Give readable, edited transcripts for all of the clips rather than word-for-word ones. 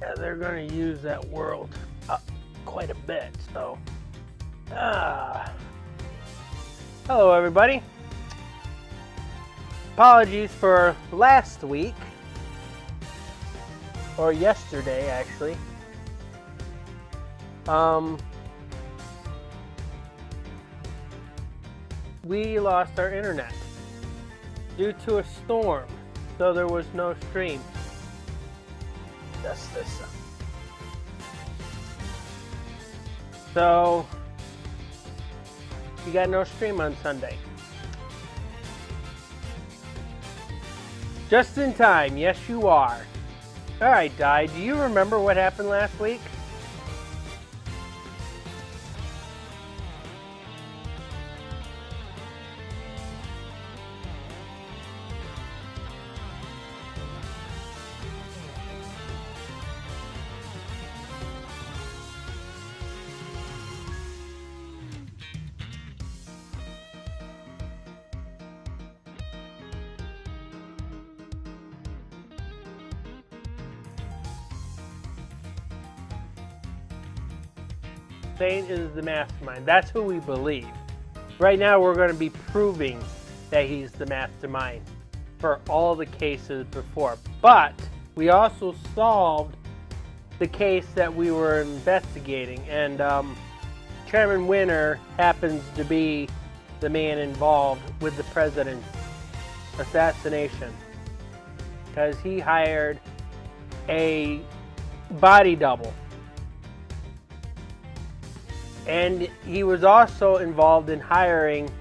Yeah, they're going to use that world quite a bit, so. Hello, everybody. Apologies for last week, or yesterday, actually. We lost our internet due to a storm, so there was no stream. Just this. So, you got no stream on Sunday. Just in time, yes you are. Alright, Di, do you remember what happened last week? Saint is the mastermind. That's who we believe. Right now we're going to be proving that he's the mastermind for all the cases before. But we also solved the case that we were investigating, and Chairman Winter happens to be the man involved with the president's assassination because he hired a body double. And he was also involved in hiring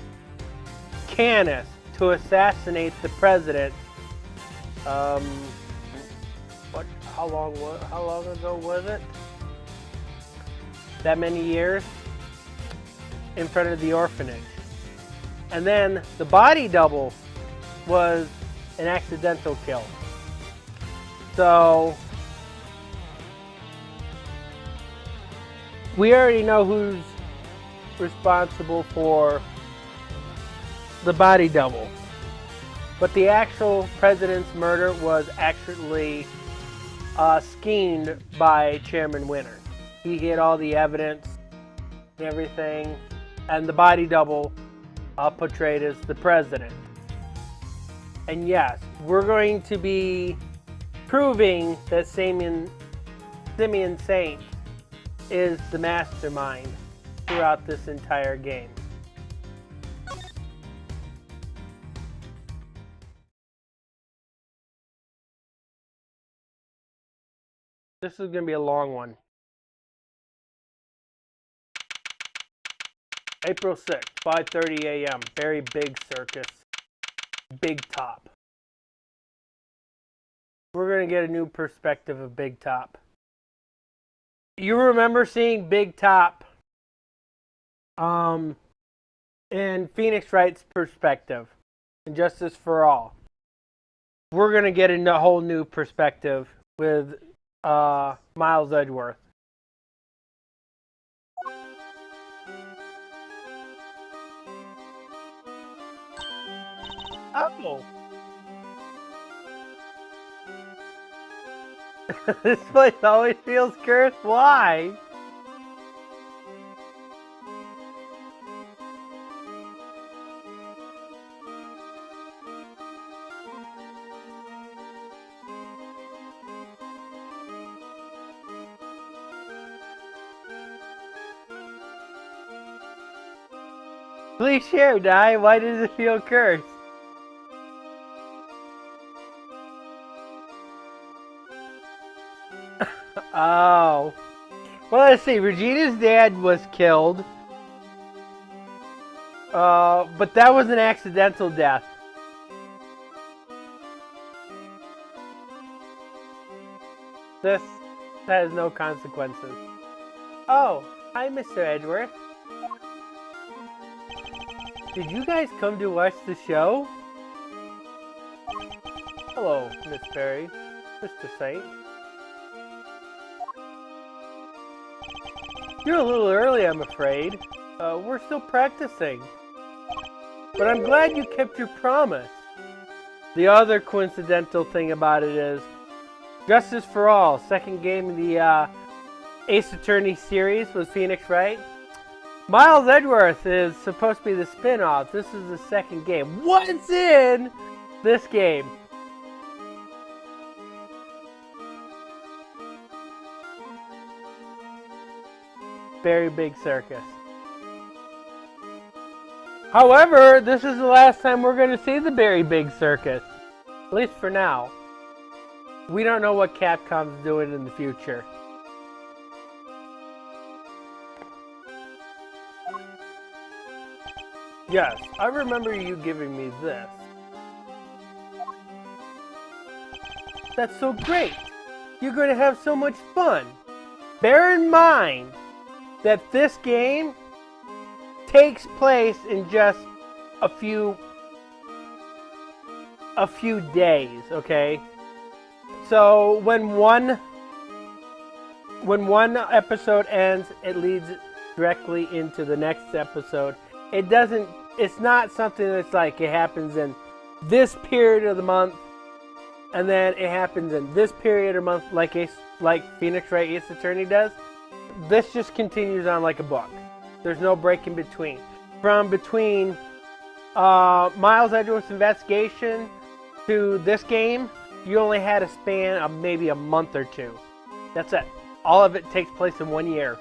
Canis to assassinate the president. How long ago was it? That many years? In front of the orphanage. And then the body double was an accidental kill. So we already know who's responsible for the body double. But the actual president's murder was actually schemed by Chairman Winter. He hid all the evidence and everything, and the body double portrayed as the president. And yes, we're going to be proving that Simeon Saint is the mastermind throughout this entire game. This is going to be a long one. April 6th, 5:30 a.m. Very big circus. Big Top. We're going to get a new perspective of Big Top. You remember seeing Big Top in Phoenix Wright's perspective in Justice for All. We're going to get a whole new perspective with Miles Edgeworth. Oh! This place always feels cursed. Why? Please share, Di. Why does it feel cursed? Oh. Well, let's see. Regina's dad was killed. But that was an accidental death. This has no consequences. Oh, hi, Mr. Edgeworth. Did you guys come to watch the show? Hello, Miss Perry. Mr. Saint. You're a little early, I'm afraid. We're still practicing. But I'm glad you kept your promise. The other coincidental thing about it is, Justice for All, second game in the Ace Attorney series with Phoenix Wright. Miles Edgeworth is supposed to be the spin-off. This is the second game. What's in this game? Very big circus. However, this is the last time we're going to see the very big circus. At least for now. We don't know what Capcom's doing in the future. Yes, I remember you giving me this. That's so great! You're going to have so much fun! Bear in mind that this game takes place in just a few days, okay? So when one episode ends, it leads directly into the next episode. It's not something that's like it happens in this period of the month and then it happens in this period of month like Phoenix Wright Ace Attorney does. This just continues on like a book. There's no break in between. From between Miles Edgeworth's investigation to this game, you only had a span of maybe a month or two. That's it. All of it takes place in 1 year.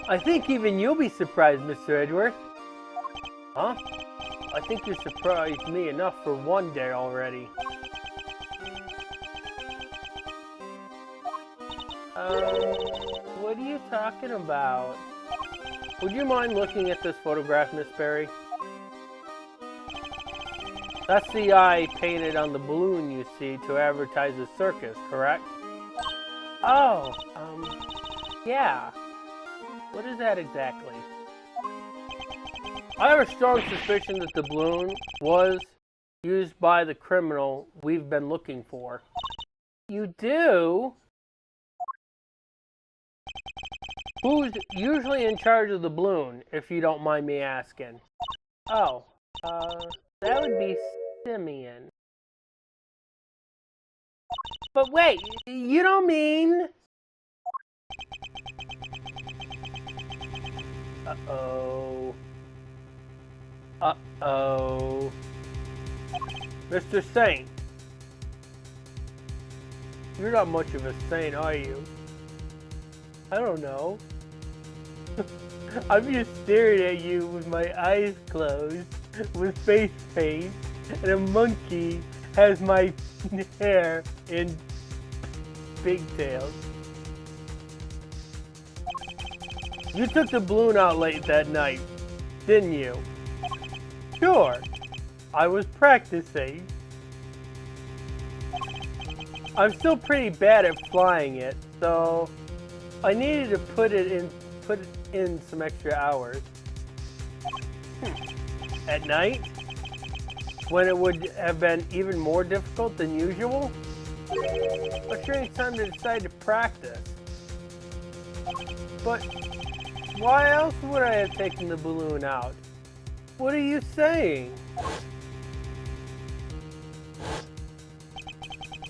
I think even you'll be surprised, Mr. Edgeworth. Huh? I think you surprised me enough for one day already. What are you talking about? Would you mind looking at this photograph, Miss Berry? That's the eye painted on the balloon you see to advertise a circus, correct? Oh, yeah. What is that exactly? I have a strong suspicion that the balloon was used by the criminal we've been looking for. You do? Who's usually in charge of the balloon, if you don't mind me asking? Oh, that would be Simeon. But wait, you don't mean... Uh-oh. Uh-oh. Mr. Saint. You're not much of a saint, are you? I don't know. I'm just staring at you with my eyes closed, with face paint, and a monkey has my hair in pigtails. You took the balloon out late that night, didn't you? Sure. I was practicing. I'm still pretty bad at flying it, so I needed to put it in some extra hours. At night? When it would have been even more difficult than usual? A strange time to decide to practice. But why else would I have taken the balloon out? What are you saying?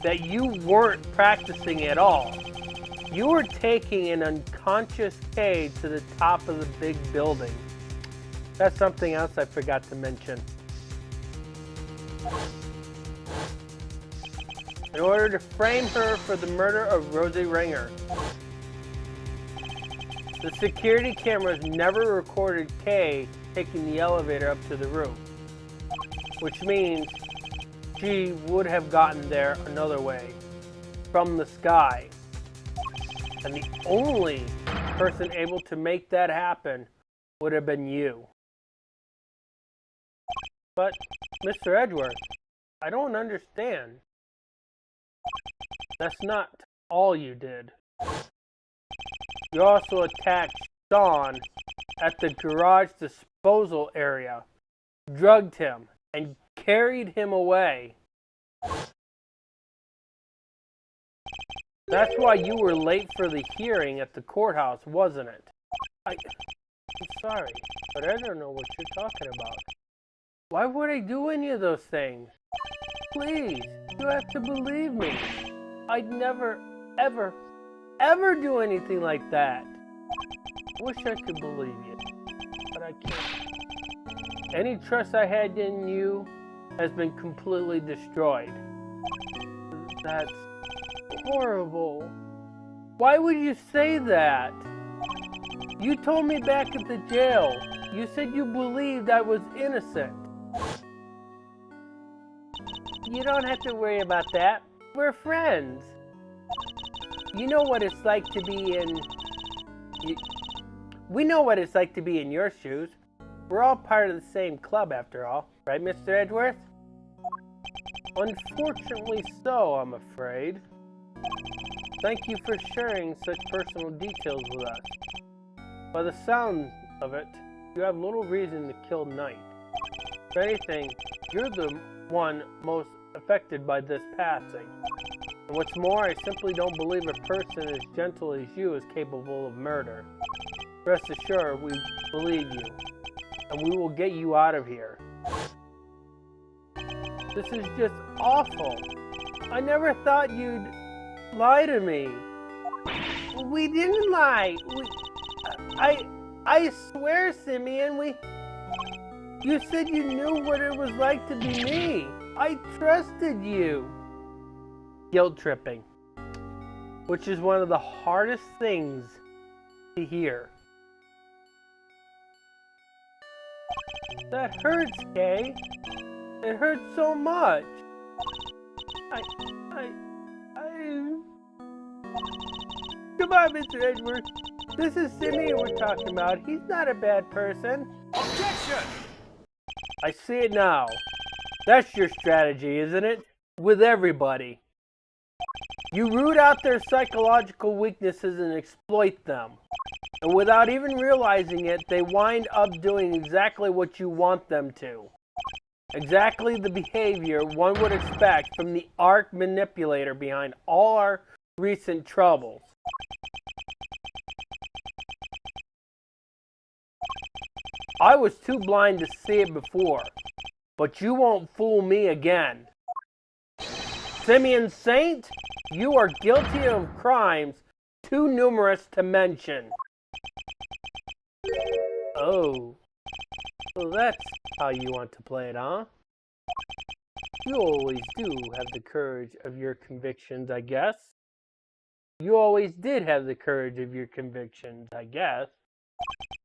That you weren't practicing at all. You were taking an unconscious K to the top of the big building. That's something else I forgot to mention. In order to frame her for the murder of Rosie Ringer. The security cameras never recorded Kay taking the elevator up to the roof, which means she would have gotten there another way, from the sky. And the only person able to make that happen would have been you. But, Mr. Edgeworth, I don't understand. That's not all you did. You also attacked Sean at the garage disposal area, drugged him, and carried him away. That's why you were late for the hearing at the courthouse, wasn't it? I'm sorry, but I don't know what you're talking about. Why would I do any of those things? Please, you have to believe me. I'd never, ever, ever do anything like that. Wish I could believe you, but I can't. Any trust I had in you has been completely destroyed. That's horrible. Why would you say that? You told me back at the jail. You said you believed I was innocent. You don't have to worry about that. We're friends. You know what it's like to be in... We know what it's like to be in your shoes. We're all part of the same club after all. Right, Mr. Edgeworth? Unfortunately so, I'm afraid. Thank you for sharing such personal details with us. By the sound of it, you have little reason to kill Knight. If anything, you're the one most affected by this passing. And what's more, I simply don't believe a person as gentle as you is capable of murder. Rest assured, we believe you, and we will get you out of here. This is just awful. I never thought you'd lie to me. We didn't lie. I swear, Simeon, you said you knew what it was like to be me. I trusted you. Guilt tripping, which is one of the hardest things to hear. That hurts, Kay. It hurts so much. Come on, Mr. Edgeworth. This is Simeon we're talking about. He's not a bad person. Objection! I see it now. That's your strategy, isn't it? With everybody. You root out their psychological weaknesses and exploit them. And without even realizing it, they wind up doing exactly what you want them to. Exactly the behavior one would expect from the arch manipulator behind all our recent troubles. I was too blind to see it before, but you won't fool me again. Simeon Saint, you are guilty of crimes too numerous to mention. Oh, so that's how you want to play it, huh? You always do have the courage of your convictions, I guess. You always did have the courage of your convictions, I guess.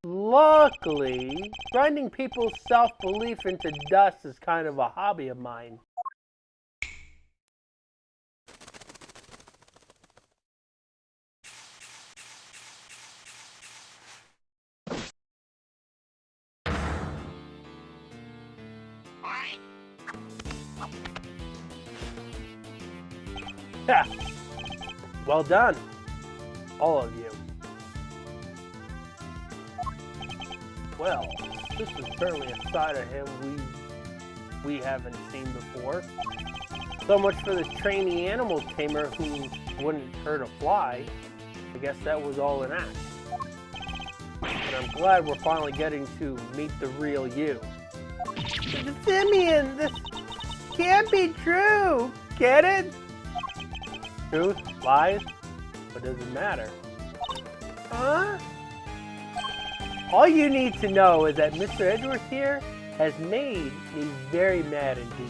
Luckily, grinding people's self-belief into dust is kind of a hobby of mine. Yeah. Well done, all of you. Well, this is certainly a side of him we haven't seen before. So much for the trainee animal tamer who wouldn't hurt a fly. I guess that was all an act. And I'm glad we're finally getting to meet the real you. Simeon, this can't be true. Get it? Truth, lies, what does it matter? Huh? All you need to know is that Mr. Edgeworth here has made me very mad indeed.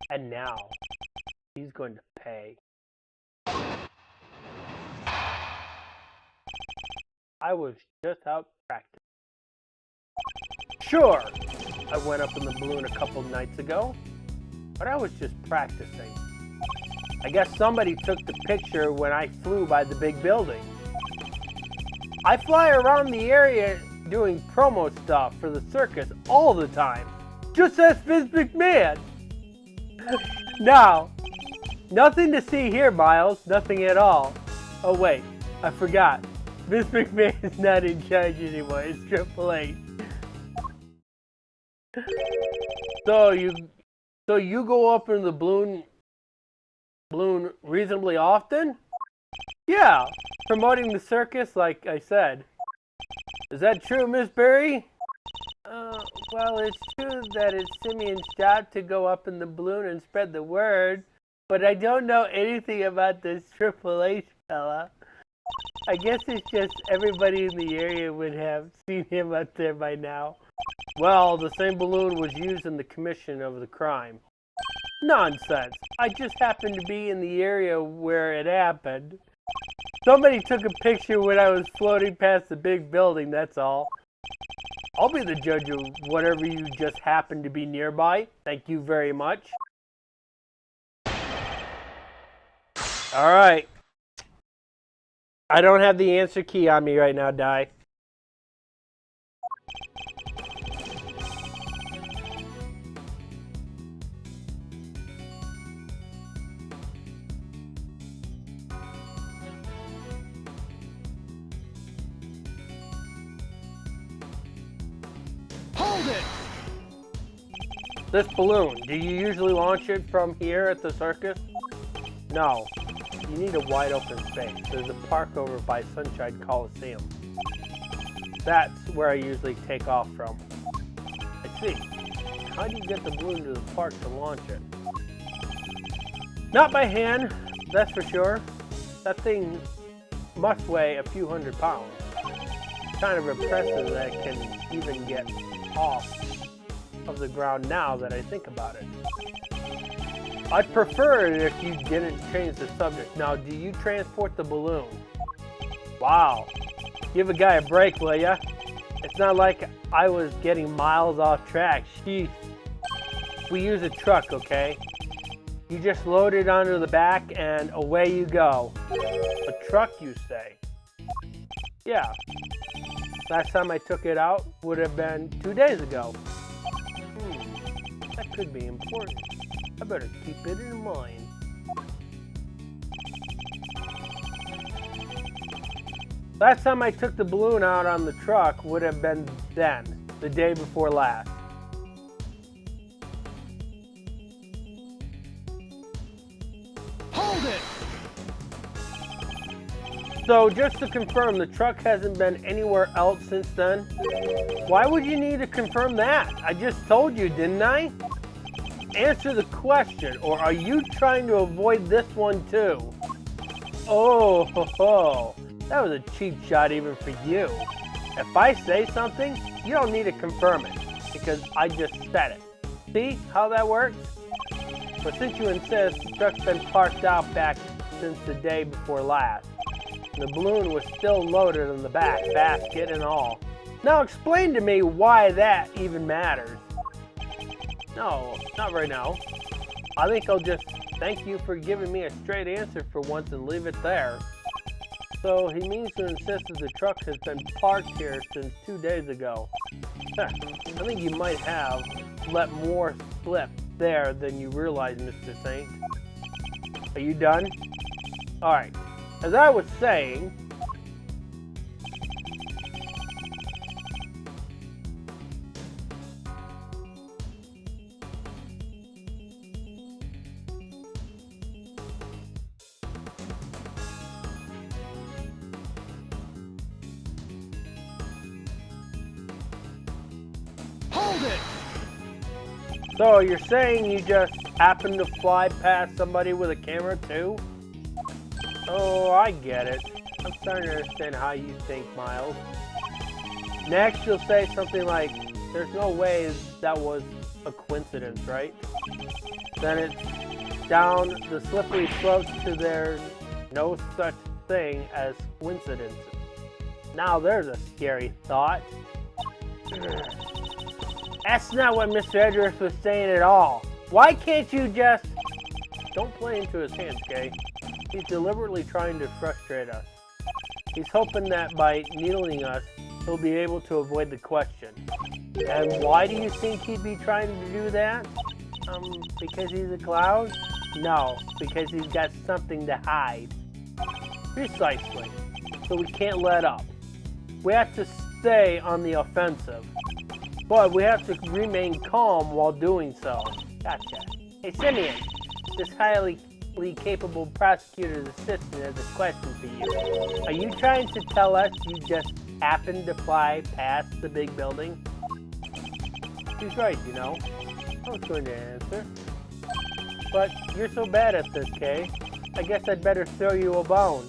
And now, he's going to pay. I was just out practicing. Sure, I went up in the balloon a couple nights ago, but I was just practicing. I guess somebody took the picture when I flew by the big building. I fly around the area doing promo stuff for the circus all the time. Just ask Vince McMahon. Now, nothing to see here, Miles. Nothing at all. Oh wait, I forgot. Vince McMahon is not in charge anymore. It's Triple H. So you go up in the balloon reasonably often? Yeah, promoting the circus, like I said. Is that true, Miss Berry? Well, it's true that it's Simeon's job to go up in the balloon and spread the word, but I don't know anything about this Triple H fella. I guess it's just everybody in the area would have seen him up there by now. Well, the same balloon was used in the commission of the crime. Nonsense. I just happened to be in the area where it happened. Somebody took a picture when I was floating past the big building, that's all. I'll be the judge of whatever you just happened to be nearby. Thank you very much. Alright. I don't have the answer key on me right now, Di. Hold it! This balloon, do you usually launch it from here at the circus? No. You need a wide open space. There's a park over by Sunshine Coliseum. That's where I usually take off from. I see. How do you get the balloon to the park to launch it? Not by hand, that's for sure. That thing must weigh a few hundred pounds. Kind of impressive that it can even get off of the ground now that I think about it. I'd prefer it if you didn't change the subject. Now, do you transport the balloon? Wow. Give a guy a break, will ya? It's not like I was getting miles off track. Sheesh. We use a truck, okay? You just load it onto the back and away you go. A truck, you say? Yeah. Last time I took it out would have been 2 days ago. That could be important. I better keep it in mind. Last time I took the balloon out on the truck would have been then, the day before last. Hold it! So just to confirm, the truck hasn't been anywhere else since then? Why would you need to confirm that? I just told you, didn't I? Answer the question, or are you trying to avoid this one too? Oh, ho, ho. That was a cheap shot even for you. If I say something, you don't need to confirm it, because I just said it. See how that works? But since you insist, the truck's been parked out back since the day before last. The balloon was still loaded in the back, basket and all. Now explain to me why that even matters. No, not right now. I think I'll just thank you for giving me a straight answer for once and leave it there. So he means to insist that the truck has been parked here since 2 days ago. I think you might have let more slip there than you realize, Mr. Saint. Are you done? Alright, as I was saying, so you're saying you just happened to fly past somebody with a camera too? Oh, I get it. I'm starting to understand how you think, Miles. Next you'll say something like, there's no way that was a coincidence, right? Then it's down the slippery slope to there's no such thing as coincidences. Now there's a scary thought. That's not what Mr. Edgeworth was saying at all. Why can't you just... Don't play into his hands, Kay. He's deliberately trying to frustrate us. He's hoping that by needling us, he'll be able to avoid the question. And why do you think he'd be trying to do that? Because he's a clown? No, because he's got something to hide. Precisely. So we can't let up. We have to stay on the offensive. But we have to remain calm while doing so. Gotcha. Hey, Simeon, this highly capable prosecutor's assistant has a question for you. Are you trying to tell us you just happened to fly past the big building? She's right, you know. I was going to answer. But you're so bad at this, Kay. I guess I'd better throw you a bone.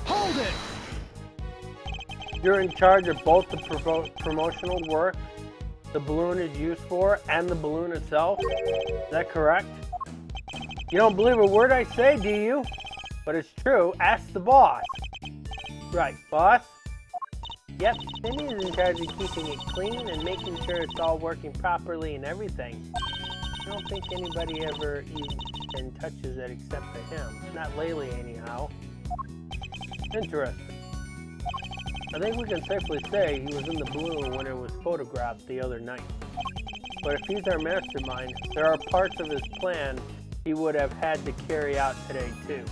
Hold it! You're in charge of both the promotional work the balloon is used for and the balloon itself. Is that correct? You don't believe a word I say, do you? But it's true. Ask the boss. Right, boss? Yep, Cindy is in charge of keeping it clean and making sure it's all working properly and everything. I don't think anybody ever even touches it except for him. Not lately, anyhow. Interesting. I think we can safely say he was in the balloon when it was photographed the other night. But if he's our mastermind, there are parts of his plan he would have had to carry out today too.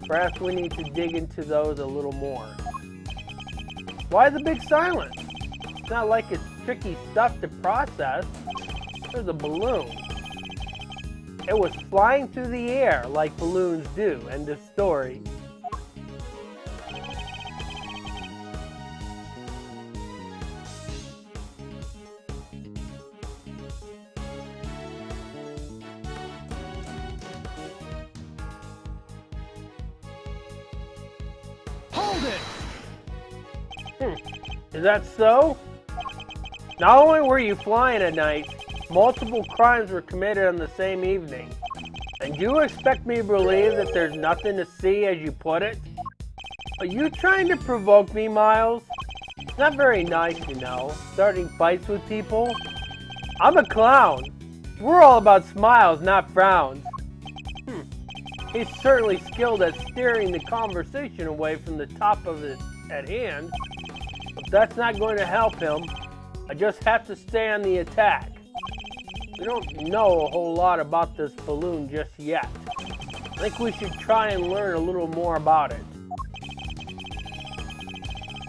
Perhaps we need to dig into those a little more. Why the big silence? It's not like it's tricky stuff to process. There's a balloon. It was flying through the air like balloons do. End of story. Hold it! Is that so? Not only were you flying at night, multiple crimes were committed on the same evening. And you expect me to believe that there's nothing to see, as you put it? Are you trying to provoke me, Miles? It's not very nice, you know, starting fights with people. I'm a clown. We're all about smiles, not frowns. He's certainly skilled at steering the conversation away from the top of it at hand. But that's not going to help him. I just have to stay on the attack. We don't know a whole lot about this balloon just yet. I think we should try and learn a little more about it.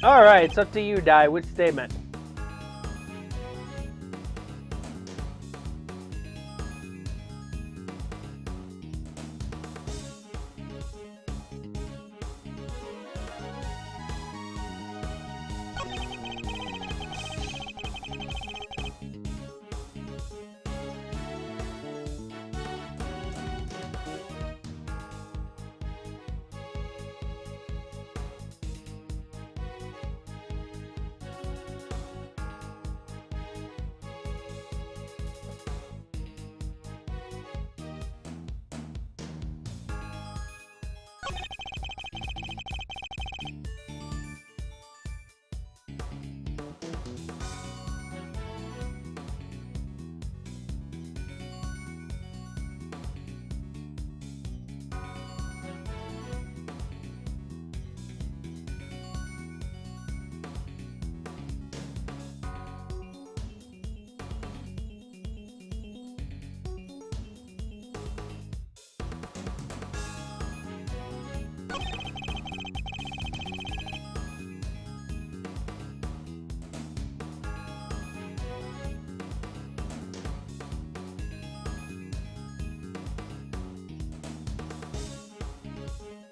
Alright, it's up to you, Di. Which statement?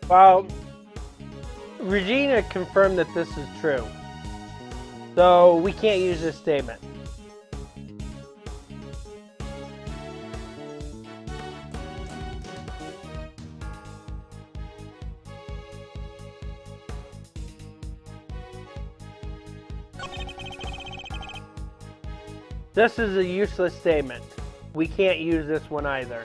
Well, Regina confirmed that this is true. So we can't use this statement. This is a useless statement. We can't use this one either.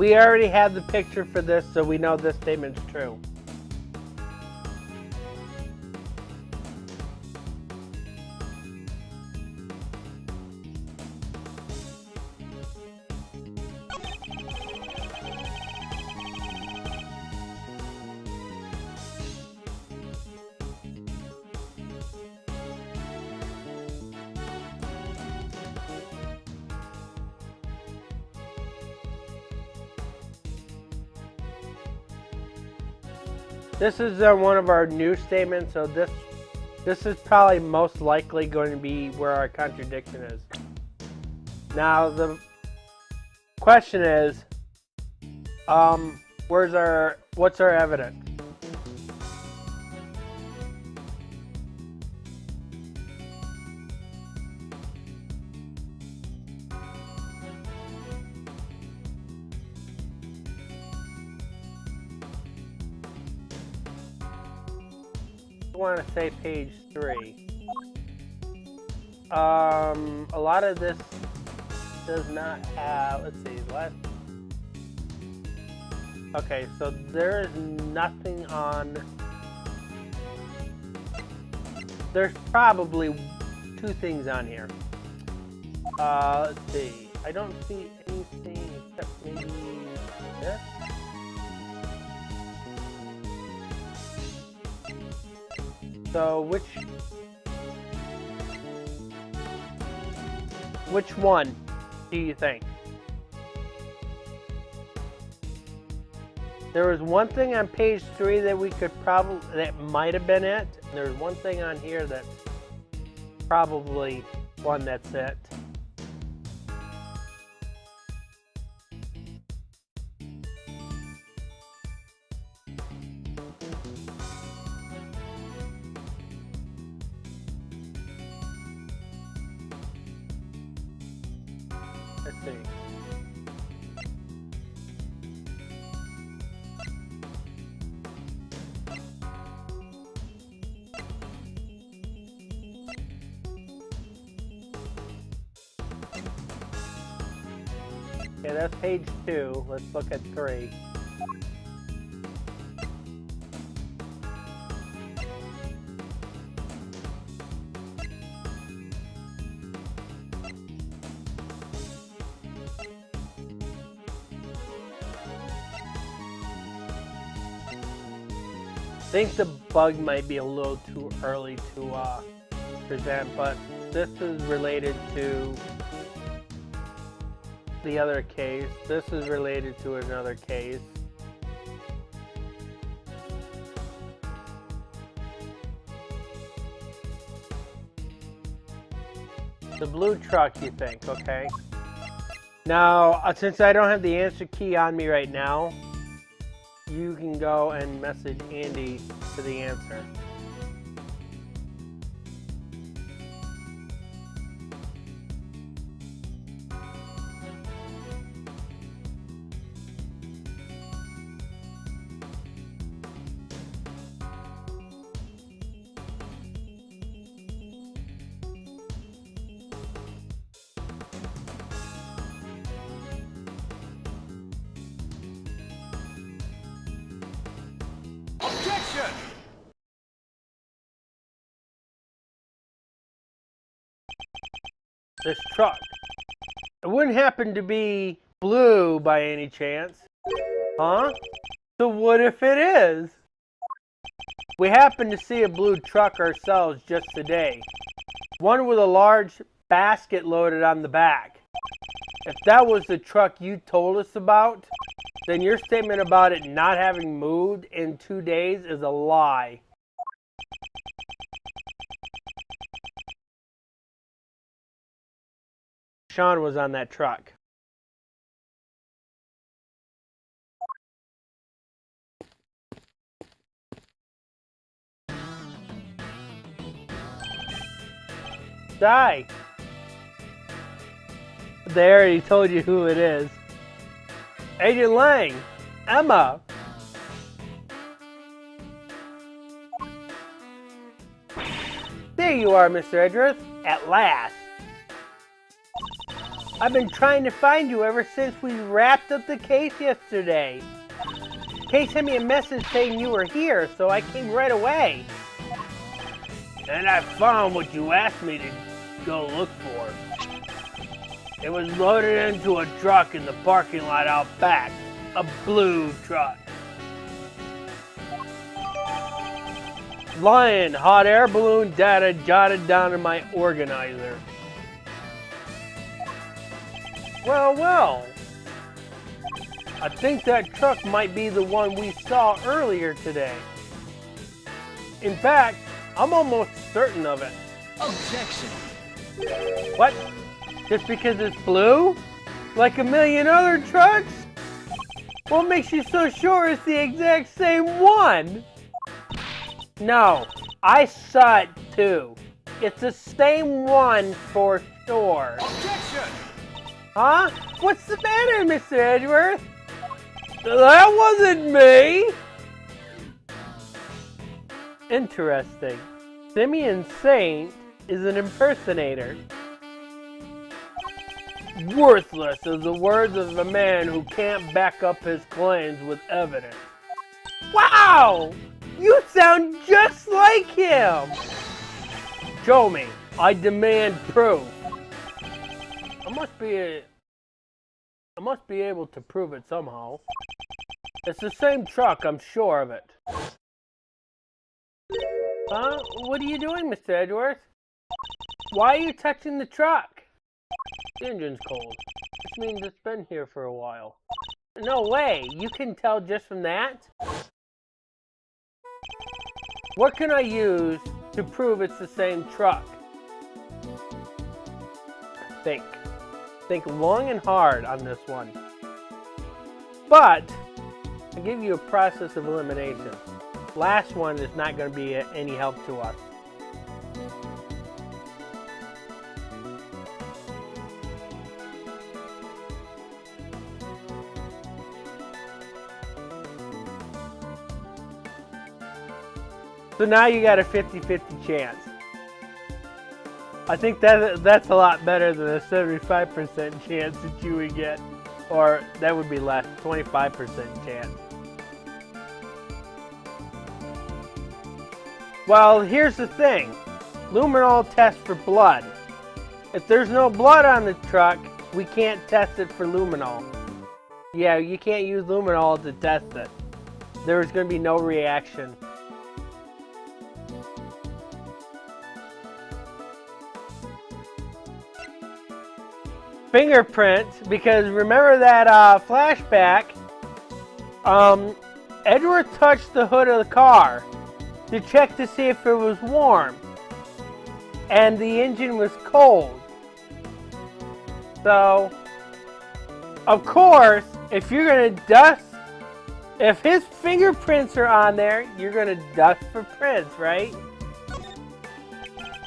We already have the picture for this, so we know this statement's true. This is one of our new statements, so this is probably most likely going to be where our contradiction is. Now the question is, what's our evidence? I want to say page 3. A lot of this does not have, let's see, okay, so there is nothing on, there's probably 2 things on here. Let's see, I don't see anything except maybe this. So which one do you think? There was one thing on page 3 that we could that might have been it. There's one thing on here that's probably one that's it. Let's see. Okay, that's page 2. Let's look at 3. I think the bug might be a little too early to present, but this is related to the other case. This is related to another case. The blue truck, you think, okay? Now, since I don't have the answer key on me right now, you can go and message Andy for the answer. Objection! This truck. It wouldn't happen to be blue by any chance. Huh? So what if it is? We happened to see a blue truck ourselves just today. One with a large basket loaded on the back. If that was the truck you told us about, then your statement about it not having moved in 2 days is a lie. Sean was on that truck. Die. They already told you who it is. Agent Lang. Emma. There you are, Mr. Edgeworth. At last. I've been trying to find you ever since we wrapped up the case yesterday. Kay sent me a message saying you were here, so I came right away. And I found what you asked me to go look for. It was loaded into a truck in the parking lot out back. A blue truck. Lion, hot air balloon data jotted down in my organizer. Well. I think that truck might be the one we saw earlier today. In fact, I'm almost certain of it. Objection. What? Just because it's blue? Like a million other trucks? What makes you so sure it's the exact same one? No, I saw it too. It's the same one for sure. Objection! Huh? What's the matter, Mr. Edgeworth? That wasn't me! Interesting. Simeon Saint is an impersonator. Worthless is the words of a man who can't back up his claims with evidence. Wow! You sound just like him! Show me. I demand proof. I must be able to prove it somehow. It's the same truck, I'm sure of it. Huh? What are you doing, Mr. Edgeworth? Why are you touching the truck? The engine's cold, which means it's been here for a while. No way! You can tell just from that? What can I use to prove it's the same truck? Think. Think long and hard on this one. But, I'll give you a process of elimination. Last one is not going to be any help to us. So now you got a 50-50 chance. I think that's a lot better than a 75% chance that you would get. Or that would be less, 25% chance. Well, here's the thing. Luminol tests for blood. If there's no blood on the truck, we can't test it for luminol. Yeah, you can't use luminol to test it. There's going to be no reaction. Fingerprint, because remember that flashback, Edgeworth touched the hood of the car to check to see if it was warm, and the engine was cold. So, of course, if you're going to dust, if his fingerprints are on there, you're going to dust for prints, right?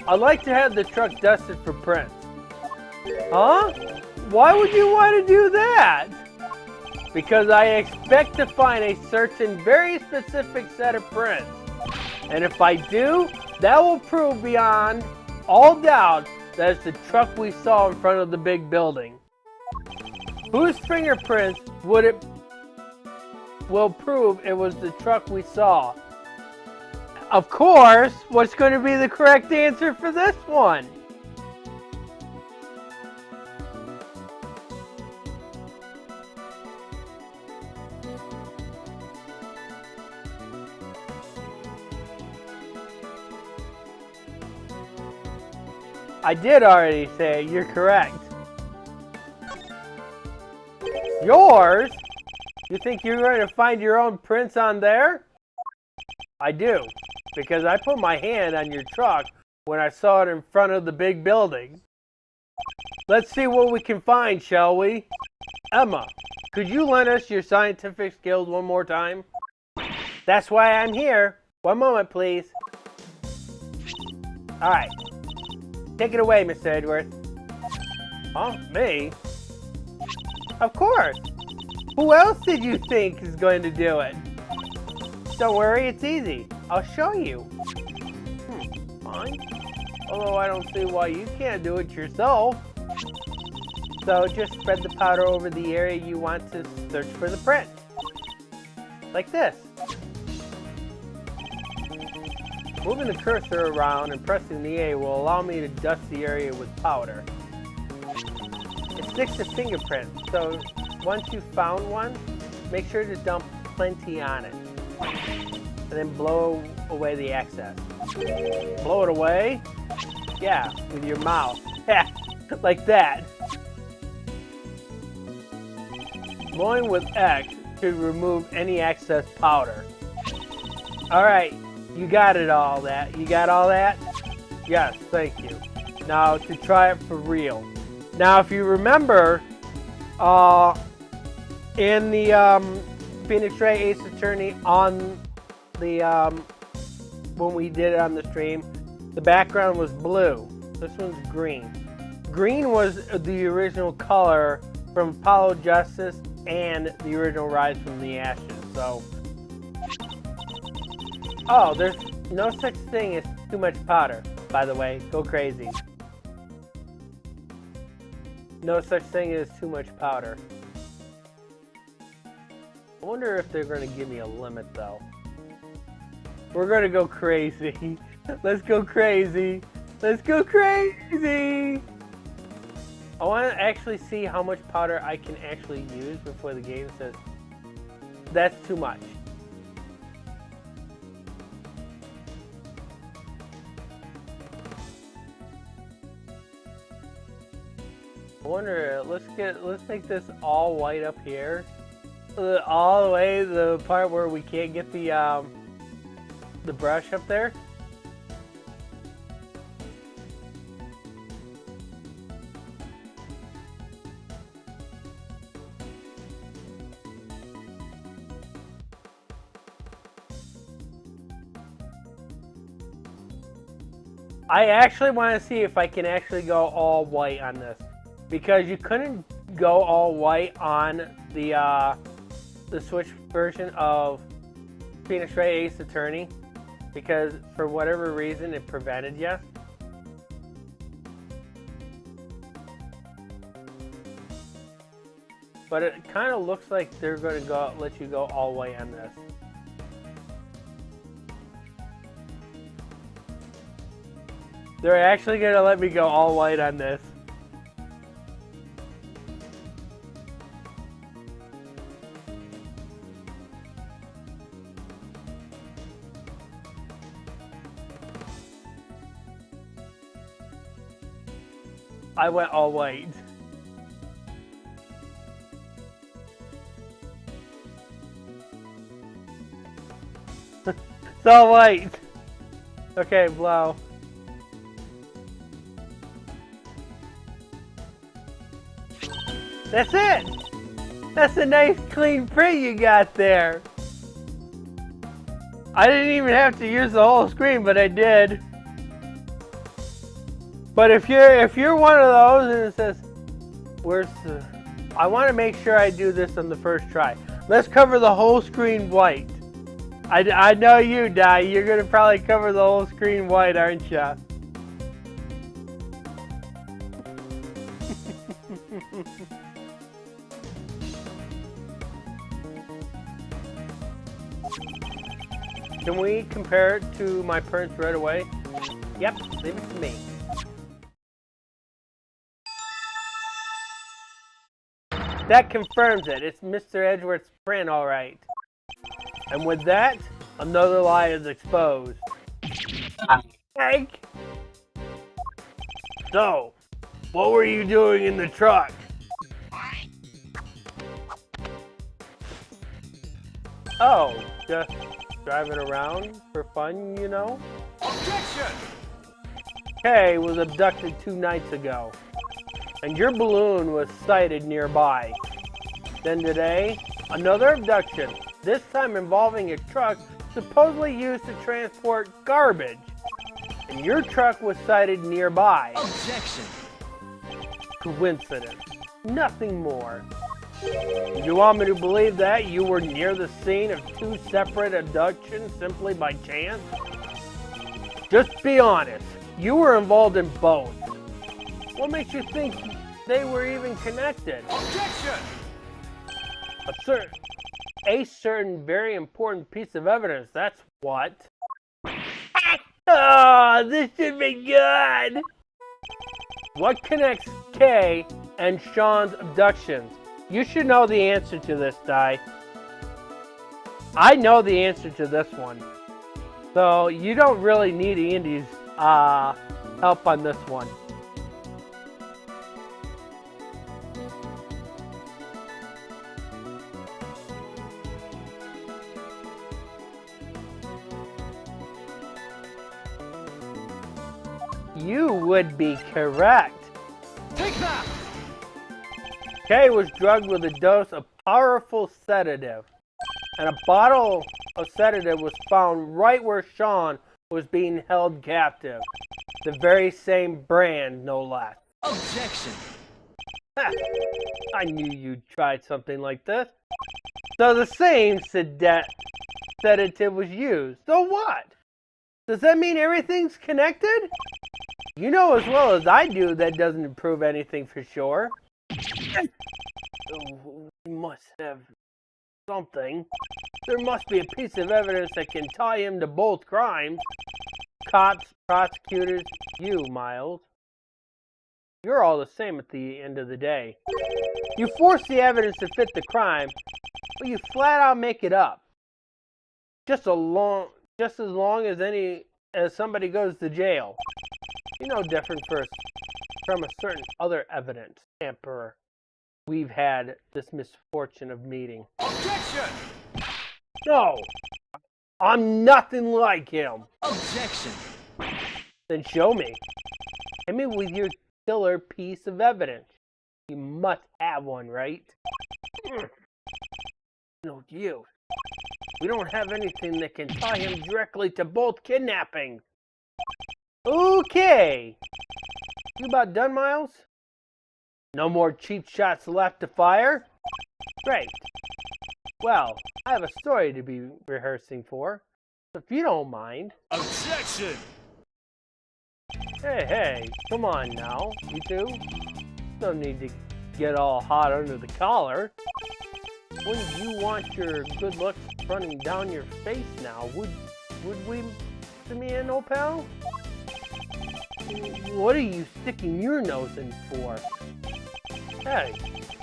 I'd like to have the truck dusted for prints. Huh? Why would you want to do that? Because I expect to find a certain very specific set of prints. And if I do, that will prove beyond all doubt that it's the truck we saw in front of the big building. Whose fingerprints will prove it was the truck we saw? Of course, what's going to be the correct answer for this one? I did already say you're correct. Yours? You think you're going to find your own prints on there? I do, because I put my hand on your truck when I saw it in front of the big building. Let's see what we can find, shall we? Emma, could you lend us your scientific skills one more time? That's why I'm here. One moment, please. Alright. Take it away, Mr. Edgeworth. Huh? Me? Of course! Who else did you think is going to do it? Don't worry, it's easy. I'll show you. Fine. Although I don't see why you can't do it yourself. So just spread the powder over the area you want to search for the print. Like this. Moving the cursor around and pressing the A will allow me to dust the area with powder. It sticks to fingerprints, so once you've found one, make sure to dump plenty on it. And then blow away the excess. Blow it away? Yeah, with your mouth. Like that. Blowing with X should remove any excess powder. Alright, you got it all that. You got all that? Yes, thank you. Now to try it for real. Now if you remember, in the Phoenix Wright Ace Attorney on the, when we did it on the stream, the background was blue. This one's green. Green was the original color from Apollo Justice and the original Rise from the Ashes, so. Oh, there's no such thing as too much powder, by the way. Go crazy. No such thing as too much powder. I wonder if they're going to give me a limit, though. We're going to go crazy. Let's go crazy. Let's go crazy. I want to actually see how much powder I can actually use before the game says that's too much. I wonder, let's make this all white up here. All the way the part where we can't get the brush up there. I actually want to see if I can actually go all white on this, because you couldn't go all white on the Switch version of Phoenix Wright Ace Attorney, because for whatever reason it prevented you. But it kind of looks like they're going to let you go all white on this. They're actually going to let me go all white on this. I went all white. It's all white. Okay, blow. That's it! That's a nice clean print you got there. I didn't even have to use the whole screen, but I did. But if you're one of those and it says, where's the... I want to make sure I do this on the first try. Let's cover the whole screen white. I know you, Di. You're going to probably cover the whole screen white, aren't you? Can we compare it to my prints right away? Yep, leave it to me. That confirms it. It's Mr. Edgeworth's print, all right. And with that, another lie is exposed. Hank? So, what were you doing in the truck? Oh, just driving around for fun, you know? Objection! Kay was abducted 2 nights ago, and your balloon was sighted nearby. Then today, another abduction, this time involving a truck supposedly used to transport garbage, and your truck was sighted nearby. Objection! Coincidence, nothing more. You want me to believe that you were near the scene of 2 separate abductions simply by chance? Just be honest, you were involved in both. What makes you think they were even connected. Objection! A certain very important piece of evidence, that's what. Oh, this should be good! What connects Kay and Sean's abductions? You should know the answer to this, Di. I know the answer to this one. So you don't really need Andy's help on this one. You would be correct. Take that! Kay was drugged with a dose of powerful sedative, and a bottle of sedative was found right where Sean was being held captive. The very same brand, no less. Objection! Ha! I knew you'd try something like this. So the same sedative was used. So what? Does that mean everything's connected? You know as well as I do that doesn't prove anything for sure. We must have something. There must be a piece of evidence that can tie him to both crimes. Cops, prosecutors, you, Miles. You're all the same at the end of the day. You force the evidence to fit the crime, but you flat out make it up. Just as long as somebody goes to jail. You're no different from a certain other evidence tamperer we've had this misfortune of meeting. Objection! No! I'm nothing like him. Objection! Then show me. Hit me with your killer piece of evidence. You must have one, right? No, you. We don't have anything that can tie him directly to both kidnappings. Okay. You about done, Miles? No more cheap shots left to fire? Great. Well, I have a story to be rehearsing for, if you don't mind. Objection! Hey, come on now, you two. No need to get all hot under the collar. Wouldn't you want your good looks running down your face now? Would we, me, old pal? What are you sticking your nose in for? Hey,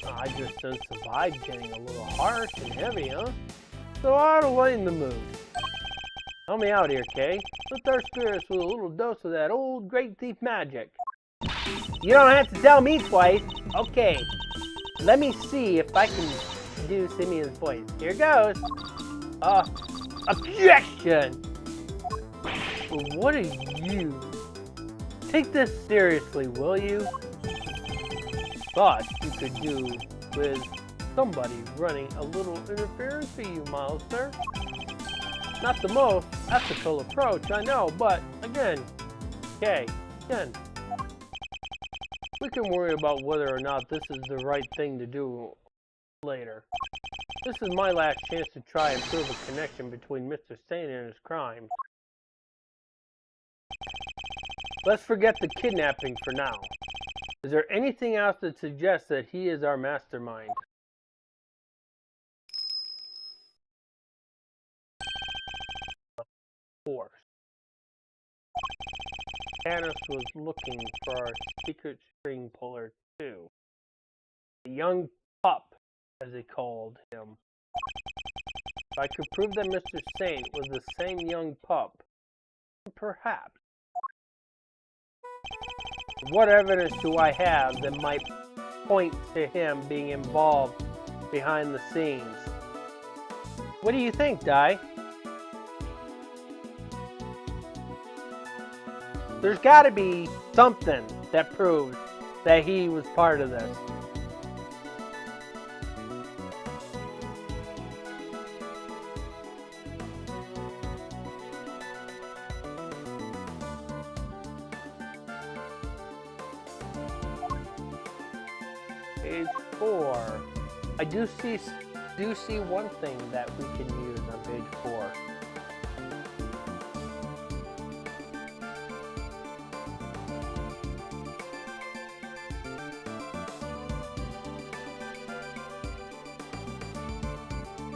I just sense the vibe getting a little harsh and heavy, huh? So I ought to lighten the mood. Help me out here, Kay. Lift our spirits with a little dose of that old great thief magic. You don't have to tell me twice. Okay, let me see if I can do Simeon's voice. Here goes. Objection! What are you? Take this seriously, will you? Thought you could do with somebody running a little interference for you, Miles, sir. Not the most ethical approach, I know, but again, we can worry about whether or not this is the right thing to do later. This is my last chance to try and prove a connection between Mr. Stain and his crime. Let's forget the kidnapping for now. Is there anything else that suggests that he is our mastermind? Of course. Janice was looking for our secret string puller too. The young pup, as he called him. If I could prove that Mr. Saint was the same young pup, perhaps. What evidence do I have that might point to him being involved behind the scenes? What do you think, Di? There's got to be something that proves that he was part of this. Page 4. I do see one thing that we can use on page 4.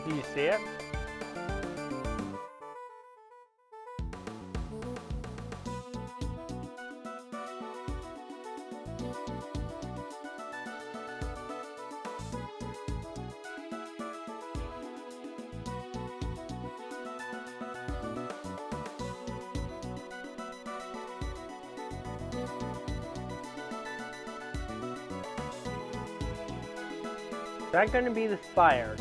Do you see it? Is that going to be the spire?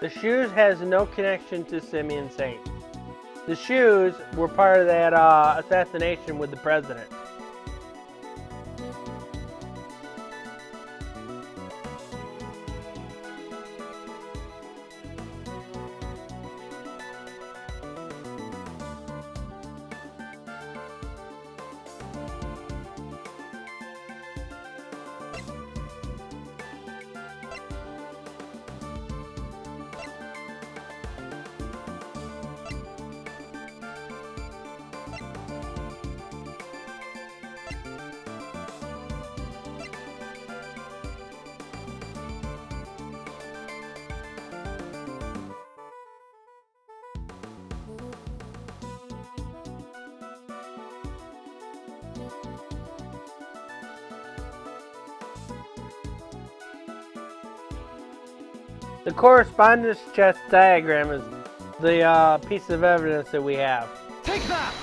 The shoes has no connection to Simeon Saint. The shoes were part of that assassination with the president. The correspondence chest diagram is the piece of evidence that we have. Take that!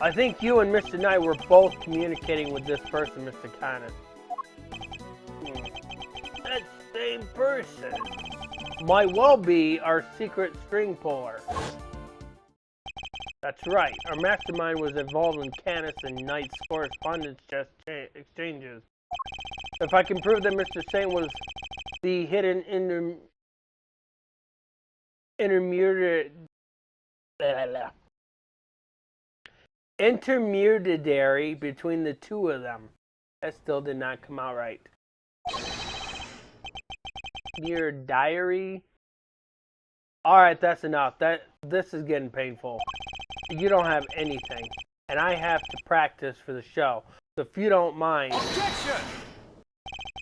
I think you and Mr. Knight were both communicating with this person, Mr. Connor. That same person might well be our secret string puller. That's right. Our mastermind was involved in Canis and Knight's correspondence chest exchanges. If I can prove that Mr. Saint was the hidden intermediary between the two of them. That still did not come out right. Your diary. Alright, that's enough. This is getting painful. You don't have anything. And I have to practice for the show. So if you don't mind. Objection!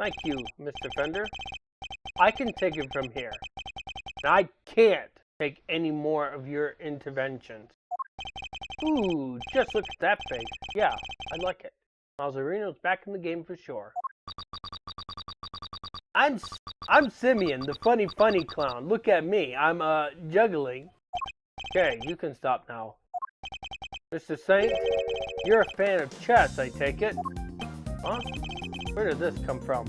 Thank you, Mr. Fender. I can take it from here. And I can't take any more of your interventions. Ooh, just look at that face. Yeah, I like it. Mazzarino's back in the game for sure. I'm Simeon, the funny clown. Look at me. I'm juggling. Okay, you can stop now. Mr. Saint, you're a fan of chess, I take it. Huh? Where did this come from?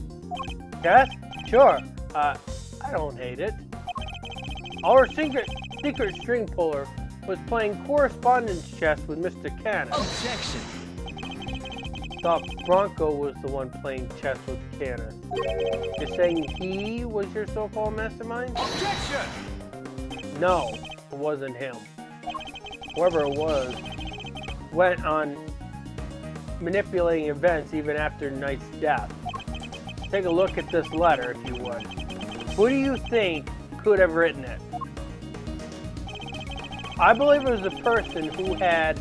Chess? Sure. I don't hate it. Our secret string puller was playing correspondence chess with Mr. Canis. Objection! Thought Bronco was the one playing chess with Canis. You're saying he was your so-called mastermind? Objection! No, it wasn't him. Whoever it was went on manipulating events even after Knight's death. Take a look at this letter, if you would. Who do you think could have written it? I believe it was a person who had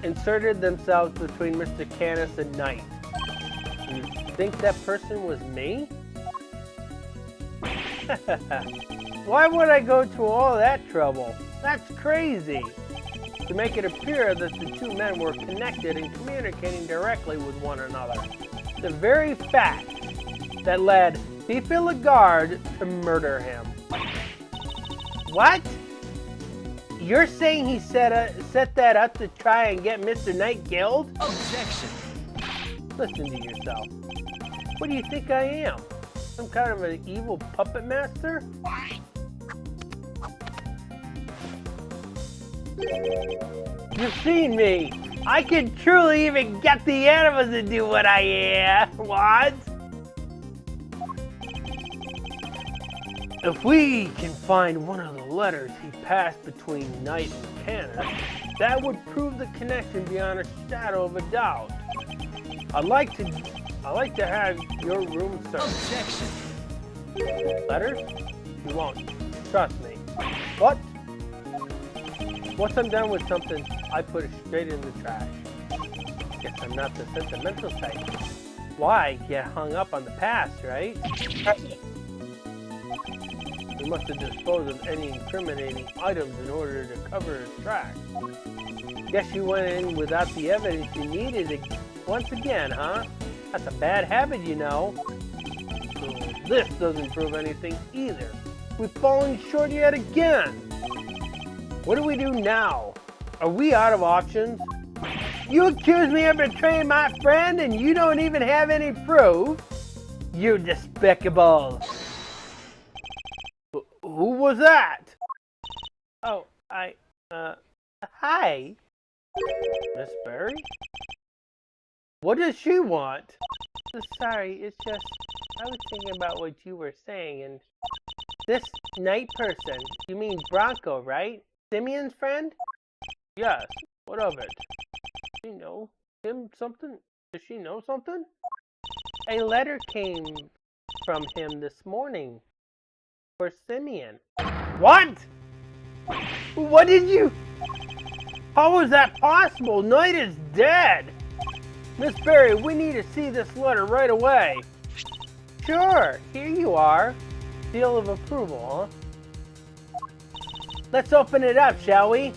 inserted themselves between Mr. Canis and Knight. You think that person was me? Why would I go to all that trouble? That's crazy! To make it appear that the two men were connected and communicating directly with one another. The very fact that led Fife Lagarde to murder him. What? You're saying he set that up to try and get Mr. Knight killed? Objection! Listen to yourself. What do you think I am? Some kind of an evil puppet master? You've seen me. I can truly even get the animals to do what I want. If we can find one of the letters he passed between Knight and Canna, that would prove the connection beyond a shadow of a doubt. I'd like to have your room searched. Objection. Letters? You won't. Trust me. What? Once I'm done with something, I put it straight in the trash. Guess I'm not the sentimental type. Why get hung up on the past, right? We must have disposed of any incriminating items in order to cover his tracks. Guess you went in without the evidence you needed once again, huh? That's a bad habit, you know. So this doesn't prove anything either. We've fallen short yet again. What do we do now? Are we out of options? You accuse me of betraying my friend and you don't even have any proof? You're despicable. Who was that? Oh, hi. Miss Berry? What does she want? Sorry, it's just, I was thinking about what you were saying, and this night person, you mean Bronco, right? Simeon's friend? Yes, what of it? Does she know him something? Does she know something? A letter came from him this morning for Simeon. What? What did you... How is that possible? Knight is dead! Miss Berry, we need to see this letter right away. Sure, here you are. Seal of approval, huh? Let's open it up, shall we?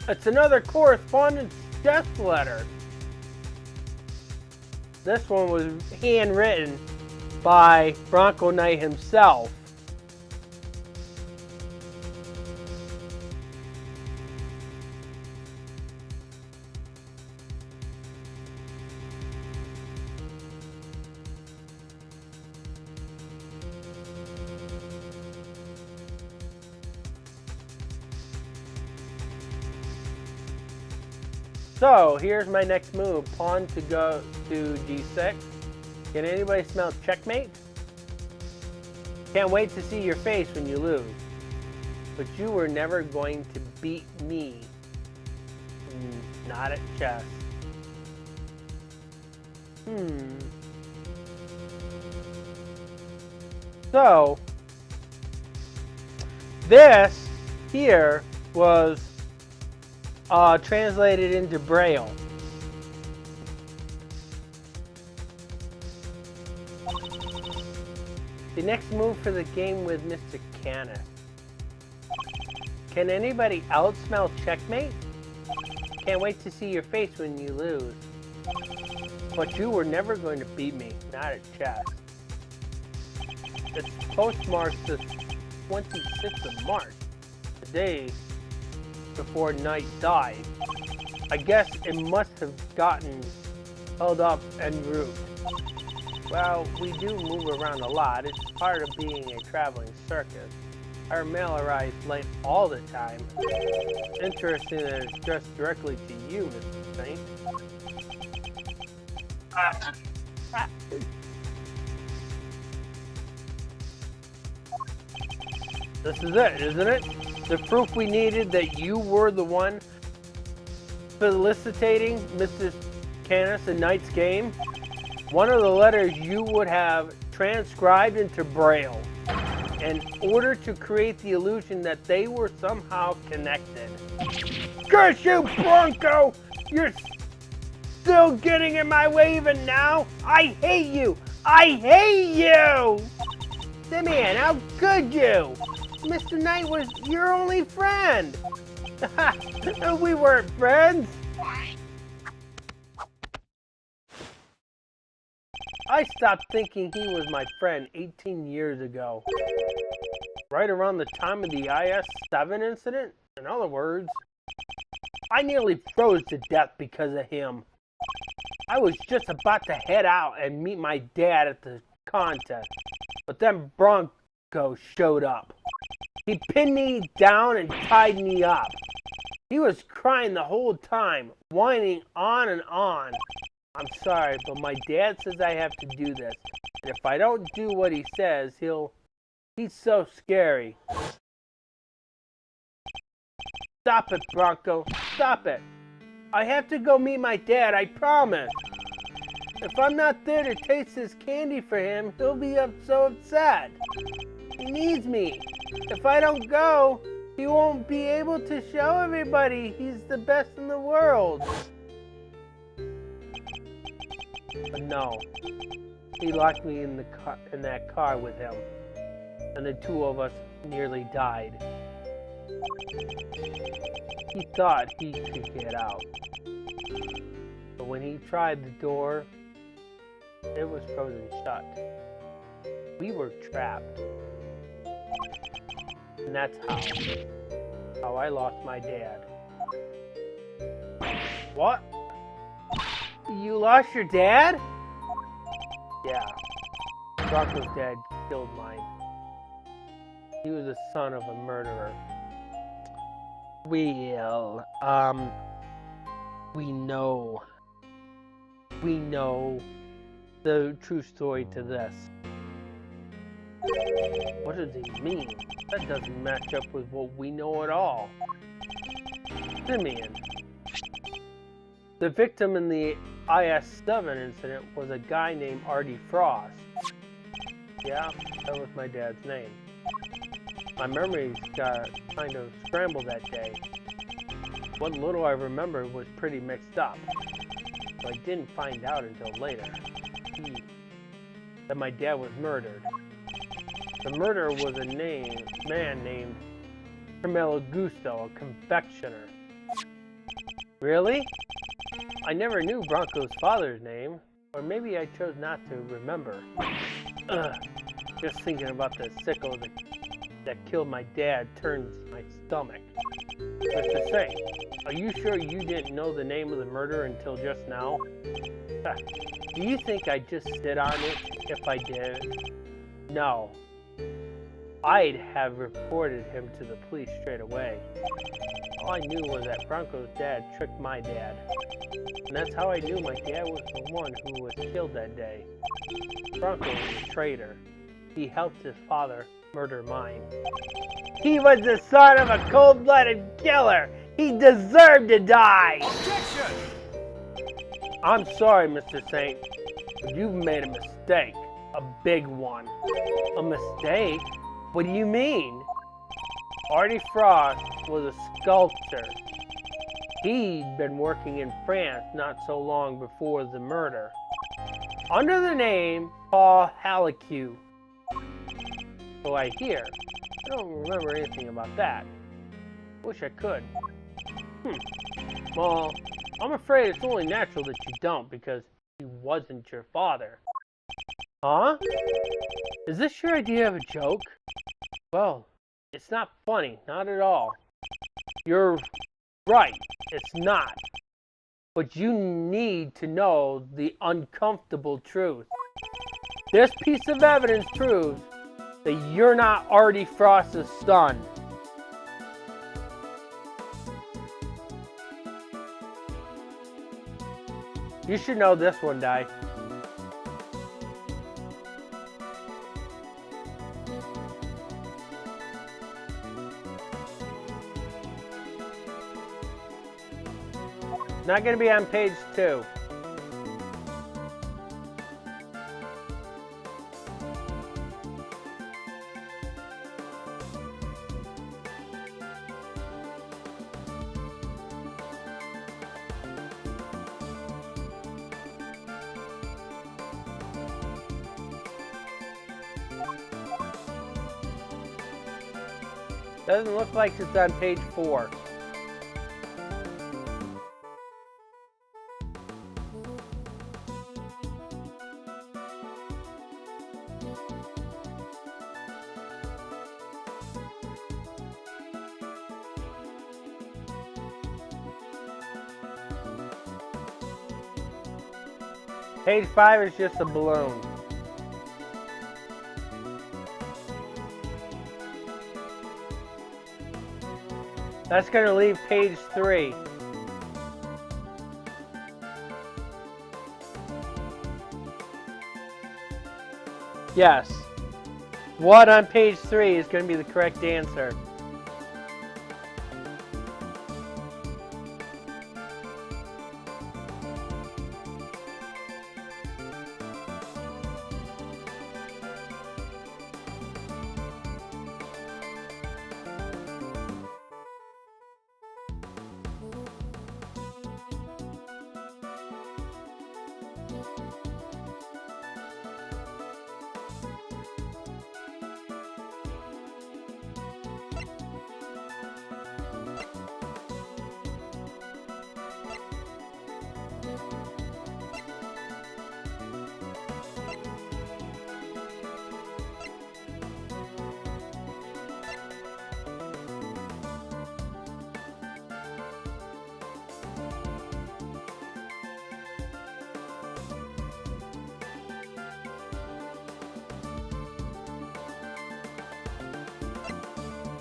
It's another correspondence death letter. This one was handwritten by Bronco Knight himself. So, here's my next move. Pawn to go to g6. Can anybody smell checkmate? Can't wait to see your face when you lose. But you were never going to beat me. Not at chess. So, this here was translated into Braille. The next move for the game with Mr. Canna. Can anybody else smell checkmate? Can't wait to see your face when you lose. But you were never going to beat me, not at chess. It's postmarked the 26th of March, the day before Knight died. I guess it must have gotten held up en route. Well, we do move around a lot. It's part of being a traveling circus. Our mail arrives late all the time. Interesting that it's addressed directly to you, Mr. Saint. This is it, isn't it? The proof we needed that you were the one felicitating Mr. Canis in Knight's game. One of the letters you would have transcribed into Braille in order to create the illusion that they were somehow connected. Curse you, Bronco! You're still getting in my way even now? I hate you! I hate you! Simeon, how could you? Mr. Knight was your only friend! We weren't friends! I stopped thinking he was my friend 18 years ago. Right around the time of the IS-7 incident? In other words, I nearly froze to death because of him. I was just about to head out and meet my dad at the contest, but then Bronco showed up. He pinned me down and tied me up. He was crying the whole time, whining on and on. I'm sorry, but my dad says I have to do this. And if I don't do what he says, he's so scary. Stop it, Bronco. Stop it. I have to go meet my dad, I promise. If I'm not there to taste his candy for him, he'll be so upset. He needs me. If I don't go, he won't be able to show everybody he's the best in the world. But no. He locked me in that car with him. And the two of us nearly died. He thought he could get out. But when he tried the door, it was frozen shut. We were trapped. And that's how I lost my dad. What? You lost your dad? Yeah. Bronco's dad killed mine. He was the son of a murderer. Well, we know the true story to this. What does he mean? That doesn't match up with what we know at all. Simeon. The victim in the IS-7 incident was a guy named Artie Frost. Yeah, that was my dad's name. My memories got kind of scrambled that day. What little I remember was pretty mixed up. So I didn't find out until later that my dad was murdered. The murderer was a man named Carmelo Gusto, a confectioner. Really? I never knew Bronco's father's name, or maybe I chose not to remember. Just thinking about the sickle that killed my dad turns my stomach. Mr. Saint, are you sure you didn't know the name of the murderer until just now? Do you think I'd just sit on it if I did? No. I'd have reported him to the police straight away. All I knew was that Bronco's dad tricked my dad. And that's how I knew my dad was the one who was killed that day. Bronco was a traitor. He helped his father murder mine. He was the son of a cold-blooded killer! He deserved to die! Objection! I'm sorry, Mr. Saint, but you've made a mistake. A big one. A mistake? What do you mean? Artie Frost was a sculptor. He'd been working in France not so long before the murder, under the name Paul Halleck. So I hear. I don't remember anything about that. Wish I could. Well, I'm afraid it's only natural that you don't, because he wasn't your father. Huh? Is this your idea of a joke? Well, it's not funny, not at all. You're right, it's not. But you need to know the uncomfortable truth. This piece of evidence proves that you're not Artie Frost's son. You should know this one, Di. Not going to be on page 2. Doesn't look like it's on page 4. Page 5 is just a balloon. That's going to leave page 3. Yes. What on page 3 is going to be the correct answer?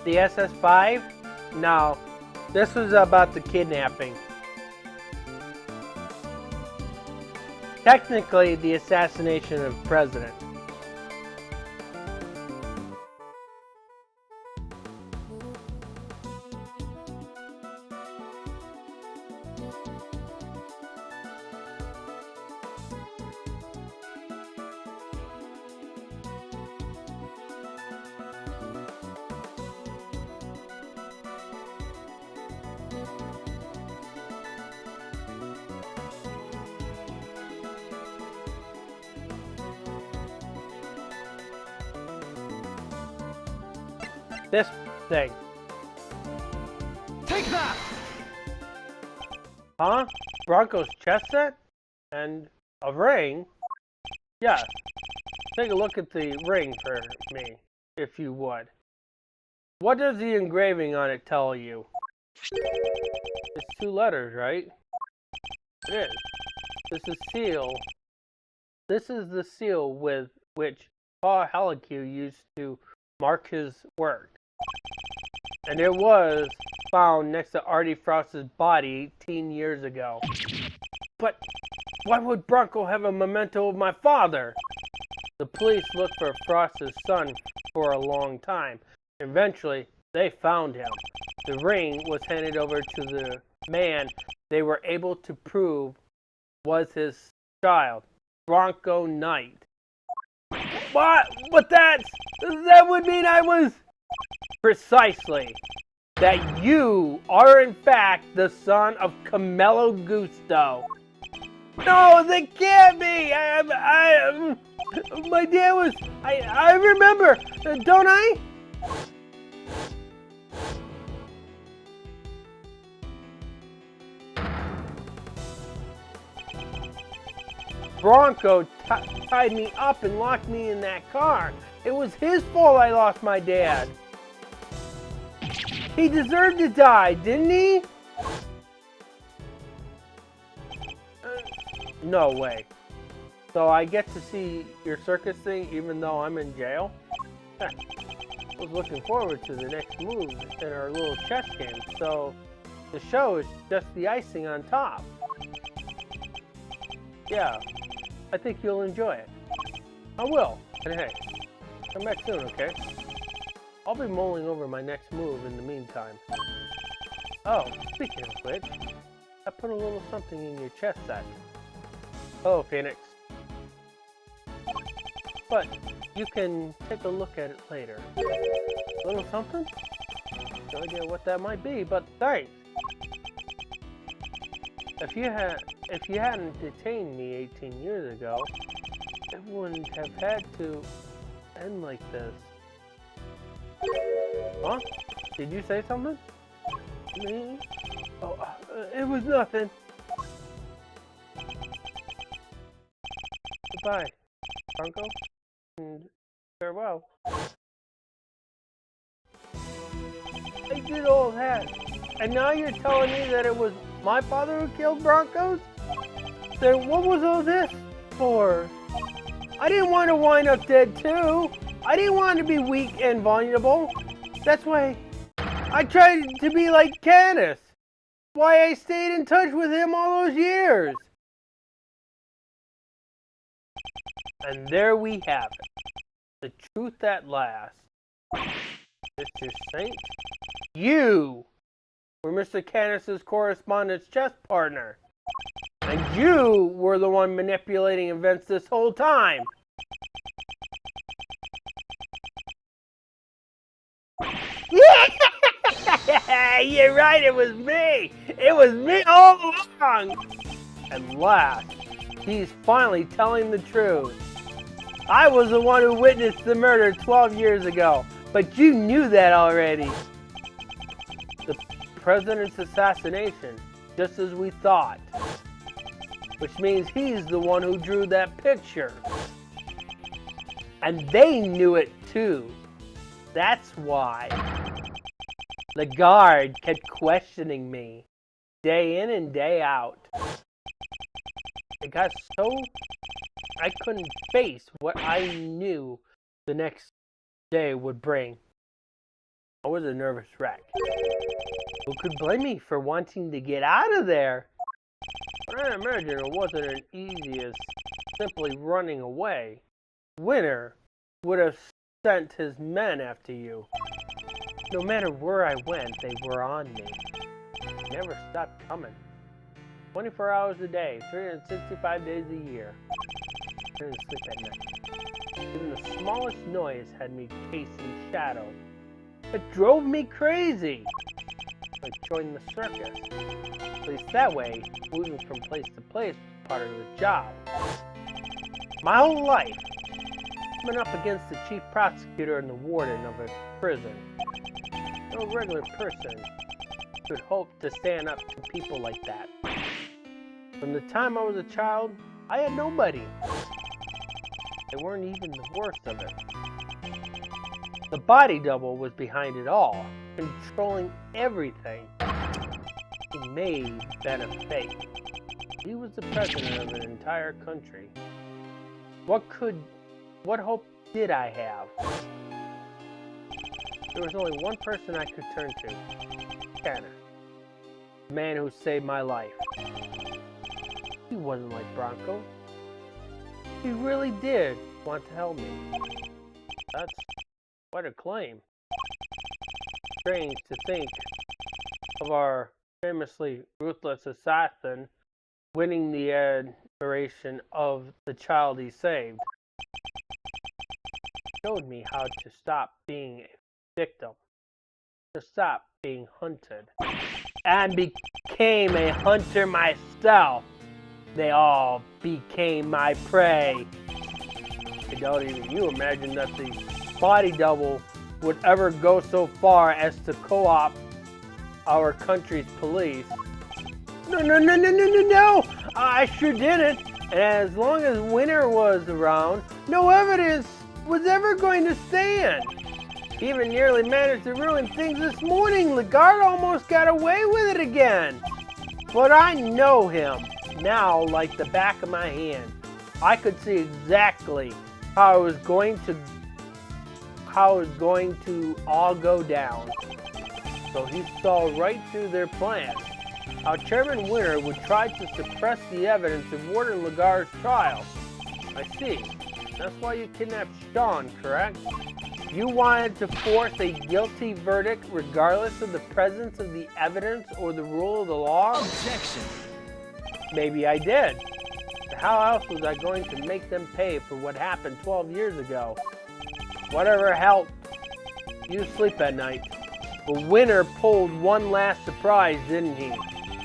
The SS5? No. This was about the kidnapping. Technically, the assassination of the president. This thing. Take that! Huh? Bronco's chess set? And a ring? Yeah. Take a look at the ring for me, if you would. What does the engraving on it tell you? It's 2 letters, right? It is. This is seal. This is the seal with which Paul Halleck used to mark his work. And it was found next to Artie Frost's body 18 years ago. But why would Bronco have a memento of my father? The police looked for Frost's son for a long time. Eventually, they found him. The ring was handed over to the man they were able to prove was his child, Bronco Knight. What? But that would mean I was... Precisely. That you are in fact the son of Camelo Gusto. No, that can't be. My dad was... I remember, don't I? Bronco tied me up and locked me in that car. It was his fault I lost my dad. He deserved to die, didn't he? No way. So I get to see your circus thing even though I'm in jail? I was looking forward to the next move in our little chess game, so the show is just the icing on top. Yeah, I think you'll enjoy it. I will. And hey, come back soon, okay? I'll be mulling over my next move in the meantime. Oh, speaking of which, I put a little something in your chest set. Hello, Phoenix. But you can take a look at it later. A little something? No idea what that might be, but thanks. If you hadn't detained me 18 years ago, it wouldn't have had to end like this. Huh? Did you say something? Me? Oh, it was nothing. Goodbye, Bronco, and farewell. I did all that, and now you're telling me that it was my father who killed Broncos? Then what was all this for? I didn't want to wind up dead too. I didn't want to be weak and vulnerable. That's why I tried to be like Canis. Why I stayed in touch with him all those years. And there we have it. The truth at last. Mr. Saint, you were Mr. Canis's correspondence chess partner. And you were the one manipulating events this whole time. You're right, it was me! It was me all along! At last, he's finally telling the truth. I was the one who witnessed the murder 12 years ago, but you knew that already. The president's assassination, just as we thought. Which means he's the one who drew that picture. And they knew it too. That's why. The guard kept questioning me, day in and day out. It got so I couldn't face what I knew the next day would bring. I was a nervous wreck. Who could blame me for wanting to get out of there? But I imagine it wasn't as easy as simply running away. Winter would have sent his men after you. No matter where I went, they were on me. They never stopped coming. 24 hours a day, 365 days a year. I couldn't sleep at night. Even the smallest noise had me chasing shadows. It drove me crazy. I joined the circus. At least that way, moving from place to place was part of the job. My whole life, I've been up against the chief prosecutor and the warden of a prison. No regular person could hope to stand up to people like that. From the time I was a child, I had nobody. They weren't even the worst of it. The body double was behind it all, controlling everything. He made Ben a fake. He was the president of an entire country. What hope did I have? There was only one person I could turn to. Canis. The man who saved my life. He wasn't like Bronco. He really did want to help me. That's quite a claim. Strange to think of our famously ruthless assassin winning the admiration of the child he saved. He showed me how to stop being a victim, to stop being hunted, and became a hunter myself. They all became my prey. I doubt even you imagine that the body double would ever go so far as to co-opt our country's police. No, I sure didn't. And as long as Winter was around, no evidence was ever going to stand. He even nearly managed to ruin things this morning. The guard almost got away with it again. But I know him now like the back of my hand. I could see exactly how it was going to all go down. So he saw right through their plan. How Chairman Winter would try to suppress the evidence in Warden Lagar's trial. I see. That's why you kidnapped Sean, correct? You wanted to force a guilty verdict regardless of the presence of the evidence or the rule of the law? Objection! Maybe I did. But how else was I going to make them pay for what happened 12 years ago? Whatever helped. You sleep at night. But Winter pulled one last surprise, didn't he?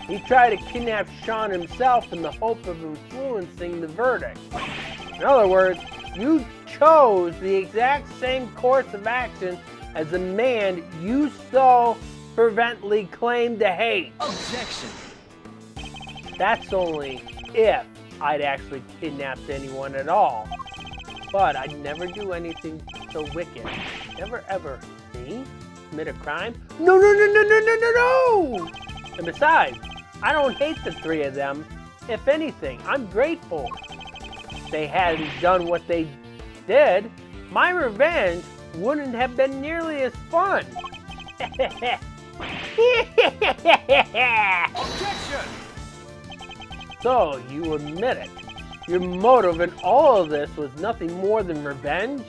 He tried to kidnap Sean himself in the hope of influencing the verdict. In other words, you chose the exact same course of action as the man you so fervently claimed to hate. Objection! That's only if I'd actually kidnapped anyone at all. But I'd never do anything so wicked. Never ever. Me? Commit a crime? No! And besides, I don't hate the three of them. If anything, I'm grateful. If they hadn't done what they did, my revenge wouldn't have been nearly as fun. Objection! So, you admit it. Your motive in all of this was nothing more than revenge?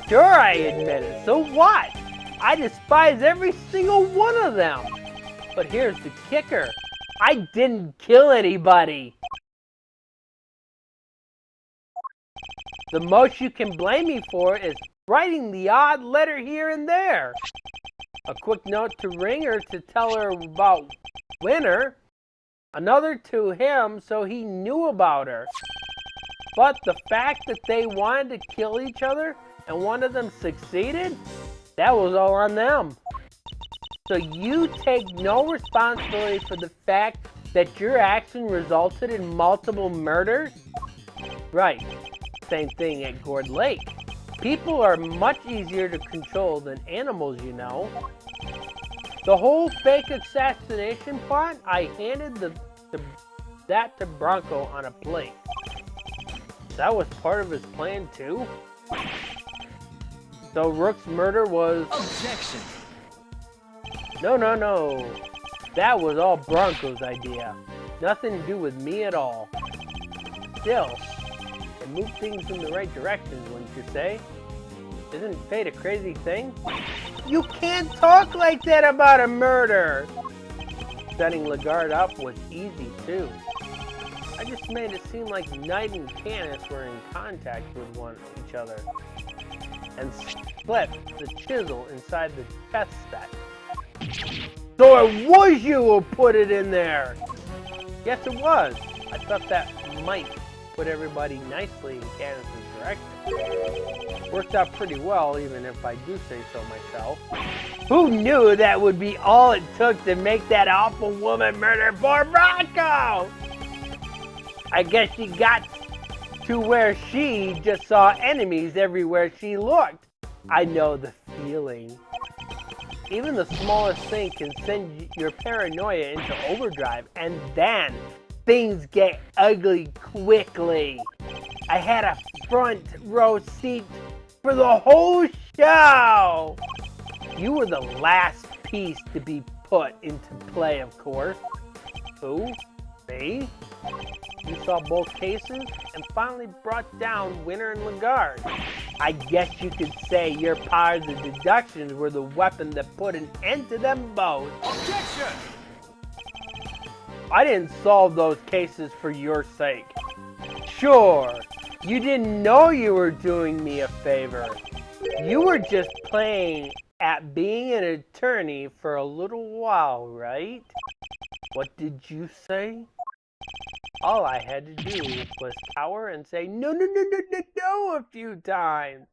Sure, I admit it. So what? I despise every single one of them. But here's the kicker. I didn't kill anybody. The most you can blame me for is writing the odd letter here and there. A quick note to Ringer to tell her about Winter. Another to him so he knew about her. But the fact that they wanted to kill each other and one of them succeeded, that was all on them. So you take no responsibility for the fact that your action resulted in multiple murders? Right. Same thing at Gourd Lake. People are much easier to control than animals, you know. The whole fake assassination plot, I handed that to Bronco on a plate. That was part of his plan too? So Rook's murder was... Objection! No. That was all Bronco's idea. Nothing to do with me at all. Still, it moved things in the right direction, wouldn't you say? Isn't fate a crazy thing? You can't talk like that about a murder! Setting Lagarde up was easy too. I just made it seem like Knight and Canis were in contact with each other. And split the chisel inside the chest set. So it was you who put it in there! Yes, it was. I thought that might put everybody nicely in Canis' direction. Worked out pretty well, even if I do say so myself. Who knew that would be all it took to make that awful woman murder poor Bronco? I guess she got to where she just saw enemies everywhere she looked. I know the feeling. Even the smallest thing can send your paranoia into overdrive, and then things get ugly quickly. I had a front row seat for the whole show. You were the last piece to be put into play, of course. Who? Me? You saw both cases and finally brought down Winter and Lagarde. I guess you could say your powers of deduction were the weapon that put an end to them both. Objection! I didn't solve those cases for your sake. Sure, you didn't know you were doing me a favor. You were just playing at being an attorney for a little while, right? What did you say? All I had to do was cower and say no a few times.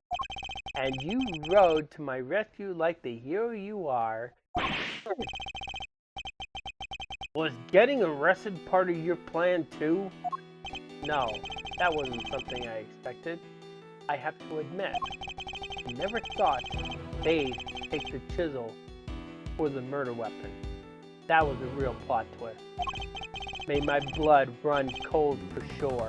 And you rode to my rescue like the hero you are. Was getting arrested part of your plan too? No, that wasn't something I expected. I have to admit, I never thought they'd take the chisel for the murder weapon. That was a real plot twist. Made my blood run cold for sure.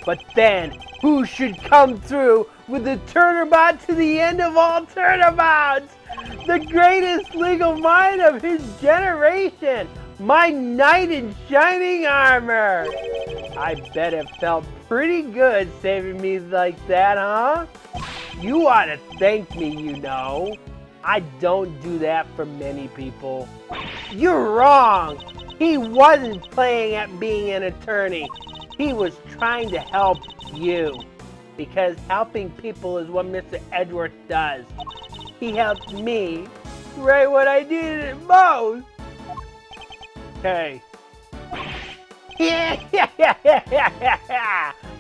But then, who should come through with the turnabout to the end of all turnabouts? The greatest legal mind of his generation! My knight in shining armor! I bet it felt pretty good saving me like that, huh? You ought to thank me, you know. I don't do that for many people. You're wrong! He wasn't playing at being an attorney. He was trying to help you. Because helping people is what Mr. Edgeworth does. He helped me right when I needed it most. Hey.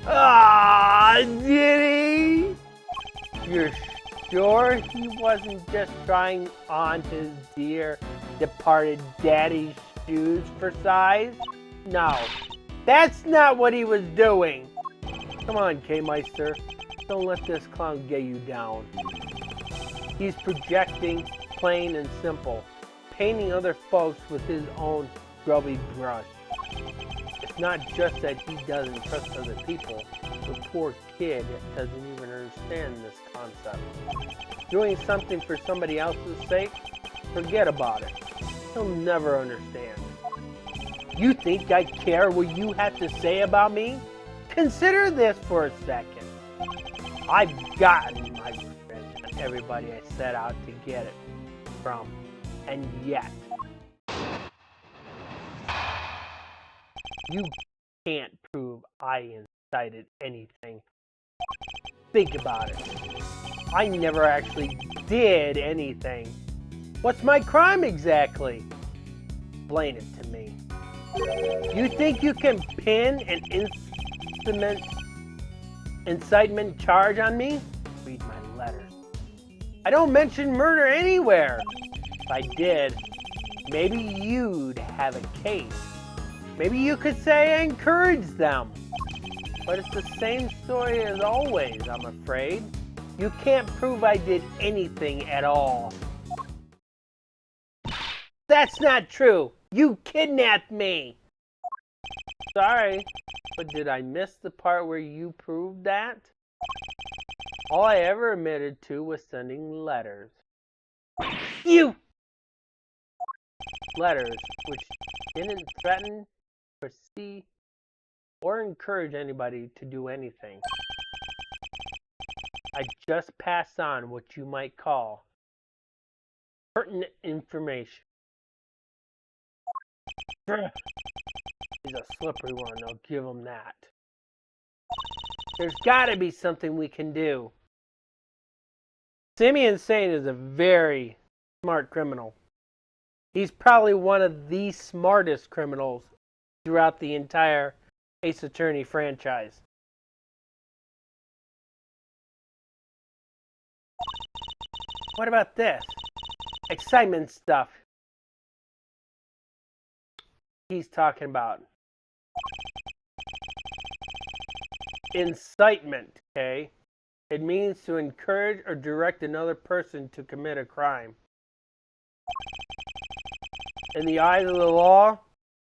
Aw, did he? You're sure he wasn't just trying on his dear departed daddy's shoes for size? No, that's not what he was doing. Come on, K-Meister. Don't let this clown get you down. He's projecting, plain and simple, painting other folks with his own grubby brush. It's not just that he doesn't trust other people. The poor kid doesn't even understand this concept. Doing something for somebody else's sake? Forget about it. He'll never understand. You think I care what you have to say about me? Consider this for a second. I've gotten my revenge on everybody I set out to get it from, and yet you can't prove I incited anything. Think about it. I never actually did anything. What's my crime exactly? Explain it to me. You think you can pin an incitement charge on me? Read my letters. I don't mention murder anywhere. If I did, maybe you'd have a case. Maybe you could say I encouraged them. But it's the same story as always, I'm afraid. You can't prove I did anything at all. That's not true. You kidnapped me. Sorry, but did I miss the part where you proved that? All I ever admitted to was sending letters. You! Letters which didn't threaten, foresee, or encourage anybody to do anything. I just pass on what you might call pertinent information. He's a slippery one, I'll give him that. There's gotta be something we can do. Simeon Saint is a very smart criminal. He's probably one of the smartest criminals throughout the entire Ace Attorney franchise. What about this? Excitement stuff. He's talking about incitement, okay? It means to encourage or direct another person to commit a crime. In the eyes of the law,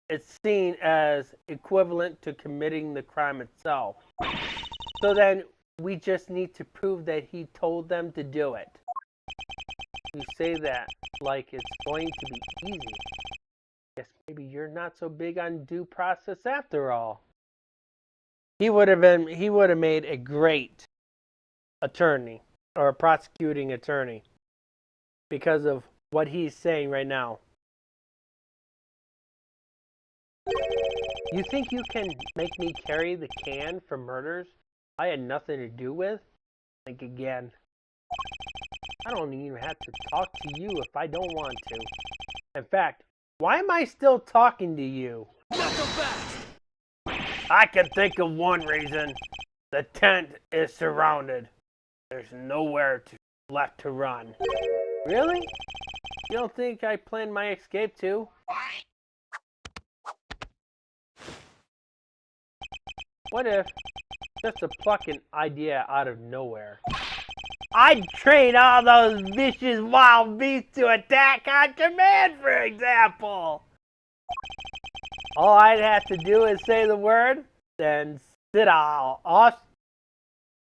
it's seen as equivalent to committing the crime itself. So then we just need to prove that he told them to do it. You say that like it's going to be easy. Guess maybe you're not so big on due process after all. He would have made a great attorney or a prosecuting attorney because of what he's saying right now. You think you can make me carry the can for murders I had nothing to do with? Think again. I don't even have to talk to you if I don't want to. In fact, why am I still talking to you? I can think of one reason. The tent is surrounded. There's nowhere left to run. Really? You don't think I planned my escape too? What if, just to pluck an idea out of nowhere, I'd train all those vicious wild beasts to attack on command, for example? All I'd have to do is say the word, then sit all off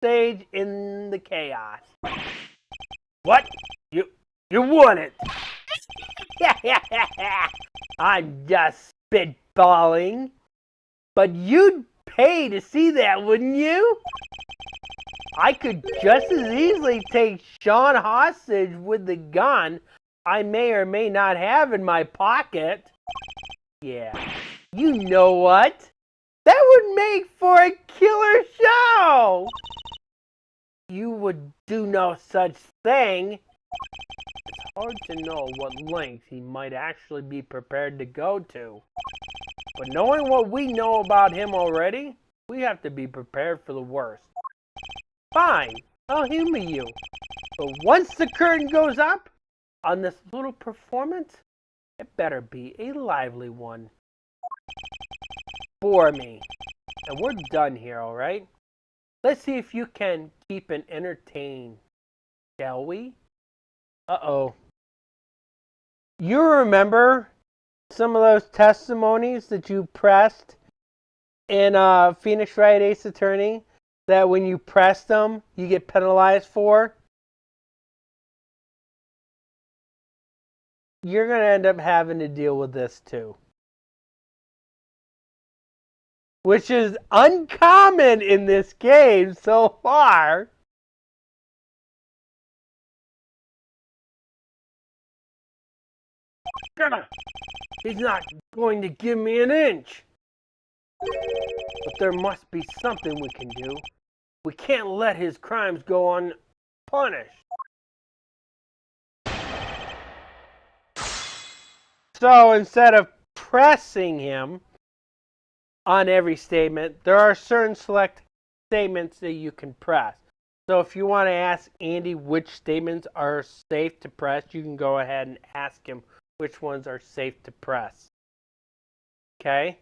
stage in the chaos. What? You wouldn't? I'm just spitballing. But you'd pay to see that, wouldn't you? I could just as easily take Sean hostage with the gun I may or may not have in my pocket. Yeah, you know what? That would make for a killer show! You would do no such thing. It's hard to know what lengths he might actually be prepared to go to. But knowing what we know about him already, we have to be prepared for the worst. Fine, I'll humor you. But once the curtain goes up on this little performance, it better be a lively one. Bore me. And we're done here, alright? Let's see if you can keep it entertained, shall we? Uh-oh. You remember some of those testimonies that you pressed in Phoenix Wright Ace Attorney? That when you press them, you get penalized for? you're going to end up having to deal with this too. Which is uncommon in this game so far. He's not going to give me an inch. But there must be something we can do. We can't let his crimes go unpunished. So instead of pressing him on every statement, there are certain select statements that you can press. So if you want to ask Andy which statements are safe to press, you can go ahead and ask him which ones are safe to press. Okay?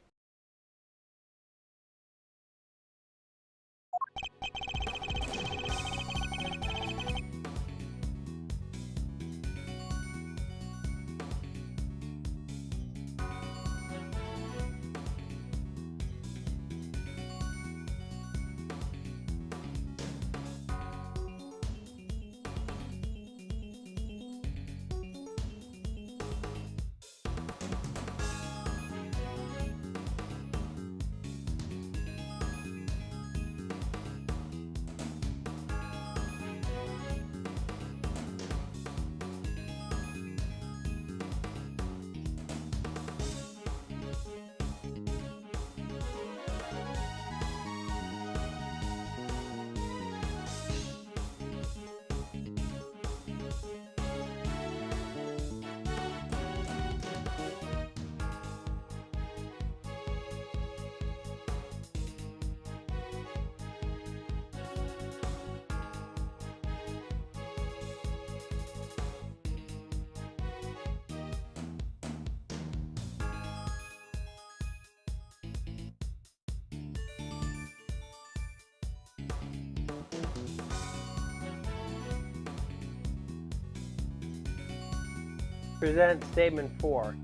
Present statement 4.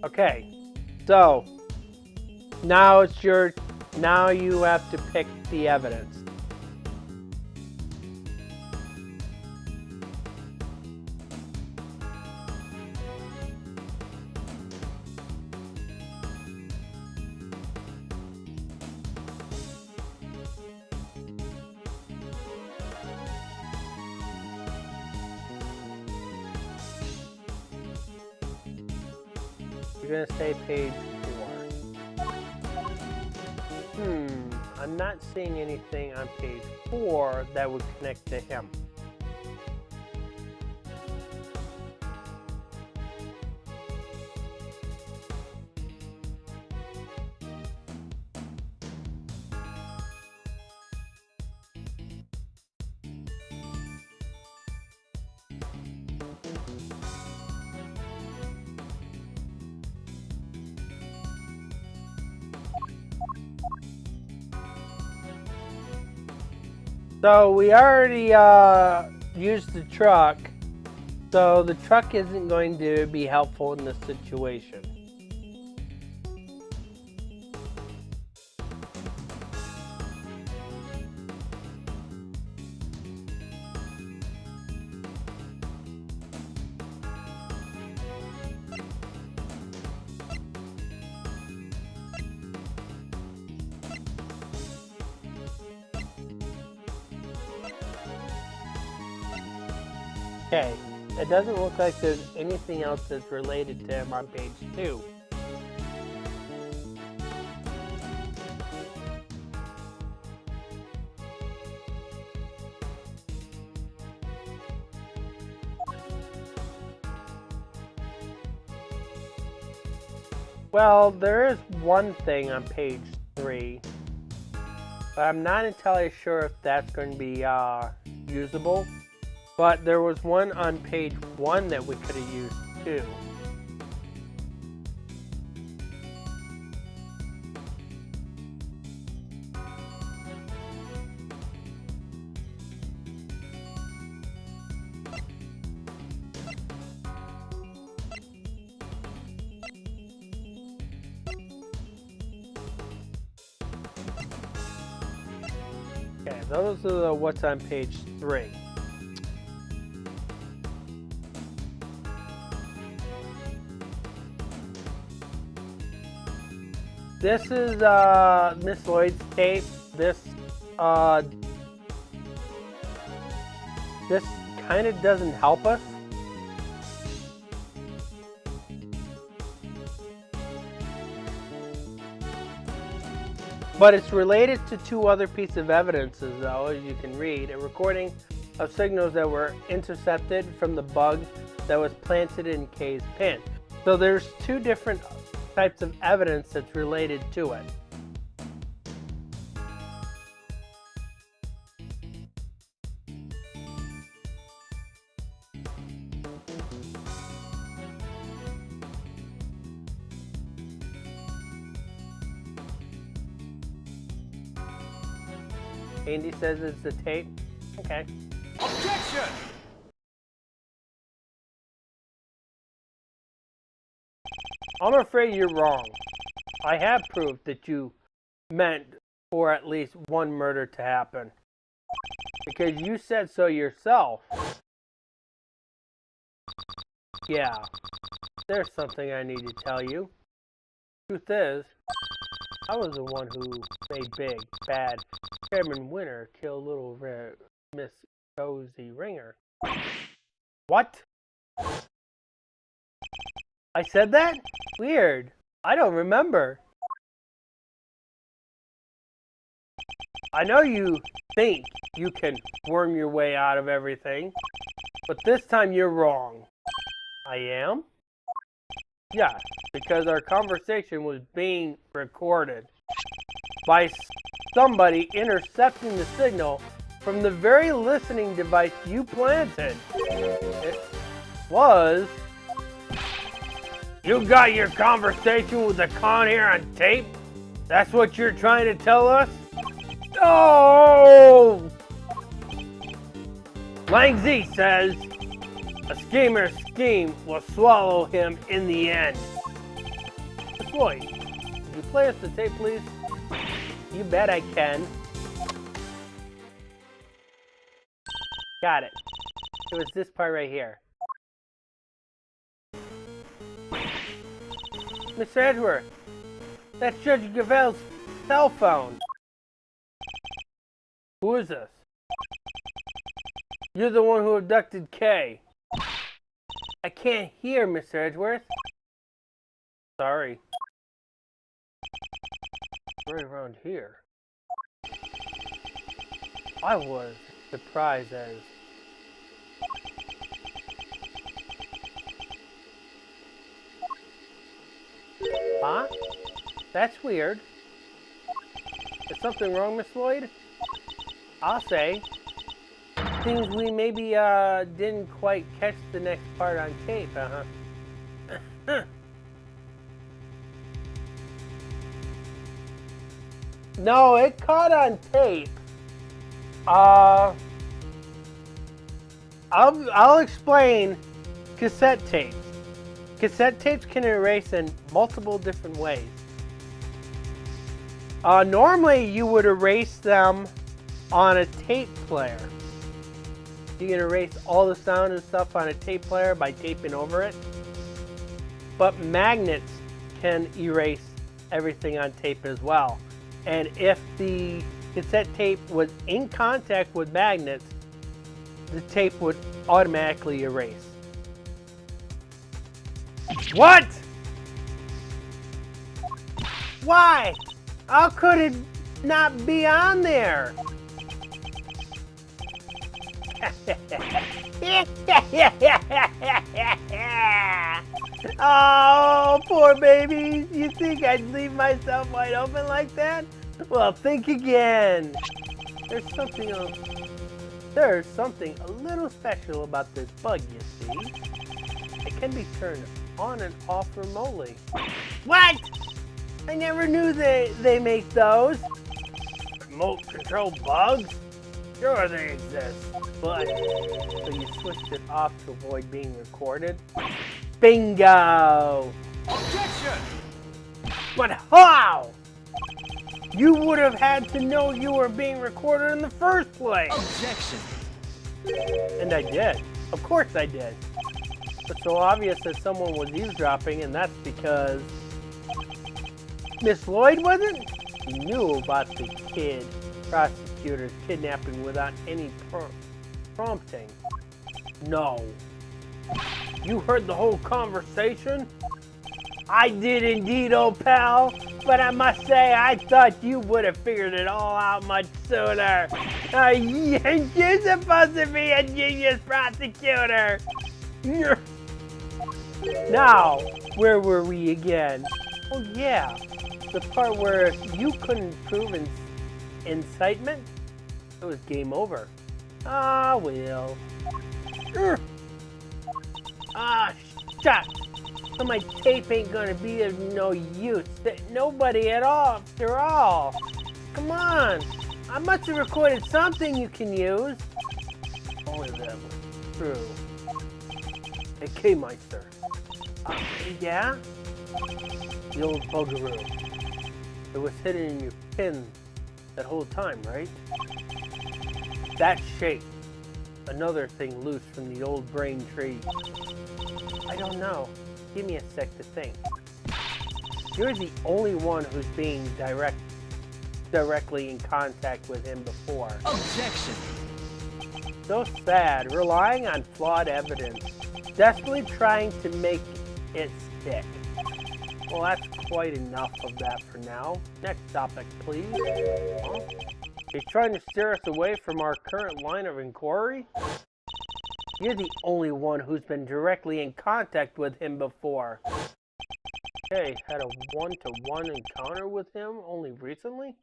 Okay, so now now you have to pick the evidence. You're gonna say page 4. I'm not seeing anything on page 4 that would connect to him. So we already used the truck, so the truck isn't going to be helpful in this situation. Okay, it doesn't look like there's anything else that's related to him on page 2. Well, there is one thing on page 3, but I'm not entirely sure if that's going to be usable. But there was one on page 1 that we could have used too. Okay, those are the what's on page 3. This is Miss Lloyd's tape. This kind of doesn't help us. But it's related to 2 other pieces of evidences, though, as you can read. A recording of signals that were intercepted from the bug that was planted in Kay's pin. So there's 2 different types of evidence that's related to it. Andy says it's the tape. Okay. Objection! I'm afraid you're wrong. I have proof that you meant for at least one murder to happen. Because you said so yourself. Yeah. There's something I need to tell you. Truth is, I was the one who made big, bad Chairman Winter kill little Miss Cozy Ringer. What? I said that? Weird. I don't remember. I know you think you can worm your way out of everything, but this time you're wrong. I am? Yeah, because our conversation was being recorded by somebody intercepting the signal from the very listening device you planted. It was... You got your conversation with the con here on tape? That's what you're trying to tell us? No! Lang Z says, a schemer's scheme will swallow him in the end. Boy, could you play us the tape, please? You bet I can. Got it. It was this part right here. Mr. Edgeworth, that's Judge Gavel's cell phone. Who is this? You're the one who abducted Kay. I can't hear, Mr. Edgeworth. Sorry. Right around here. I was surprised as... Huh? That's weird. Is something wrong, Miss Lloyd? I'll say. Seems we maybe didn't quite catch the next part on tape, huh? No, it caught on tape. I'll explain cassette tapes. Cassette tapes can erase in multiple different ways. Normally, you would erase them on a tape player. You can erase all the sound and stuff on a tape player by taping over it. But magnets can erase everything on tape as well. And if the cassette tape was in contact with magnets, the tape would automatically erase. What? Why? How could it not be on there? Oh, poor baby. You think I'd leave myself wide open like that? Well, think again. There's something a little special about this bug, you see. It can be turned on and off remotely. What? I never knew they make those. Remote control bugs? Sure they exist. But, so you switched it off to avoid being recorded? Bingo! Objection! But how? You would have had to know you were being recorded in the first place. Objection. And I did. Of course I did. It's so obvious that someone was eavesdropping, and that's because Miss Lloyd wasn't? He knew about the prosecutor's kidnapping without any prompting. No. You heard the whole conversation? I did indeed, old pal. But I must say, I thought you would have figured it all out much sooner. You're supposed to be a genius prosecutor. Now, where were we again? Oh yeah, the part where you couldn't prove incitement? It was game over. Ah, well. Ah, shut. So my tape ain't gonna be of no use. Nobody at all, after all. Come on. I must have recorded something you can use. Only that was true. Hey, K-Meister. Yeah? The old bugaroo. It was hidden in your pin that whole time, right? That shape. Another thing loose from the old brain tree. I don't know. Give me a sec to think. You're the only one who's being directly in contact with him before. Objection! So sad, relying on flawed evidence, desperately trying to make it stick. Well, that's quite enough of that for now. Next topic, please. Huh? You're trying to steer us away from our current line of inquiry? You're the only one who's been directly in contact with him before. Hey, had a one-to-one encounter with him only recently?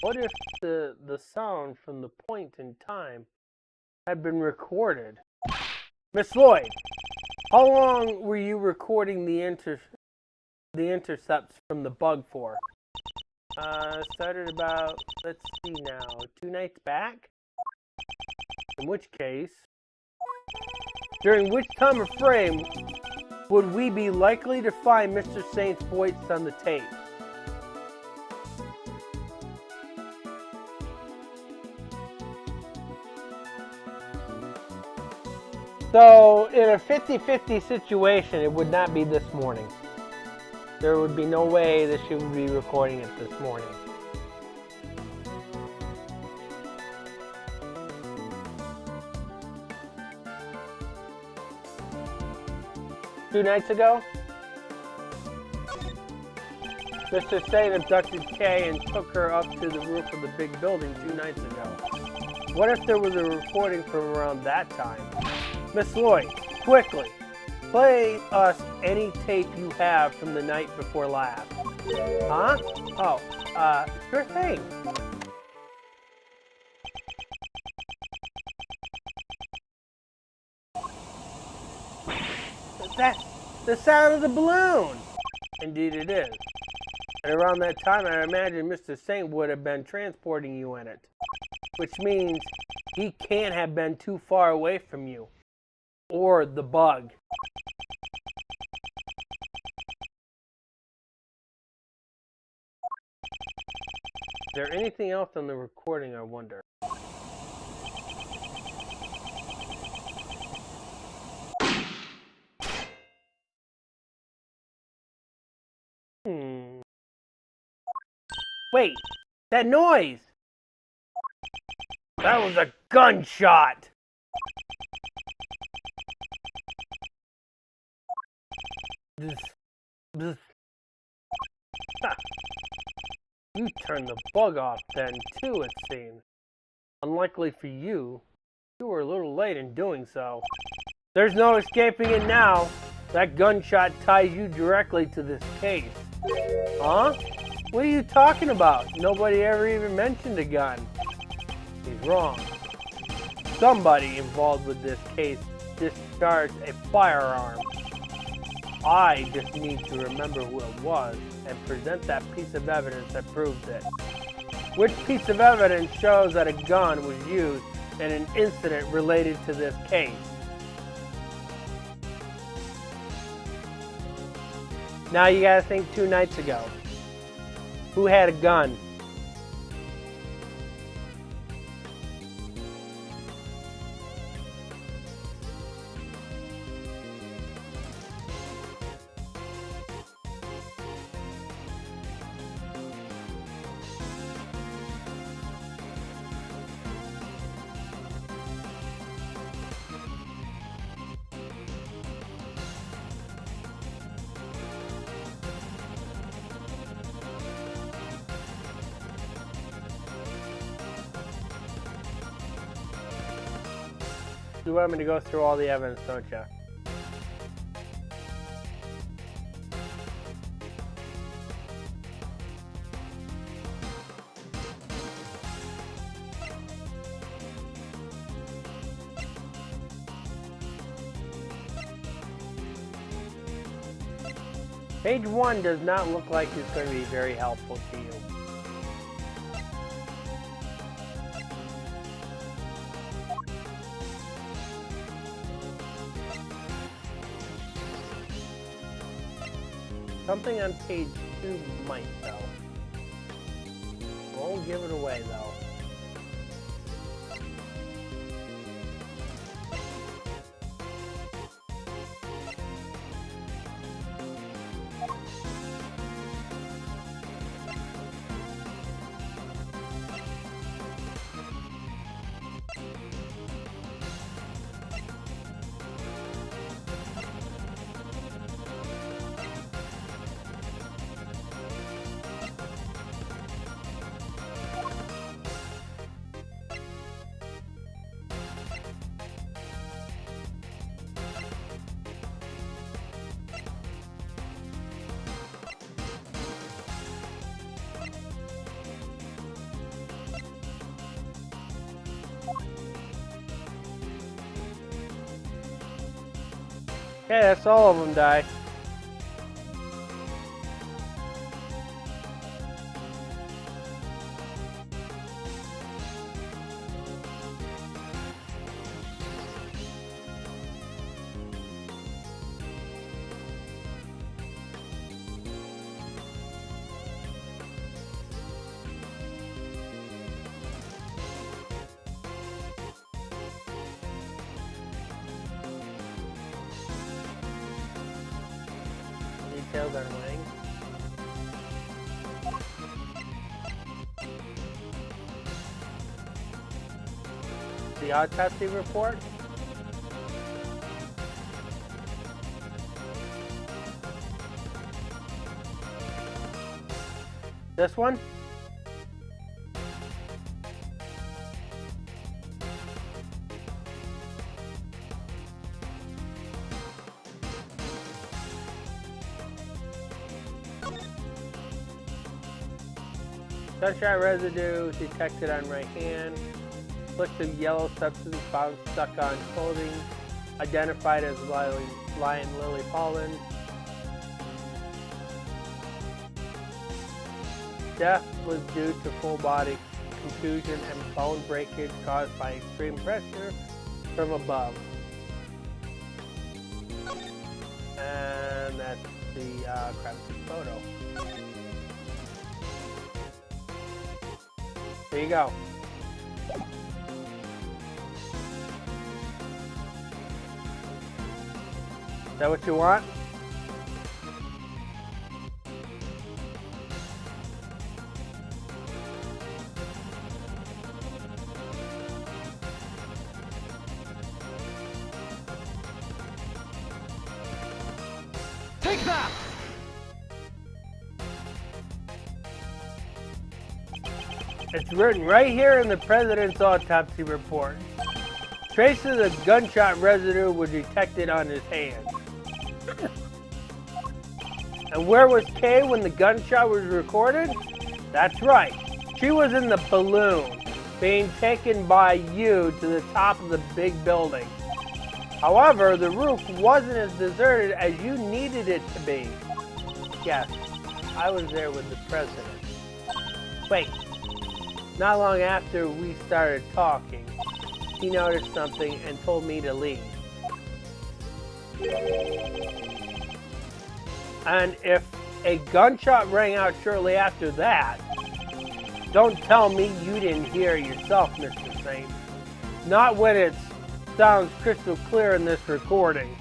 What if the sound from the point in time had been recorded? Miss Lloyd, how long were you recording the intercepts from the bug for? Started about, let's see now, 2 nights back? In which case, during which time or frame would we be likely to find Mr. Saint's voice on the tape? So, in a 50-50 situation, it would not be this morning. There would be no way that she would be recording it this morning. Two nights ago, Mr. Saint abducted Kay and took her up to the roof of the big building 2 nights ago. What if there was a recording from around that time? Miss Lloyd, quickly, play us any tape you have from the night before last. Huh? Oh, sure thing. That's the sound of the balloon. Indeed it is. And around that time, I imagine Mr. Saint would have been transporting you in it. Which means he can't have been too far away from you. Or the bug. Is there anything else on the recording, I wonder? Wait, that noise! That was a gunshot! You turned the bug off then, too, it seems. Unlikely for you, you were a little late in doing so. There's no escaping it now. That gunshot ties you directly to this case. Huh? What are you talking about? Nobody ever even mentioned a gun. He's wrong. Somebody involved with this case discharged a firearm. I just need to remember who it was and present that piece of evidence that proves it. Which piece of evidence shows that a gun was used in an incident related to this case? Now you gotta think 2 nights ago. Who had a gun? You want me to go through all the evidence, don't you? Page 1 does not look like it's going to be very helpful to you. Something on page 2 might, though. Won't give it away, though. Okay, that's all of them die. Details are winning. The autopsy report. This one. Gunshot residue detected on right hand. Flicks of yellow substance found stuck on clothing. Identified as Lion Lily pollen. Death was due to full body contusion and bone breakage caused by extreme pressure from above. And that's the crime scene photo. There you go. Is that what you want? Take that! It's written right here in the president's autopsy report. Traces of gunshot residue were detected on his hand. And where was Kay when the gunshot was recorded? That's right. She was in the balloon, being taken by you to the top of the big building. However, the roof wasn't as deserted as you needed it to be. Yes, I was there with the president. Wait. Not long after we started talking, he noticed something and told me to leave. And if A gunshot rang out shortly after that. Don't tell me you didn't hear it yourself, Mr. Saint. Not when it sounds crystal clear in this recording.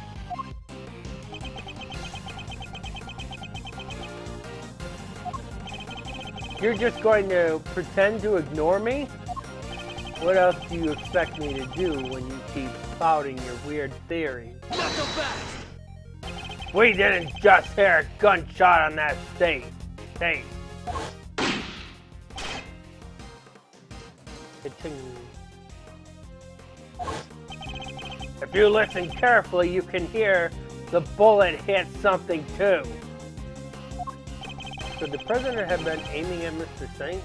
You're just going to pretend to ignore me? What else do you expect me to do when you keep spouting your weird theories? Not so fast! We didn't just hear a gunshot on that tape. Continue. If you listen carefully, you can hear the bullet hit something too. Could the president have been aiming at Mr. Saint?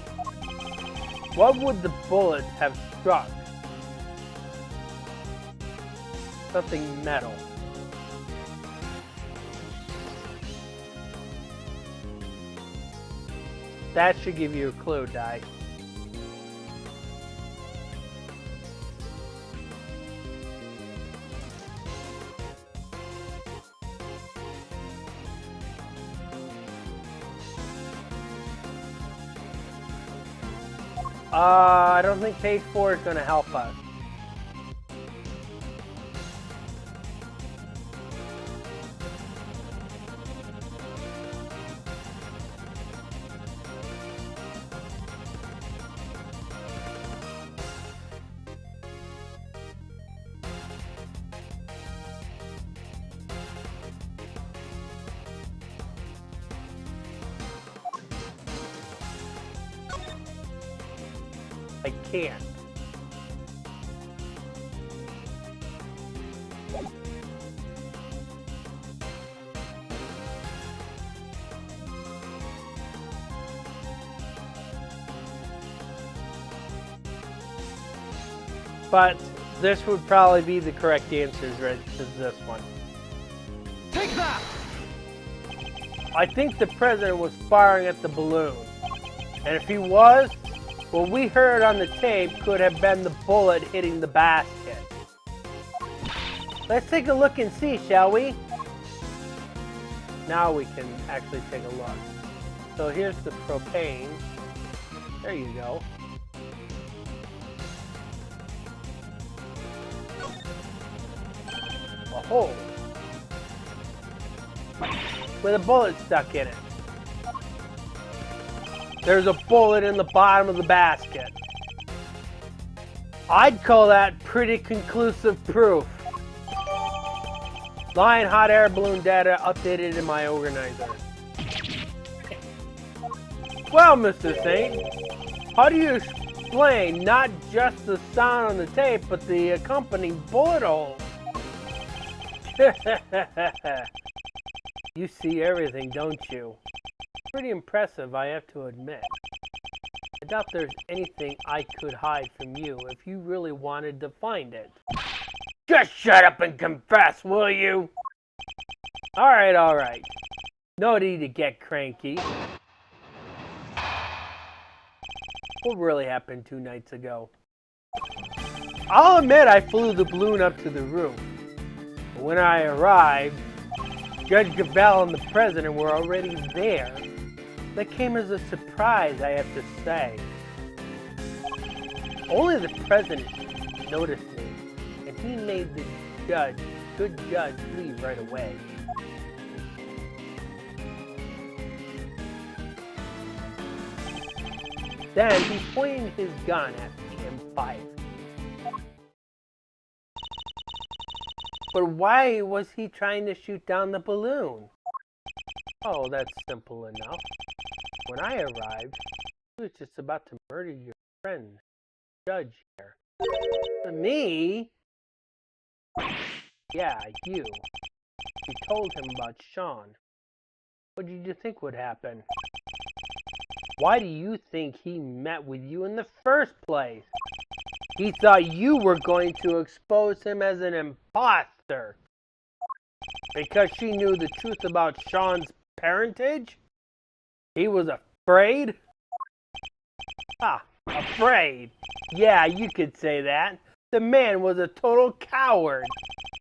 What would the bullet have struck? Something metal. That should give you a clue, Di. I don't think page 4 is going to help us. I can't. But this would probably be the correct answers, right? To this one. Take that! I think the president was firing at the balloon. And if he was, what we heard on the tape could have been the bullet hitting the basket. Let's take a look and see, shall we? Now we can actually take a look. So here's the propane. There you go. A hole with a bullet stuck in it. There's a bullet in the bottom of the basket. I'd call that pretty conclusive proof. Line hot air balloon data updated in my organizer. Well, Mr. Saint, how do you explain not just the sound on the tape, but the accompanying bullet hole? You see everything, don't you? Pretty impressive, I have to admit. I doubt there's anything I could hide from you if you really wanted to find it. Just shut up and confess, will you? Alright. No need to get cranky. What really happened 2 nights ago? I'll admit I flew the balloon up to the roof. But when I arrived, Judge Gambit and the president were already there. That came as a surprise, I have to say. Only the president noticed me, and he made the good judge, leave right away. Then he pointed his gun at me and fired. But why was he trying to shoot down the balloon? Oh, that's simple enough. When I arrived, he was just about to murder your friend, Judge here. Me? Yeah, you. You told him about Sean. What did you think would happen? Why do you think he met with you in the first place? He thought you were going to expose him as an imposter. Because she knew the truth about Sean's parentage? He was afraid? Afraid. Yeah, you could say that. The man was a total coward.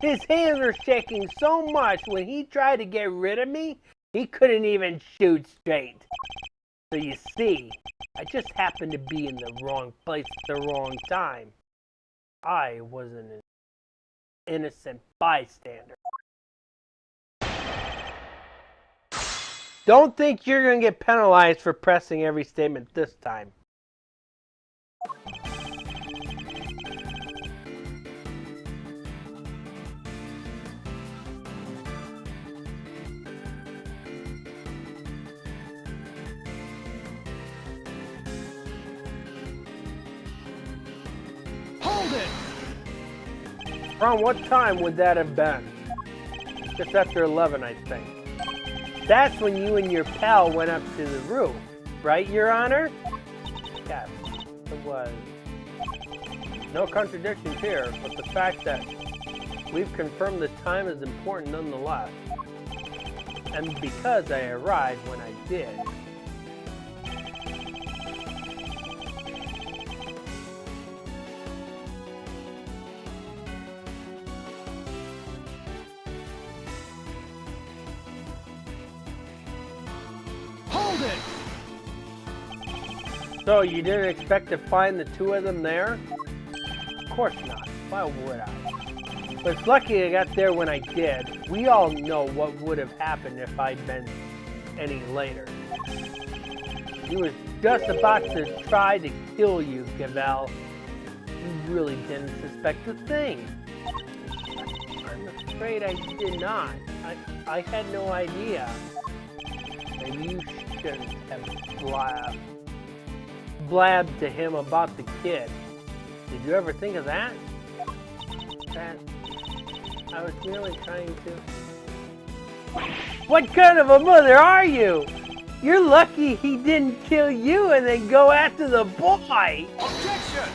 His hands were shaking so much when he tried to get rid of me He couldn't even shoot straight. So you see, I just happened to be in the wrong place at the wrong time. I was an innocent bystander. Don't think you're going to get penalized for pressing every statement this time. Hold it! Around what time would that have been? Just after 11, I think. That's when you and your pal went up to the roof, right, Your Honor? Yes, it was. No contradictions here, but the fact that we've confirmed the time is important nonetheless. And because I arrived when I did. So you didn't expect to find the two of them there? Of course not. Why would I? But it's lucky I got there when I did. We all know what would have happened if I'd been any later. He was just about to try to kill you, Gavel. You really didn't suspect a thing. I'm afraid I did not. I had no idea. Maybe you shouldn't have blabbed to him about the kid. Did you ever think of that? That I was merely trying to... What kind of a mother are you? You're lucky he didn't kill you and then go after the boy. Objection!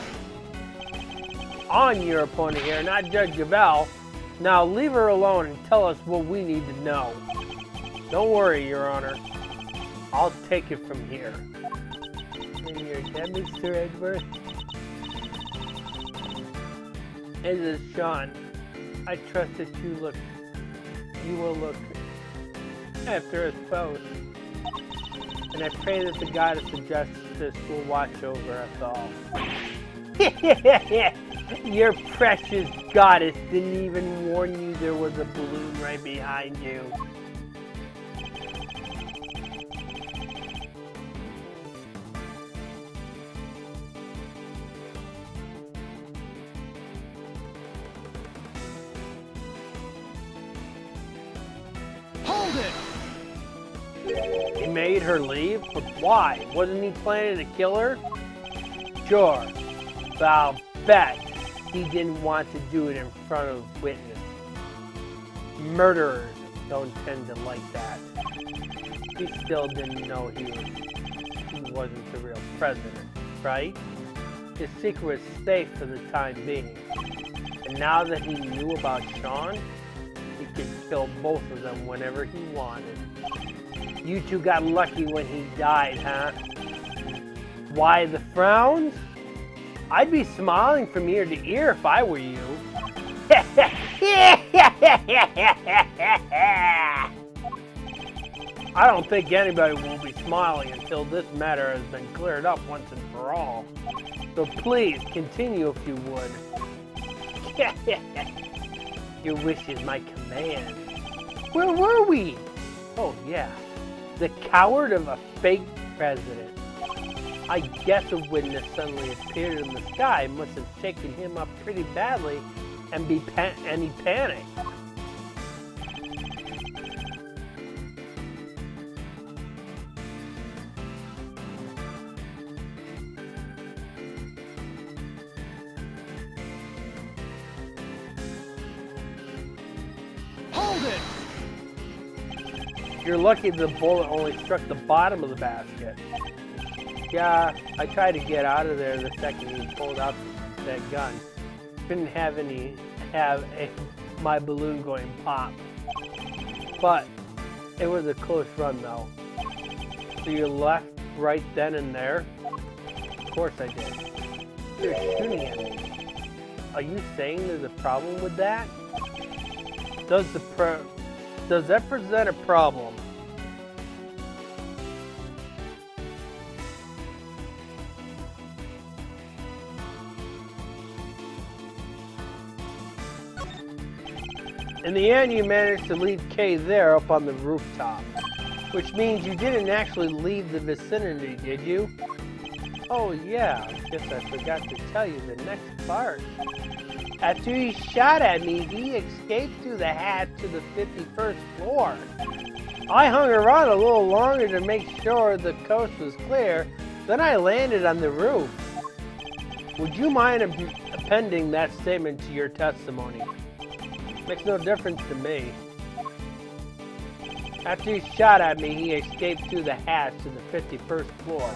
On your opponent here, not Judge Gavel. Now leave her alone and tell us what we need to know. Don't worry, Your Honor. I'll take it from here. And you're dead, Mr. Edgeworth? This is Sean. I trust that you will look after us both. And I pray that the goddess of justice will watch over us all. Your precious goddess didn't even warn you there was a balloon right behind you. Hold it! He made her leave? But why? Wasn't he planning to kill her? Sure. But I'll bet he didn't want to do it in front of witnesses. Murderers don't tend to like that. He still didn't know he wasn't the real president, right? His secret was safe for the time being. And now that he knew about Sean, he could kill both of them whenever he wanted. You two got lucky when he died, huh? Why the frowns? I'd be smiling from ear to ear if I were you. I don't think anybody will be smiling until this matter has been cleared up once and for all. So please, continue if you would. Your wish is my command. Where were we? Oh yeah, the coward of a fake president. I guess a witness suddenly appeared in the sky must have shaken him up pretty badly, and he panicked. Hold it! You're lucky the bullet only struck the bottom of the basket. Yeah, I tried to get out of there the second he pulled out that gun. Couldn't have my balloon going pop. But it was a close run though. So you left right then and there? Of course I did. You're shooting at me. Are you saying there's a problem with that? Does that present a problem? In the end, you managed to leave Kay there up on the rooftop. Which means you didn't actually leave the vicinity, did you? Oh yeah, I guess I forgot to tell you the next part. After he shot at me, he escaped through the hatch to the 51st floor. I hung around a little longer to make sure the coast was clear, then I landed on the roof. Would you mind appending that statement to your testimony? Makes no difference to me. After he shot at me, he escaped through the hatch to the 51st floor.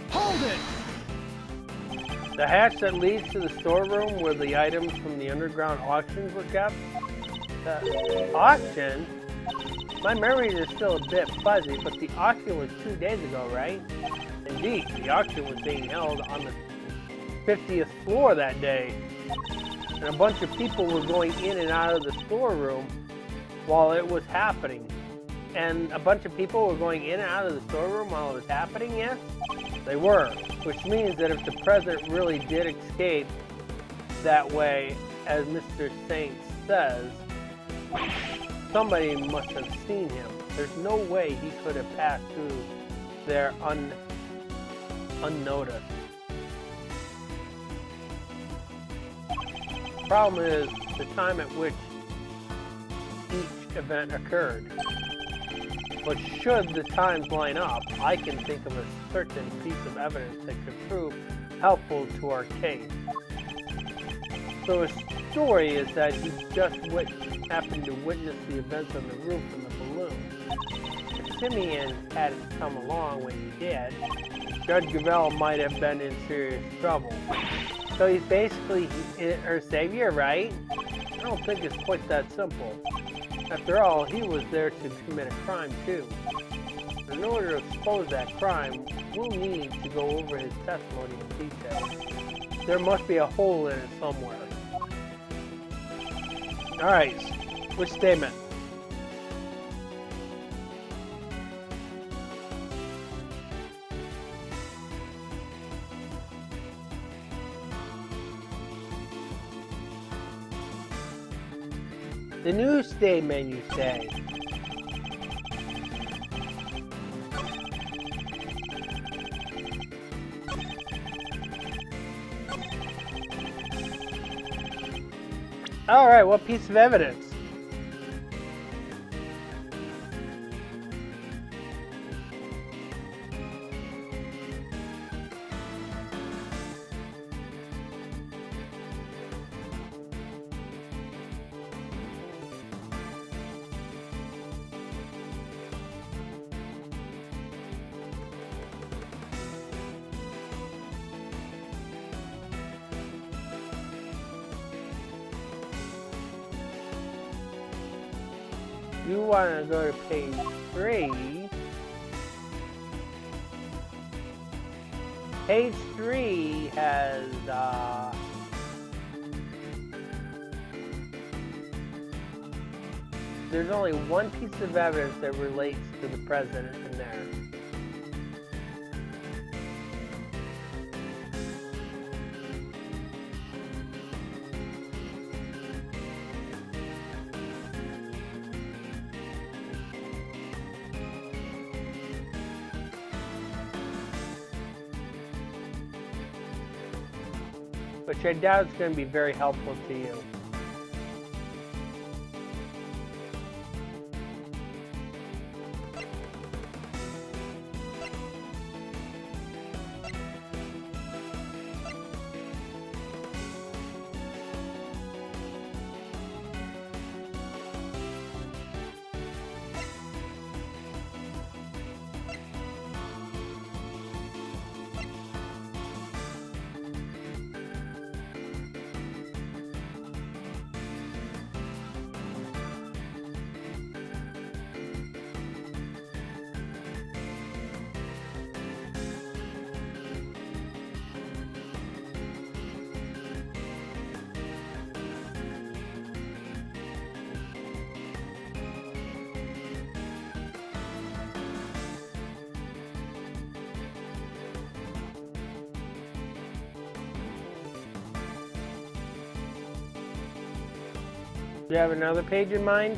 Hold it! The hatch that leads to the storeroom where the items from the underground auctions were kept? The auction? My memory is still a bit fuzzy, but the auction was 2 days ago, right? Indeed, the auction was being held on the 50th floor that day. And a bunch of people were going in and out of the storeroom while it was happening. And a bunch of people were going in and out of the storeroom while it was happening, yes? They were, which means that if the president really did escape that way, as Mr. Saint says, somebody must have seen him. There's no way he could have passed through there unnoticed. Problem is the time at which each event occurred. But should the times line up, I can think of a certain piece of evidence that could prove helpful to our case. So his story is that he just happened to witness the events on the roof and the balloon. If Simeon hadn't come along when he did, Judge Gravel might have been in serious trouble. So he's basically her savior, right? I don't think it's quite that simple. After all, he was there to commit a crime too. In order to expose that crime, we'll need to go over his testimony in detail. There must be a hole in it somewhere. Alright, which statement? The new statement, you say. Alright, what piece of evidence? You want to go to page 3. Page 3 has, there's only one piece of evidence that relates to the president in there. Which I doubt is going to be very helpful to you. Do you have another page in mind?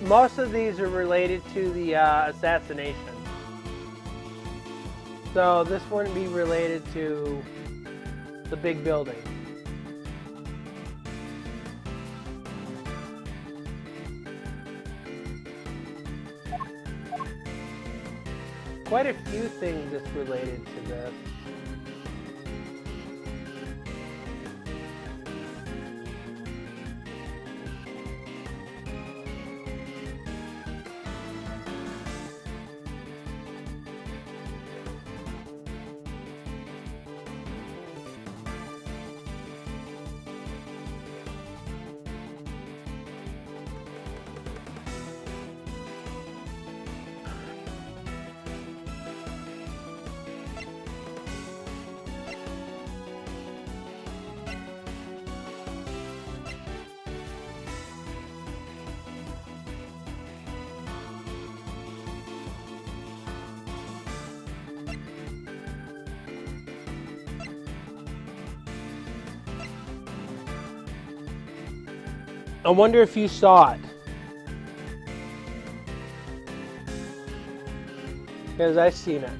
Most of these are related to the assassination. So this wouldn't be related to the big building. Quite a few things that's related to this. I wonder if you saw it. Because I've seen it.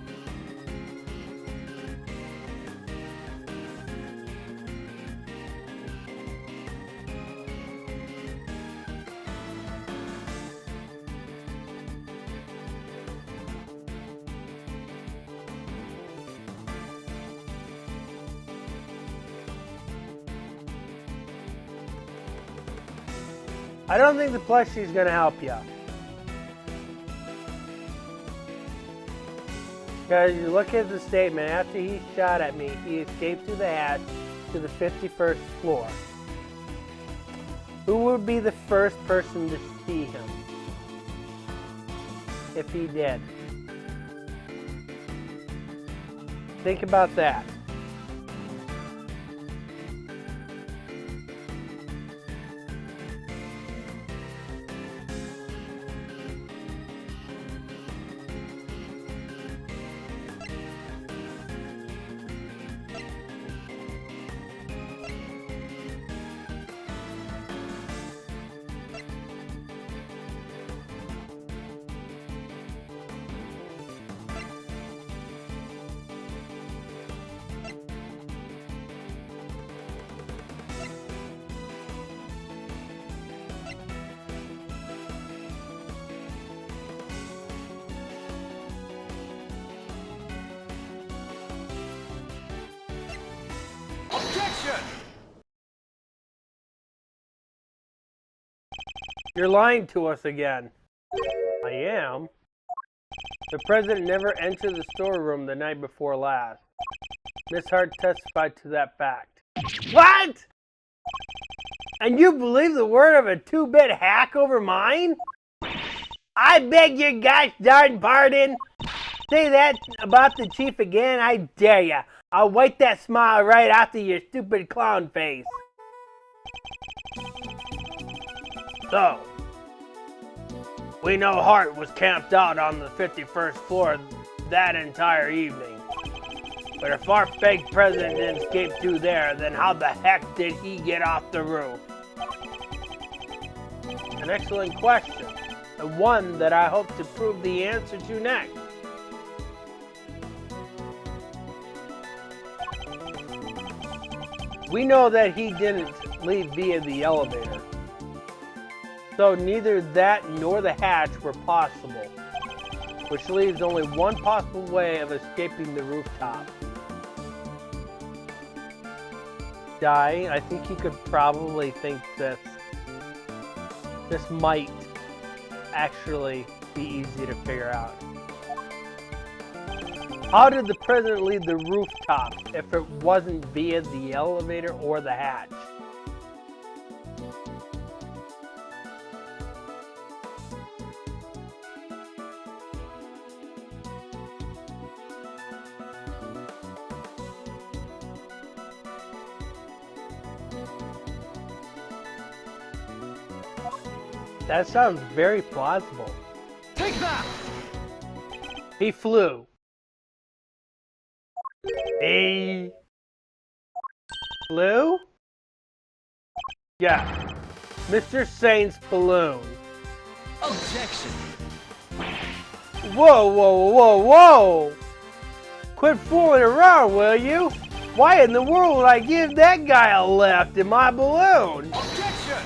I don't think the plushie is going to help you. Because you look at the statement, after he shot at me, he escaped through the hatch to the 51st floor. Who would be the first person to see him? If he did. Think about that. Objection! You're lying to us again. I am. The president never entered the storeroom the night before last. Miss Hart testified to that fact. What? And you believe the word of a two-bit hack over mine? I beg your gosh darn pardon. Say that about the chief again, I dare ya. I'll wipe that smile right after your stupid clown face. So, we know Hart was camped out on the 51st floor that entire evening. But if our fake president didn't escape through there, then how the heck did he get off the roof? An excellent question, and one that I hope to prove the answer to next. We know that he didn't leave via the elevator. So neither that nor the hatch were possible, which leaves only one possible way of escaping the rooftop. I think you could probably think this might actually be easy to figure out. How did the president leave the rooftop if it wasn't via the elevator or the hatch? That sounds very plausible. Take that! He flew. He flew? Yeah. Mr. Saint's balloon. Objection! Whoa, whoa, whoa, whoa! Quit fooling around, will you? Why in the world would I give that guy a lift in my balloon? Objection!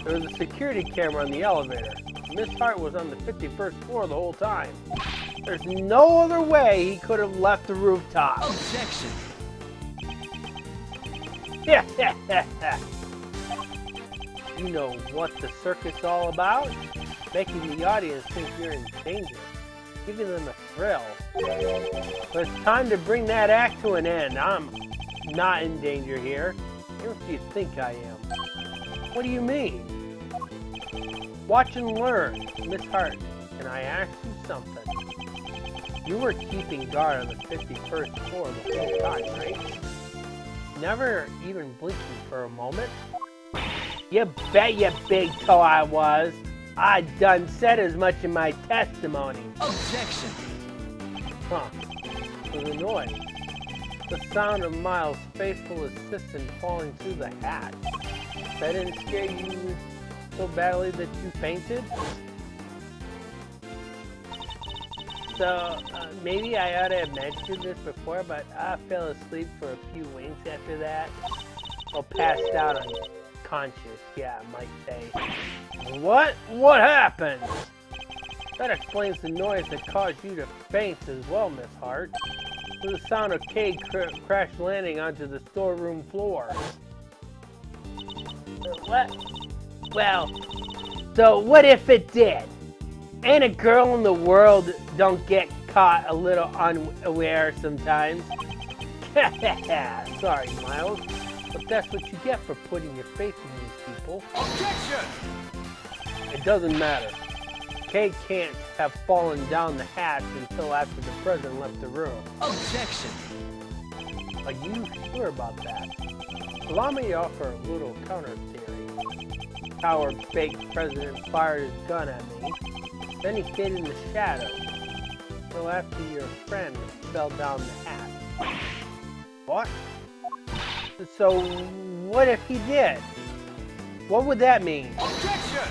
There was a security camera on the elevator. Miss Hart was on the 51st floor the whole time. There's no other way he could have left the rooftop. Objection! You know what the circus all about? Making the audience think you're in danger. Giving them a thrill. But it's time to bring that act to an end. I'm not in danger here. Even if you think I am. What do you mean? Watch and learn. Miss Hart, can I ask you something? You were keeping guard on the 51st floor the whole time, right? Never even blinking for a moment? You bet you big toe I was. I done said as much in my testimony. Objection! Huh. For the noise. The sound of Miles' faithful assistant falling through the hatch. That didn't scare you so badly that you fainted? So, maybe I ought to have mentioned this before, but I fell asleep for a few winks after that. Or passed out unconscious, yeah, I might say. What? What happened? That explains the noise that caused you to faint as well, Miss Hart. It was the sound of Cade crash landing onto the storeroom floor. What? Well, so what if it did? Ain't a girl in the world don't get caught a little unaware sometimes? Sorry, Miles, but that's what you get for putting your faith in these people. Objection! It doesn't matter. Kay can't have fallen down the hatch until after the president left the room. Objection! Are you sure about that? Allow me to offer a little counter theory. Coward fake president fired his gun at me. Then he hid in the shadows. Until after your friend fell down the hatch. What? So, what if he did? What would that mean? Objection!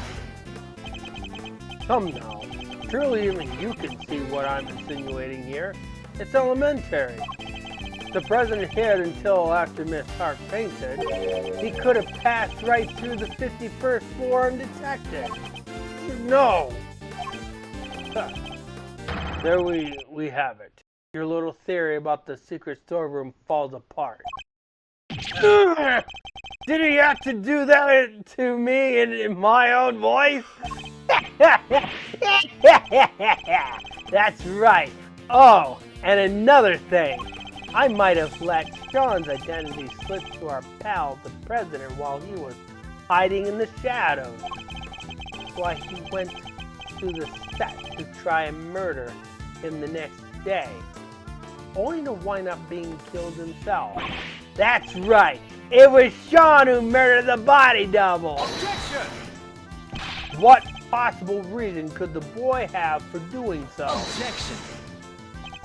Come now. Surely even you can see what I'm insinuating here. It's elementary. The president hid until after Miss Hart fainted. He could have passed right through the 51st floor undetected. No! There we have it. Your little theory about the secret storeroom falls apart. Did he have to do that to me in my own voice? That's right. Oh, and another thing. I might have let Sean's identity slip to our pal, the president, while he was hiding in the shadows. That's why he went to the set to try and murder him the next day, only to wind up being killed himself. That's right. It was Sean who murdered the body double. Objection! What possible reason could the boy have for doing so? Objection!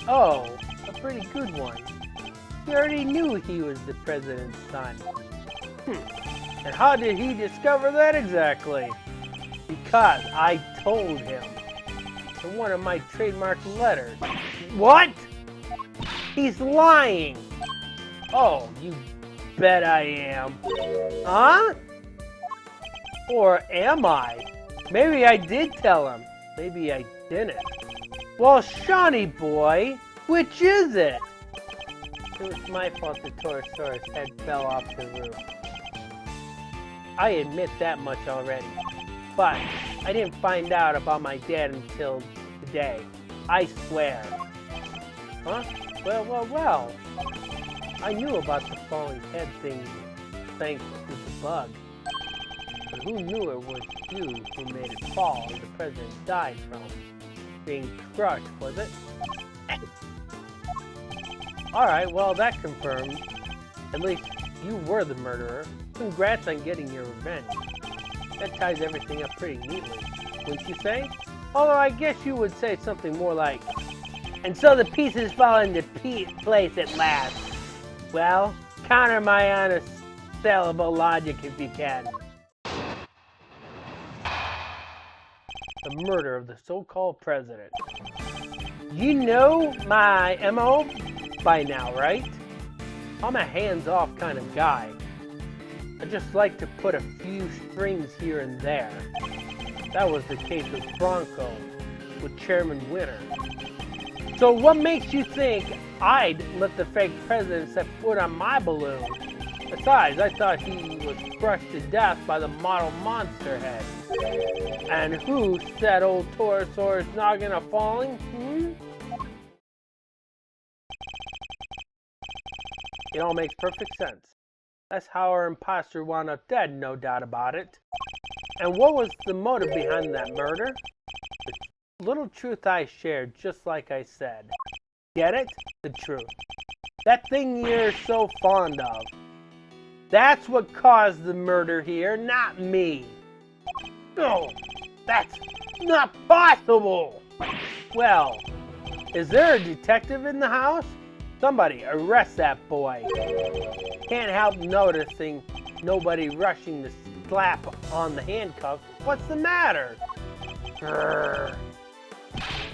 Oh, a pretty good one. He already knew he was the president's son. And how did he discover that exactly? Because I told him in one of my trademark letters. What? He's lying. Oh, you bet I am. Huh? Or am I? Maybe I did tell him. Maybe I didn't. Well, Shawnee boy, which is it? It was my fault the Torosaurus head fell off the roof. I admit that much already. But I didn't find out about my dad until today. I swear. Huh? Well. I knew about the falling head thing thanks to the bug. But who knew it was you who made it fall and the president died from being crushed, was it? Alright, well that confirms. At least you were the murderer. Congrats on getting your revenge. That ties everything up pretty neatly, wouldn't you say? Although I guess you would say something more like, and so the pieces fall into place at last. Well, counter my unassailable logic if you can. The murder of the so-called president. You know my MO by now, right? I'm a hands-off kind of guy. I just like to put a few strings here and there. That was the case with Bronco, with Chairman Winter. So what makes you think I'd let the fake president set foot on my balloon? Besides, I thought he was crushed to death by the model monster head. And who said old Torosaurus noggin a falling? It all makes perfect sense. That's how our imposter wound up dead, no doubt about it. And what was the motive behind that murder? The little truth I shared, just like I said. Get it? The truth. That thing you're so fond of. That's what caused the murder here, not me. No, that's not possible. Well, is there a detective in the house? Somebody arrest that boy. Can't help noticing nobody rushing to slap on the handcuffs. What's the matter? Grrr.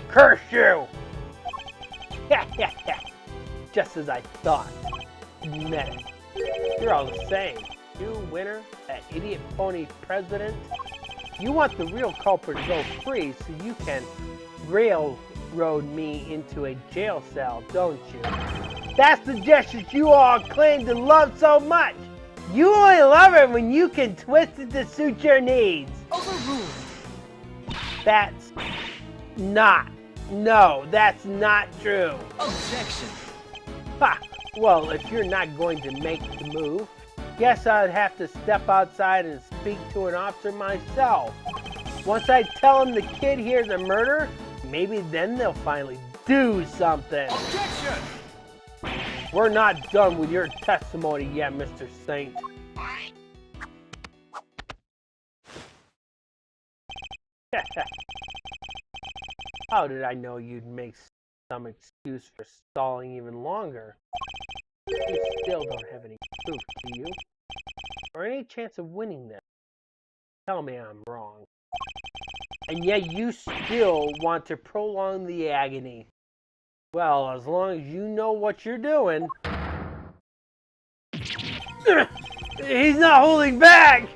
Curse you! Just as I thought. Met it. You're all the same. You, Winter, that idiot pony president. You want the real culprit to go free so you can railroad me into a jail cell, don't you? That's the justice you all claim to love so much. You only love it when you can twist it to suit your needs. Overruled. That's not true. Objection. Ha! Well, if you're not going to make the move, guess I'd have to step outside and speak to an officer myself. Once I tell them the kid here's a murder, maybe then they'll finally do something. Objection. We're not done with your testimony yet, Mr. Saint. How did I know you'd make some excuse for stalling even longer? You still don't have any proof, do you? Or any chance of winning this? Tell me I'm wrong. And yet you still want to prolong the agony. Well, as long as you know what you're doing. He's not holding back!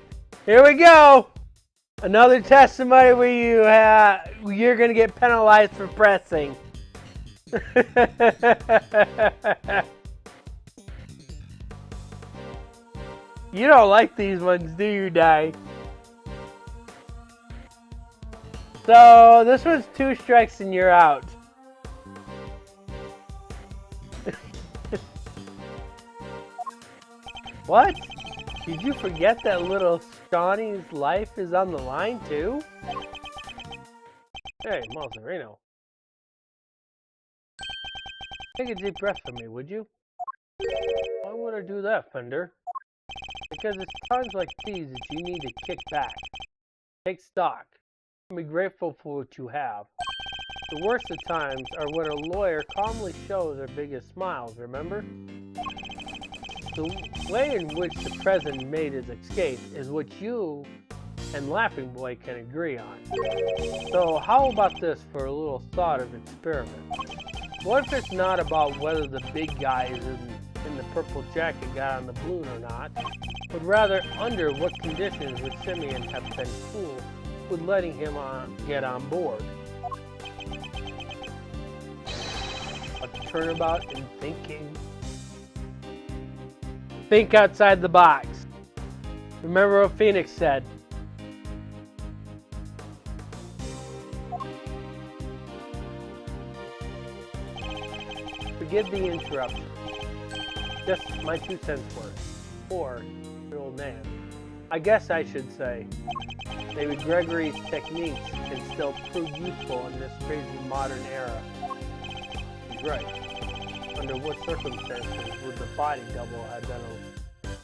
Here we go! Another testimony where you're going to get penalized for pressing. You don't like these ones, do you, Di? So, this one's 2 strikes and you're out. What? Did you forget that little Shawnee's life is on the line, too? Hey, Malzerino. Take a deep breath for me, would you? Why would I do that, Fender? Because it's times like these that you need to kick back. Take stock. And be grateful for what you have. The worst of times are when a lawyer calmly shows their biggest smiles, remember? The way in which the president made his escape is what you and Laughing Boy can agree on. So how about this for a little thought of experiment? What if it's not about whether the big guys in the purple jacket got on the balloon or not, but rather under what conditions would Simeon have been cool with letting him get on board? A turnabout in thinking. Think outside the box. Remember what Phoenix said. Forgive the interruption. Just my 2 cents worth. Or your old man. I guess I should say, maybe Gregory's techniques can still prove useful in this crazy modern era. He's right. Under what circumstances would the body double have been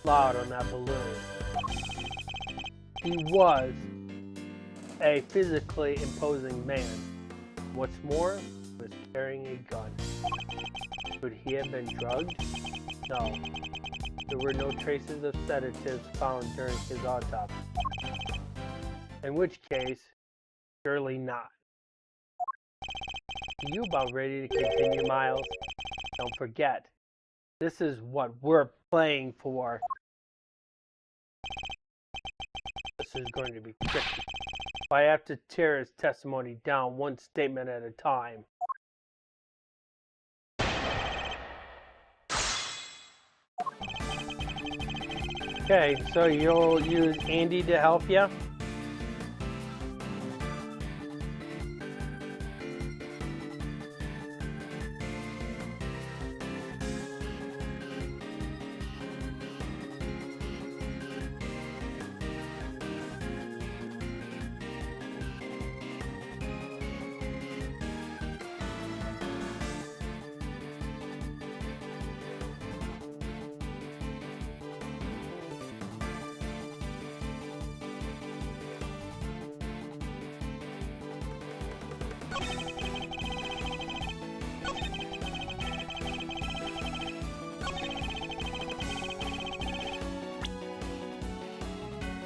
allowed on that balloon? He was a physically imposing man. What's more, he was carrying a gun. Could he have been drugged? No. There were no traces of sedatives found during his autopsy. In which case, surely not. Are you about ready to continue, Miles? Don't forget, this is what we're playing for. This is going to be tricky. I have to tear his testimony down one statement at a time. Okay, so you'll use Andy to help you?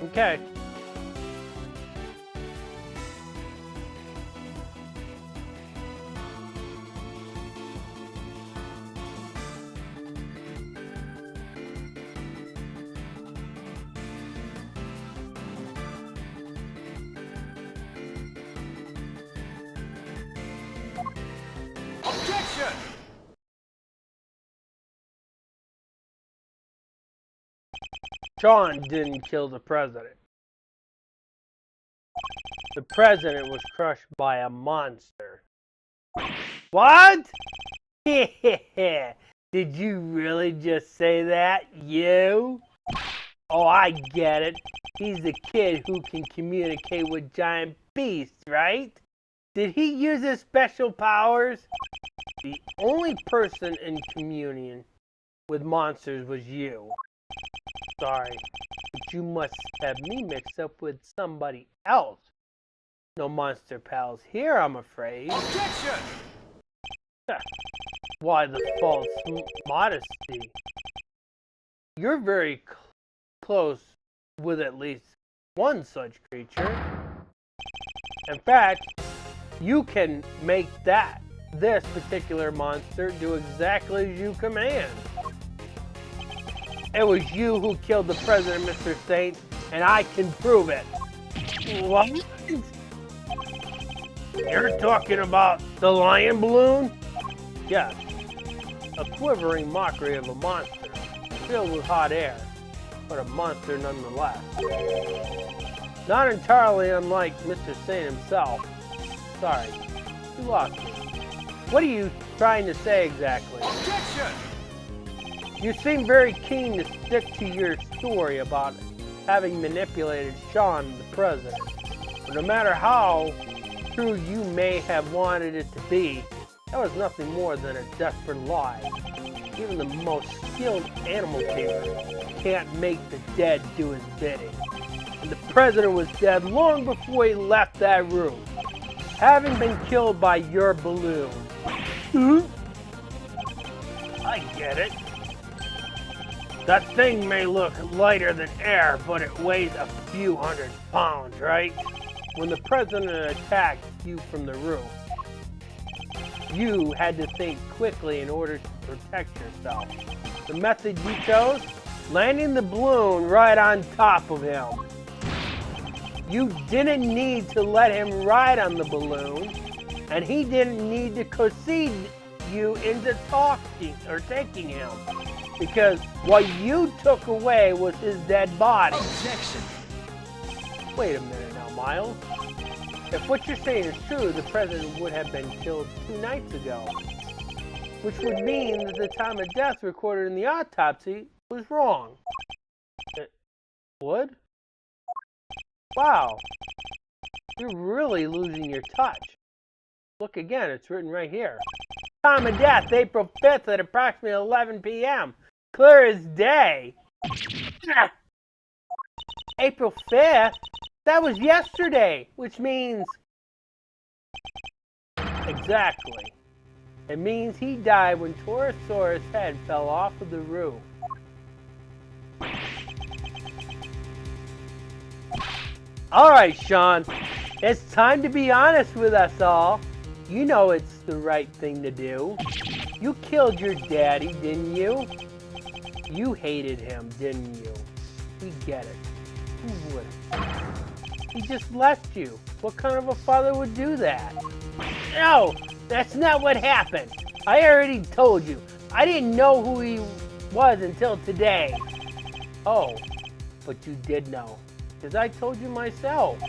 Okay. Objection! Sean didn't kill the president. The president was crushed by a monster. What? Did you really just say that, you? Oh, I get it. He's the kid who can communicate with giant beasts, right? Did he use his special powers? The only person in communion with monsters was you. Sorry, but you must have me mixed up with somebody else. No monster pals here, I'm afraid. Objection! Why the false modesty? You're very close with at least one such creature. In fact, you can make this particular monster do exactly as you command. It was you who killed the president, Mr. Saint, and I can prove it. What? You're talking about the lion balloon? Yes. A quivering mockery of a monster, filled with hot air, but a monster nonetheless. Not entirely unlike Mr. Saint himself. Sorry, you lost me. What are you trying to say exactly? Objection! You seem very keen to stick to your story about having manipulated Sean, the president. But no matter how true you may have wanted it to be, that was nothing more than a desperate lie. Even the most skilled animal tamer can't make the dead do his bidding. And the president was dead long before he left that room, having been killed by your balloon. I get it. That thing may look lighter than air, but it weighs a few 100 pounds, right? When the president attacked you from the roof, you had to think quickly in order to protect yourself. The method you chose? Landing the balloon right on top of him. You didn't need to let him ride on the balloon, and he didn't need to concede you into talking or taking him, because what you took away was his dead body. Objection! Wait a minute now, Miles. If what you're saying is true, the president would have been killed 2 nights ago, which would mean that the time of death recorded in the autopsy was wrong. It would? Wow. You're really losing your touch. Look again, it's written right here. Time of death, April 5th at approximately 11 p.m. Clear as day. April 5th? That was yesterday, which means... Exactly. It means he died when Torosaurus' head fell off of the roof. Alright, Sean. It's time to be honest with us all. You know it's the right thing to do. You killed your daddy, didn't you? You hated him, didn't you? We get it. Who would? He just left you. What kind of a father would do that? No, that's not what happened. I already told you. I didn't know who he was until today. Oh, but you did know. Because I told you myself.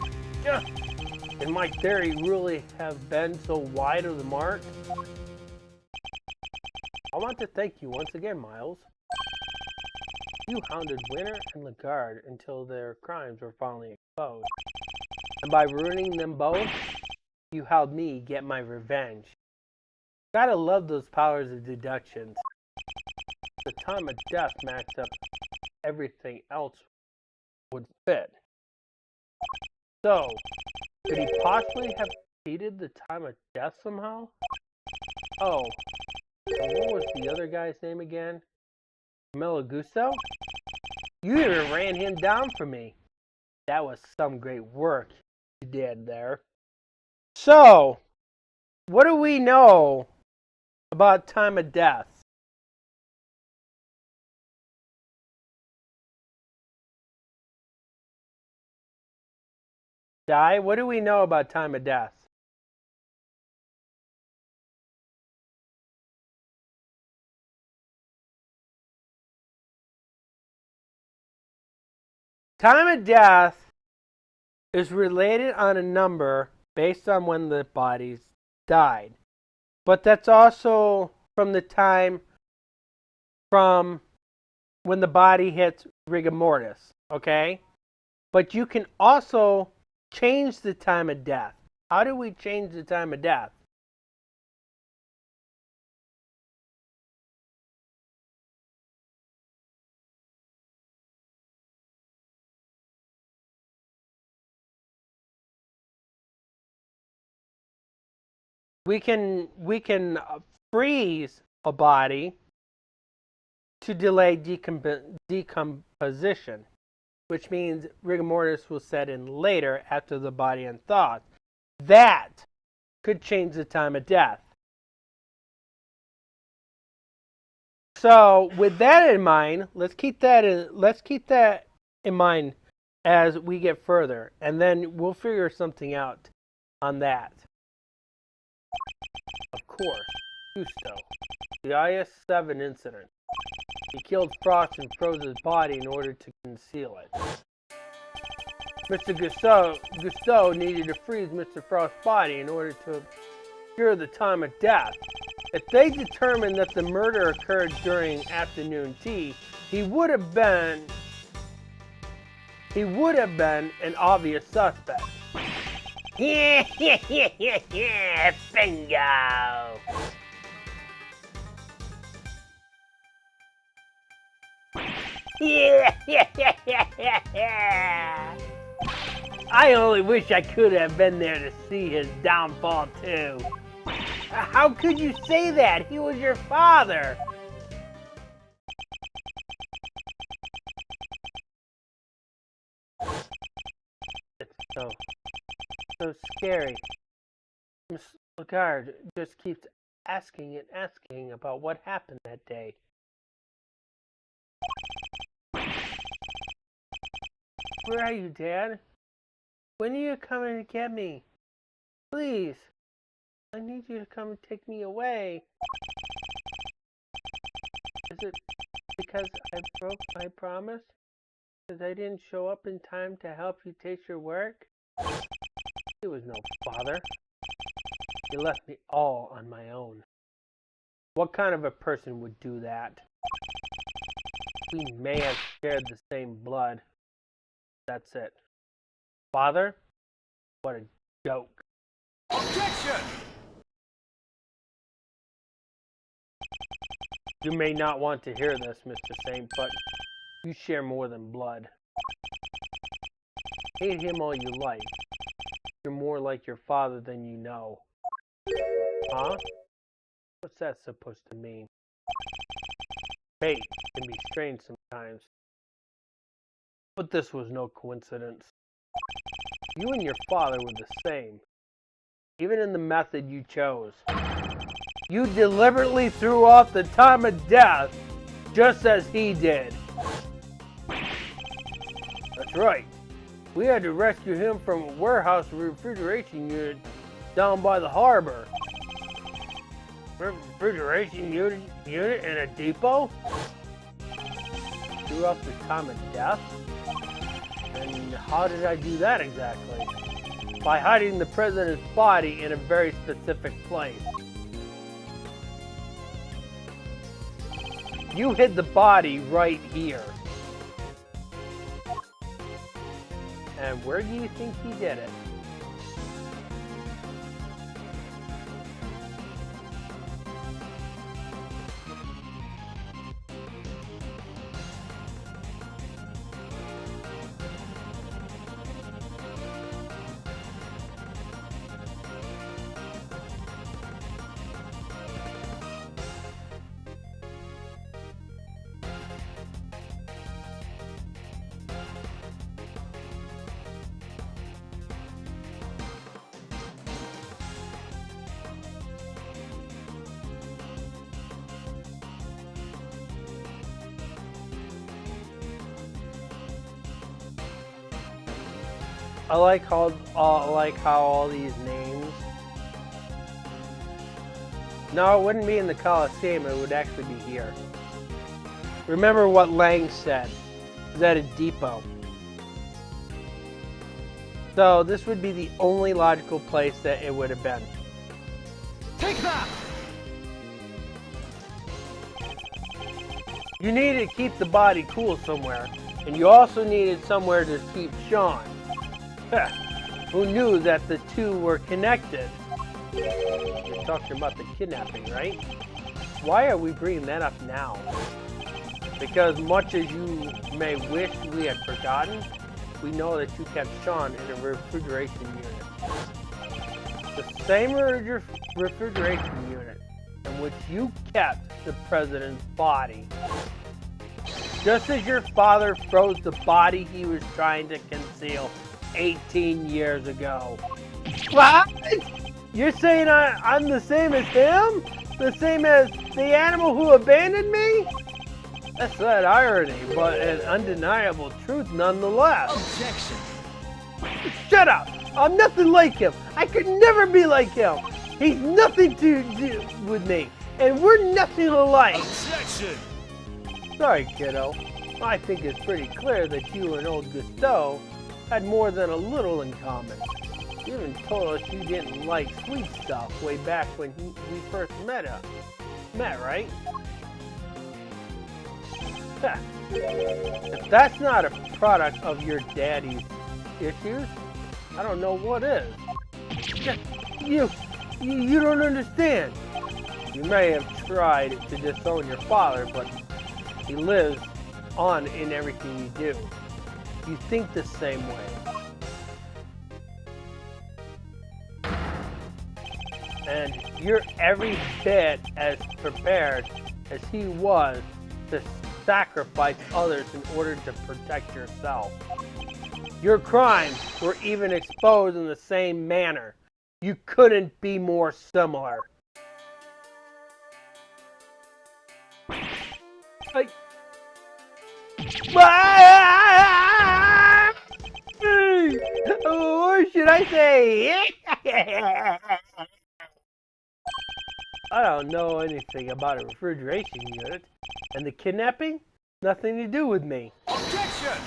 Can my theory really have been so wide of the mark? I want to thank you once again, Miles. You hounded Winter and Lagarde until their crimes were finally exposed. And by ruining them both, you helped me get my revenge. Gotta love those powers of deduction. The time of death matched up everything else would fit. So, could he possibly have cheated the time of death somehow? Oh, and what was the other guy's name again? Melagusto? You even ran him down for me. That was some great work you did there. So, what do we know about time of death? Di, what do we know about time of death? Time of death is related on a number based on when the bodies died. But that's also from the time from when the body hits rigor mortis, okay? But you can also change the time of death. How do we change the time of death? We can freeze a body to delay decomposition, which means rigor mortis will set in later after the body unthaws. That could change the time of death. So, with that in mind, let's keep that in mind as we get further, and then we'll figure something out on that. Of course, Gusto, the IS-7 incident. He killed Frost and froze his body in order to conceal it. Mr. Gusto needed to freeze Mr. Frost's body in order to obscure the time of death. If they determined that the murder occurred during afternoon tea, he would have been an obvious suspect. Yeah, bingo! Yeah, I only wish I could have been there to see his downfall too. How could you say that? He was your father. It's so scary. Miss Lagarde just keeps asking and asking about what happened that day. Where are you, Dad? When are you coming to get me? Please. I need you to come and take me away. Is it because I broke my promise? Because I didn't show up in time to help you take your work? He was no father. He left me all on my own. What kind of a person would do that? We may have shared the same blood. That's it. Father? What a joke. Objection! You may not want to hear this, Mr. Saint, but you share more than blood. Hate him all you like. You're more like your father than you know. Huh? What's that supposed to mean? Fate can be strange sometimes. But this was no coincidence. You and your father were the same. Even in the method you chose. You deliberately threw off the time of death, just as he did. That's right. We had to rescue him from a warehouse refrigeration unit down by the harbor. Refrigeration unit in a depot? Threw off the time of death? And how did I do that exactly? By hiding the president's body in a very specific place. You hid the body right here. And where do you think he did it? I like how all these names. No, it wouldn't be in the Coliseum. It would actually be here. Remember what Lang said. Is at a depot. So this would be the only logical place that it would have been. Take that! You needed to keep the body cool somewhere, and you also needed somewhere to keep Sean. Who knew that the two were connected? You're talking about the kidnapping, right? Why are we bringing that up now? Because much as you may wish we had forgotten, we know that you kept Sean in a refrigeration unit. The same refrigeration unit in which you kept the president's body. Just as your father froze the body he was trying to conceal 18 years ago. What? You're saying I'm the same as him? The same as the animal who abandoned me? That's that irony, but an undeniable truth nonetheless. Objection. Shut up! I'm nothing like him. I could never be like him. He's nothing to do with me, and we're nothing alike. Objection. Sorry, kiddo. I think it's pretty clear that you and old Gusteau had more than a little in common. You even told us you didn't like sweet stuff way back when we first met, right? If that's not a product of your daddy's issues, I don't know what is. You don't understand. You may have tried to disown your father, but he lives on in everything you do. You think the same way. And you're every bit as prepared as he was to sacrifice others in order to protect yourself. Your crimes were even exposed in the same manner. You couldn't be more similar. Or should I say, I don't know anything about a refrigeration unit, and the kidnapping? Nothing to do with me. Objection!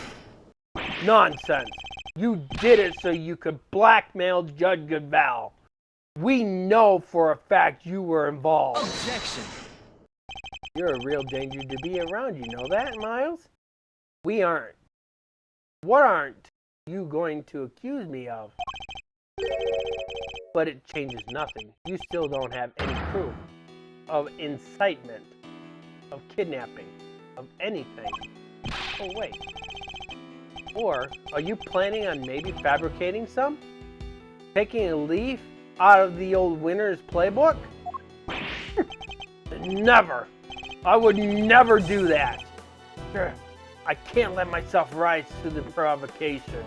Nonsense. You did it so you could blackmail Judge Goodval. We know for a fact you were involved. Objection! You're a real danger to be around, you know that, Miles? We aren't. What aren't you going to accuse me of? But it changes nothing. You still don't have any proof of incitement, of kidnapping, of anything. Oh, wait. Or are you planning on maybe fabricating some? Taking a leaf out of the old winner's playbook? Never! I would never do that! I can't let myself rise to the provocation.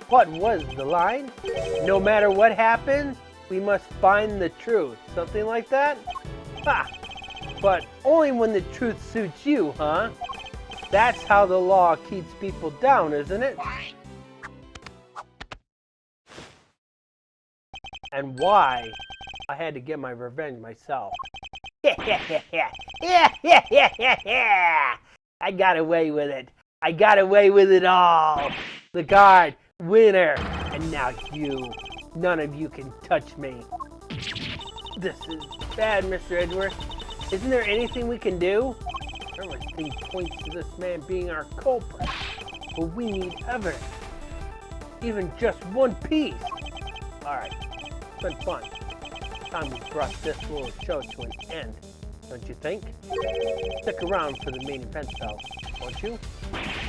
What was the line? No matter what happens, we must find the truth. Something like that? Ha! But only when the truth suits you, huh? That's how the law keeps people down, isn't it? And why I had to get my revenge myself. I got away with it. I got away with it all. The guard, winner, and now you. None of you can touch me. This is bad, Mr. Edgeworth. Isn't there anything we can do? Everything points to this man being our culprit. But we need evidence. Even just one piece. Alright, it's been fun. Time we brought this little show to an end, don't you think? Stick around for the main event though, won't you?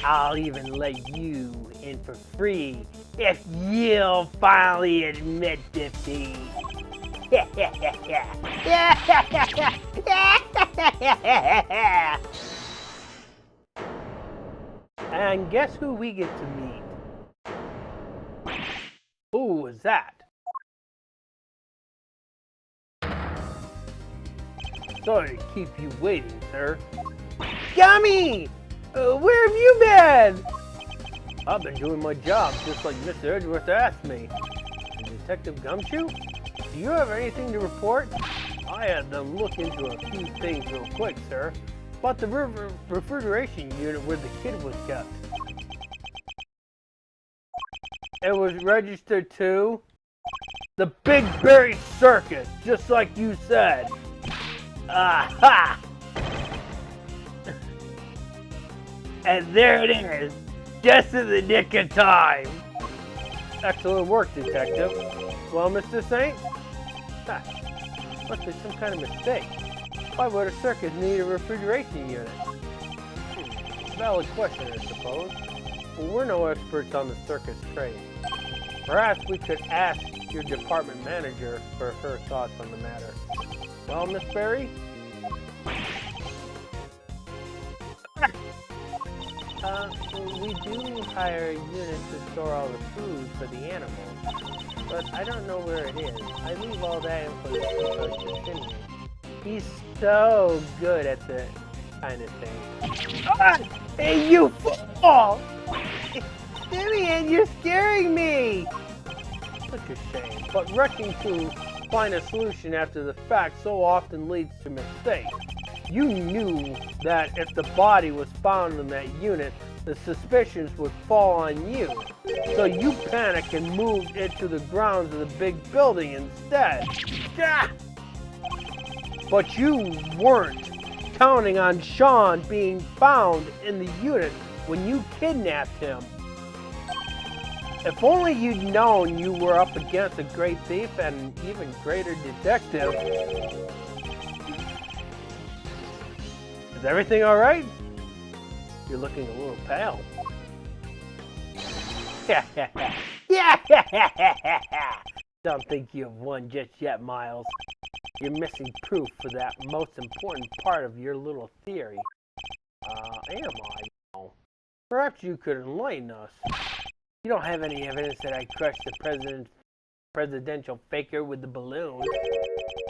I'll even let you in for free if you'll finally admit defeat. And guess who we get to meet? Who was that? Sorry to keep you waiting, sir. Yummy! Where have you been? I've been doing my job just like Mr. Edgeworth asked me. And Detective Gumshoe? Do you have anything to report? I had them look into a few things real quick, sir. About the refrigeration unit where the kid was kept. It was registered to the Big Berry Circus, just like you said. Aha! And there it is, just in the nick of time. Excellent work, Detective. Well, Mr. Saint? Must be some kind of mistake. Why would a circus need a refrigeration unit? Valid question, I suppose. But we're no experts on the circus trade. Perhaps we could ask your department manager for her thoughts on the matter. Well, Miss Berry? We do hire a unit to store all the food for the animals, but I don't know where it is. I leave all that info to Finley. He's so good at the kind of thing. Ah! Hey, you fool! Simeon, you're scaring me! Such a shame, but rushing to find a solution after the fact so often leads to mistakes. You knew that if the body was found in that unit, the suspicions would fall on you. So you panicked and moved into the grounds of the big building instead. Ah! But you weren't counting on Sean being found in the unit when you kidnapped him. If only you'd known you were up against a great thief and an even greater detective. Is everything all right? You're looking a little pale. Don't think you've won just yet, Miles. You're missing proof for that most important part of your little theory. Am I? No. Perhaps you could enlighten us. You don't have any evidence that I crushed the presidential faker with the balloon.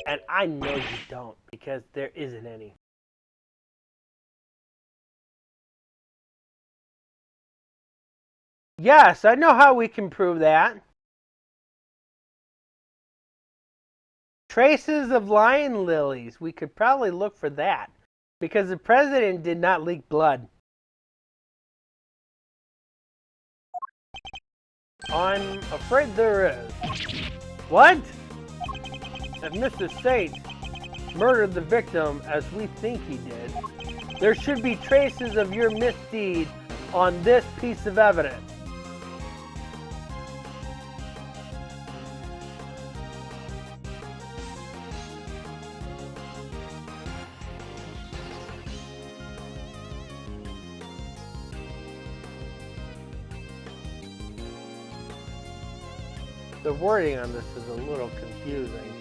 And I know you don't, because there isn't any. Yes, I know how we can prove that. Traces of lion lilies. We could probably look for that. Because the president did not leak blood. I'm afraid there is. What? If Mr. Saint murdered the victim as we think he did, there should be traces of your misdeed on this piece of evidence. The wording on this is a little confusing.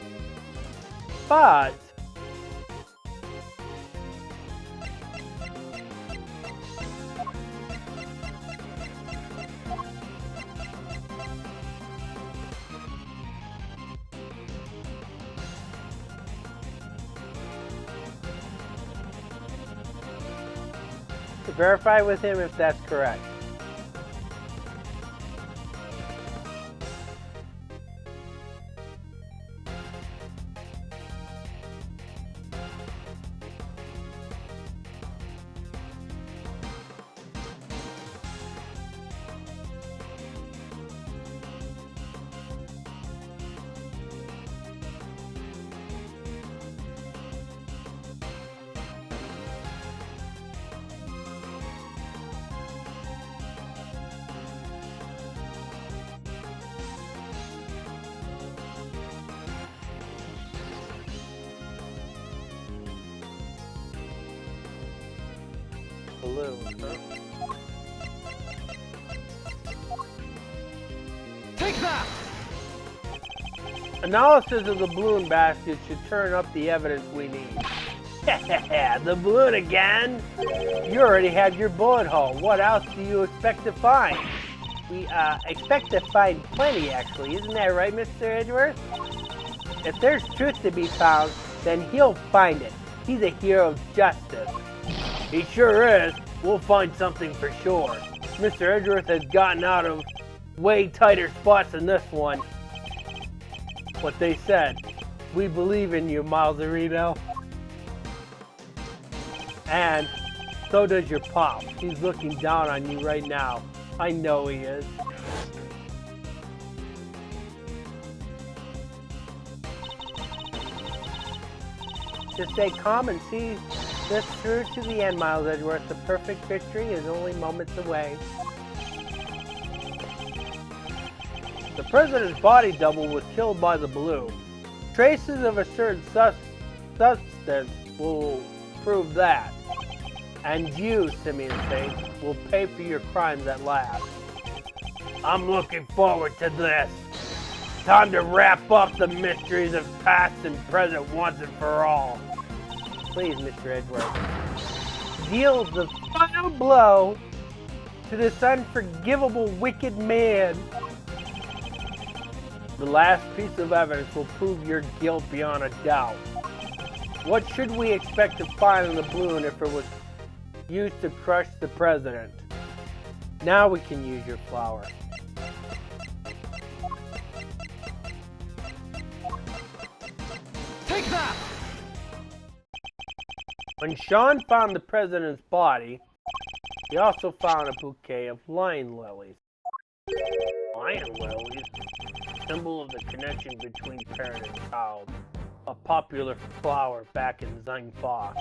But to verify with him if that's correct. Balloon, huh? Take that! Analysis of the balloon basket should turn up the evidence we need. The balloon again? You already have your bullet hole. What else do you expect to find? We expect to find plenty, actually. Isn't that right, Mr. Edgeworth? If there's truth to be found, then he'll find it. He's a hero of justice. He sure is. We'll find something for sure. Mr. Edgeworth has gotten out of way tighter spots than this one. What they said. We believe in you, Milesarino. And so does your pop. He's looking down on you right now. I know he is. Just stay calm and see this through to the end, Miles Edgeworth. The perfect victory is only moments away. The president's body double was killed by the balloon. Traces of a certain substance will prove that. And you, Simeon Saint, will pay for your crimes at last. I'm looking forward to this. Time to wrap up the mysteries of past and present once and for all. Please, Mr. Edgeworth, deal the final blow to this unforgivable wicked man. The last piece of evidence will prove your guilt beyond a doubt. What should we expect to find in the balloon if it was used to crush the president? Now we can use your flower. Take that! When Sean found the president's body, he also found a bouquet of lion lilies. Lion lilies? Symbol of the connection between parent and child. A popular flower back in Zangfa.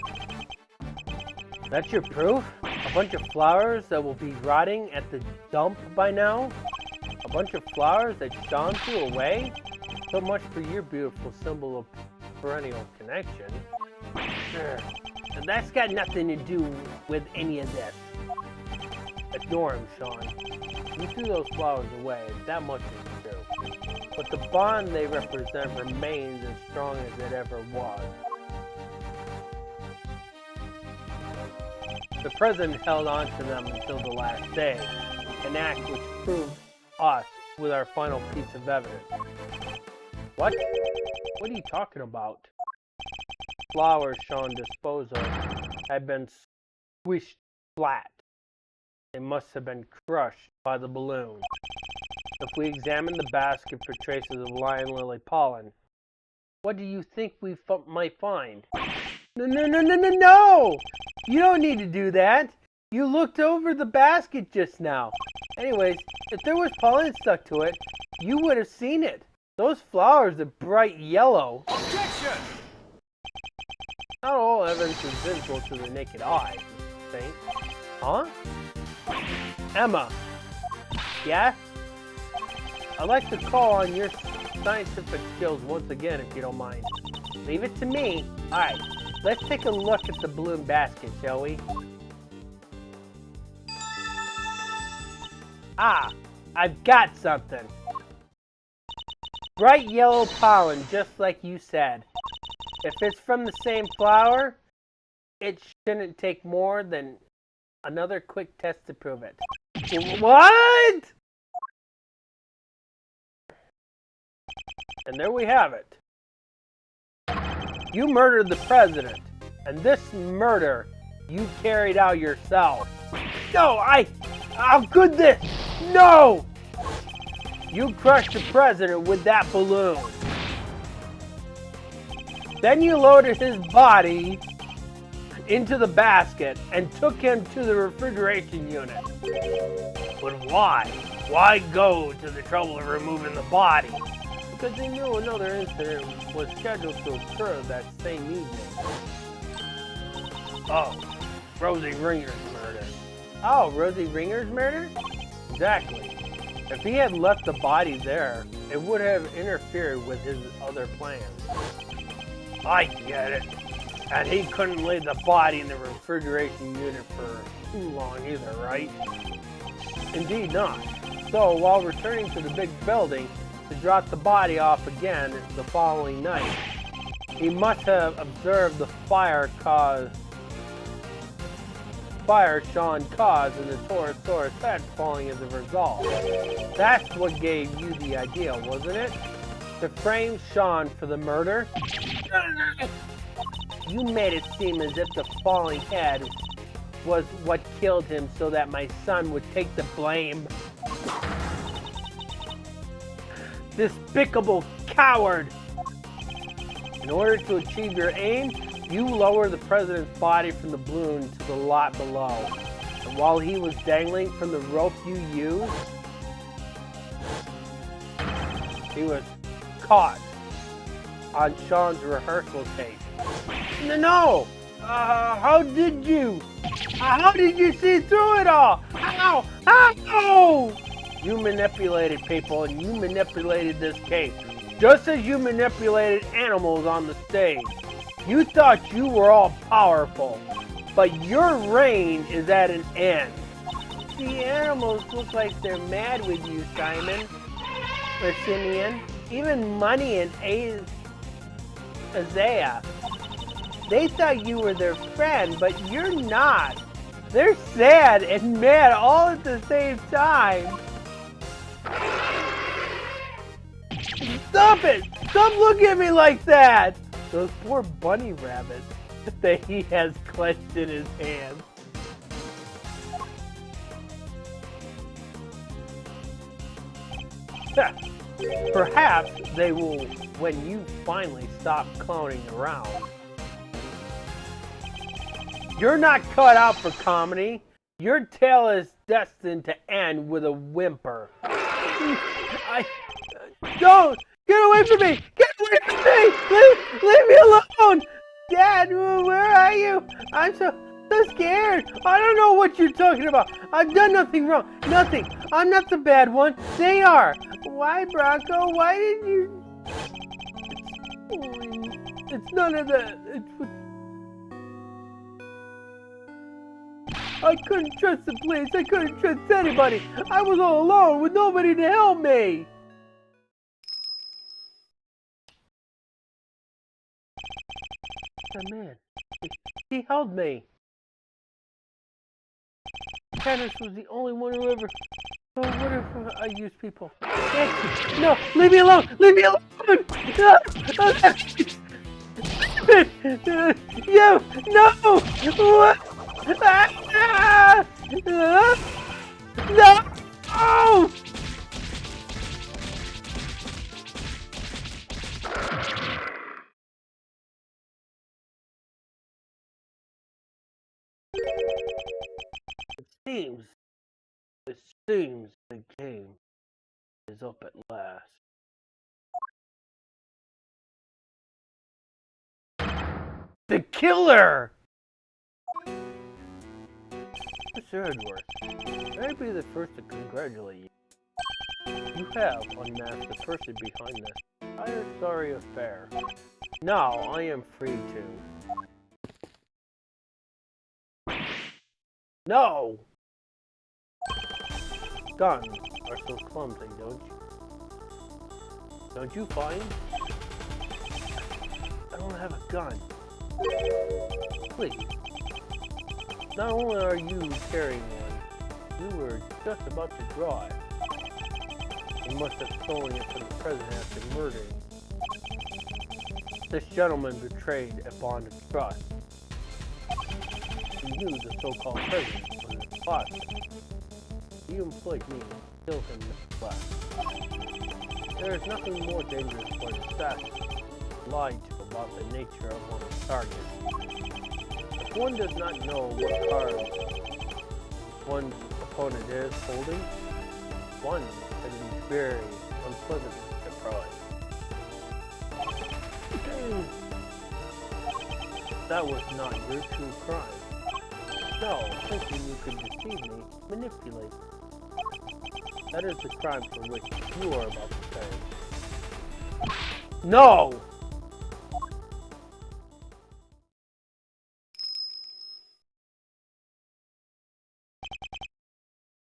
That's your proof? A bunch of flowers that will be rotting at the dump by now? A bunch of flowers that Sean threw away? So much for your beautiful symbol of perennial connection. Sure. And that's got nothing to do with any of this. Ignore him, Sean. You threw those flowers away, that much is true. But the bond they represent remains as strong as it ever was. The president held on to them until the last day, an act which proved us with our final piece of evidence. What? What are you talking about? Flowers Sean disposed of had been squished flat. They must have been crushed by the balloon. If we examine the basket for traces of lion lily pollen, what do you think we might find? No! You don't need to do that. You looked over the basket just now. Anyways, if there was pollen stuck to it, you would have seen it. Those flowers are bright yellow. Objection! Not all evidence is visible to the naked eye, Saint. Huh? Emma. Yeah? I'd like to call on your scientific skills once again, if you don't mind. Leave it to me. Alright, let's take a look at the balloon basket, shall we? Ah, I've got something. Bright yellow pollen, just like you said. If it's from the same flower, it shouldn't take more than another quick test to prove it. What? And there we have it. You murdered the president, and this murder you carried out yourself. No, how could this? No! You crushed the president with that balloon. Then you loaded his body into the basket and took him to the refrigeration unit. But why? Why go to the trouble of removing the body? Because they knew another incident was scheduled to occur that same evening. Oh, Rosie Ringer's murder. Oh, Rosie Ringer's murder? Exactly. If he had left the body there, it would have interfered with his other plans. I get it. And he couldn't leave the body in the refrigeration unit for too long either, right? Indeed not. So, while returning to the big building to drop the body off again the following night, he must have observed the fire Sean caused in the Torosaurus head falling as a result. That's what gave you the idea, wasn't it? To frame Sean for the murder? You made it seem as if the falling head was what killed him so that my son would take the blame. Despicable coward! In order to achieve your aim, you lower the president's body from the balloon to the lot below. And while he was dangling from the rope you used, he was caught on Sean's rehearsal tape. No! How did you? How did you see through it all? How? How? You manipulated people and you manipulated this case. Just as you manipulated animals on the stage. You thought you were all powerful, but your reign is at an end. The animals look like they're mad with you, Simon. Or Simeon. Even Money and Isaiah. They thought you were their friend, but you're not. They're sad and mad all at the same time. Stop it! Stop looking at me like that! Those poor bunny rabbits that he has clenched in his hands. Perhaps they will when you finally stop cloning around. You're not cut out for comedy. Your tale is destined to end with a whimper. Don't! Get away from me! Get away from me! Leave me alone! Dad, where are you? I'm so scared. I don't know what you're talking about. I've done nothing wrong. Nothing. I'm not the bad one. They are. Why, Bronco? Why did you... It's none of that. I couldn't trust the police. I couldn't trust anybody. I was all alone with nobody to help me. The man, he held me. Dennis was the only one who ever... Oh, what if I use people? No, leave me alone! Leave me alone! You! No! What? No! It seems the game is up at last. The killer! Mr. Edgeworth, may I be the first to congratulate you. You have unmasked the person behind this entire sorry affair. Now I am free to... No! Guns are so clumsy, don't you? Don't you find? I don't have a gun. Please. Not only are you carrying one, you were just about to draw it. You must have stolen it from the president after murdering. This gentleman betrayed a bond of trust. He knew the so-called president was his father. You employed me to kill him nevertheless. There is nothing more dangerous for an assassin to lie to about the nature of one's target. If one does not know what cards one's opponent is holding, one can be very unpleasantly surprised. That was not your true crime. No, thinking you could deceive me, manipulate me. That is the crime for which you are about to pay. No!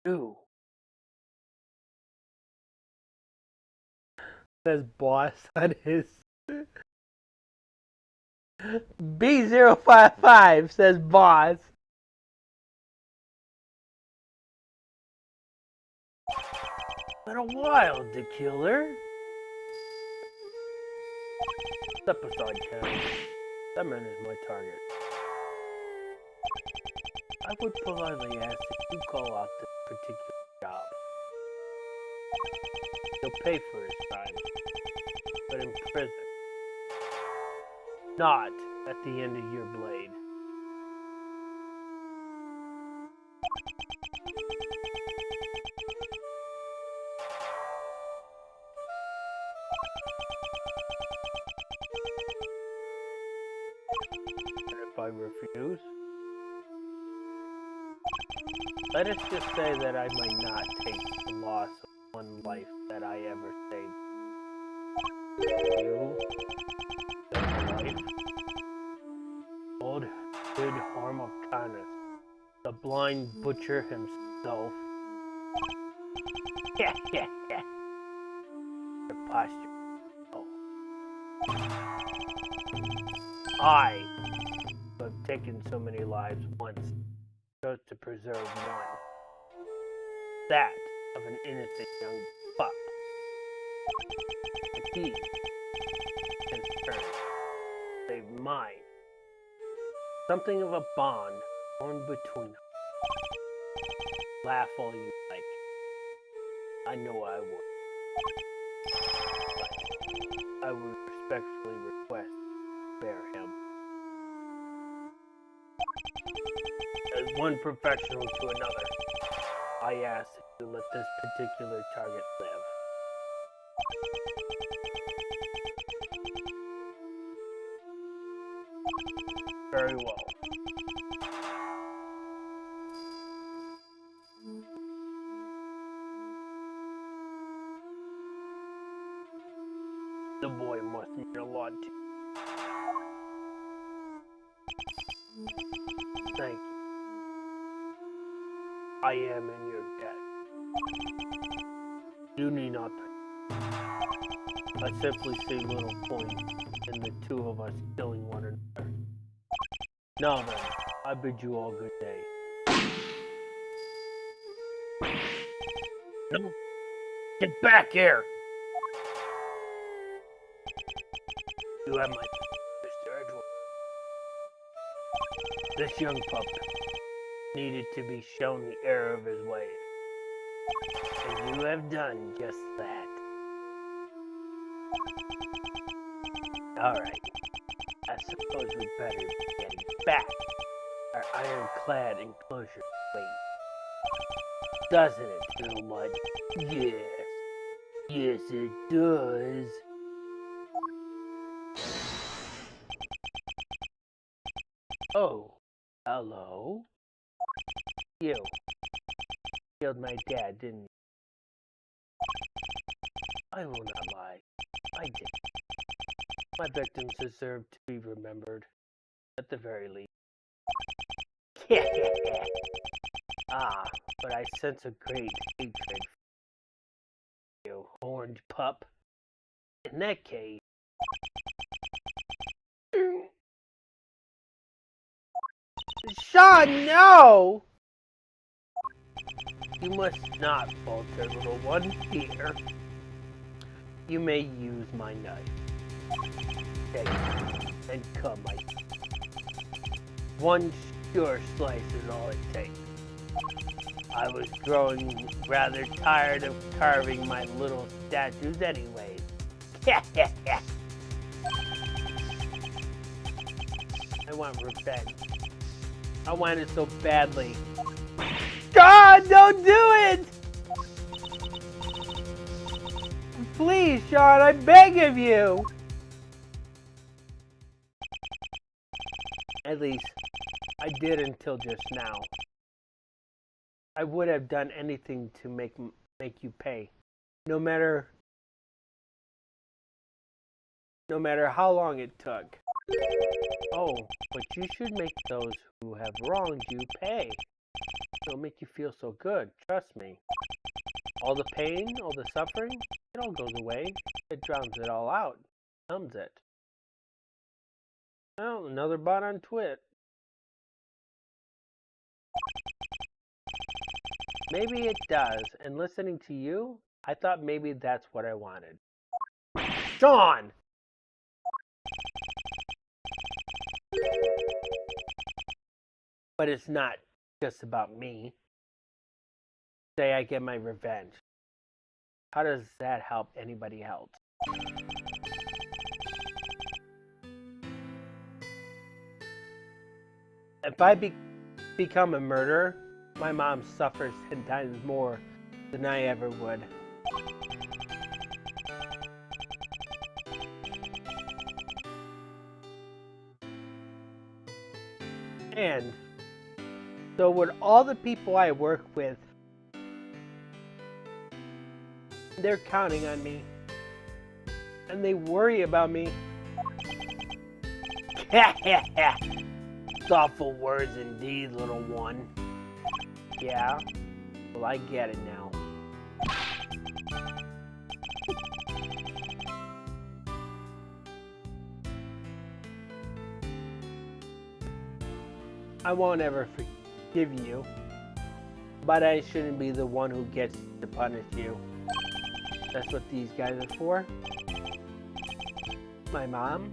You. Says boss on his B055 says boss. Been a while, the killer. Step aside, Ken. That man is my target. I would politely ask if you call out this particular job. He'll pay for his time, but in prison. Not at the end of your blade. And if I refuse? Let us just say that I might not take the loss of one life that I ever saved. You? Life? Old good harm of kindness. The blind butcher himself. Yeah. The posture. Oh. I have taken so many lives once, chose to preserve one. That of an innocent young pup. And he, in turn, saved mine. Something of a bond born between us. Laugh all you like. I know I would. But I would respectfully request spare him. As one professional to another, I ask that you let this particular target live. Very well. The boy must mean a lot to you. Thank you. I am in your debt. You need not thank me. I simply see little point in the two of us killing one another. Now then, I bid you all good day. No. Get back here! You have my Mr. Edgeworth. This young pup needed to be shown the error of his ways. And you have done just that. Alright. I suppose we'd better be getting back. Our ironclad enclosure waits. Doesn't it, too much? Yes. Yes, it does. Oh, hello? You killed my dad, didn't you? I will not lie. I did. My victims deserve to be remembered, at the very least. Ah, but I sense a great hatred for you, horned pup. In that case... Sean, no! You must not falter, little one. Here. You may use my knife. Take it, and cut my... One sure slice is all it takes. I was growing rather tired of carving my little statues anyways. I want revenge. I want it so badly. God, don't do it! Please, Sean, I beg of you! At least, I did until just now. I would have done anything to make you pay. No matter how long it took. Oh, but you should make those who have wronged you pay. It'll make you feel so good, trust me. All the pain, all the suffering, it all goes away. It drowns it all out. Numbs it. Well, another bot on Twit. Maybe it does, and listening to you, I thought maybe that's what I wanted. Sean! But it's not just about me. Say I get my revenge. How does that help anybody else? If I become a murderer, my mom suffers 10 times more than I ever would. And so would all the people I work with. They're counting on me. And they worry about me. Thoughtful words indeed, little one. Yeah? Well, I get it now. I won't ever forgive you, but I shouldn't be the one who gets to punish you. That's what these guys are for. My mom,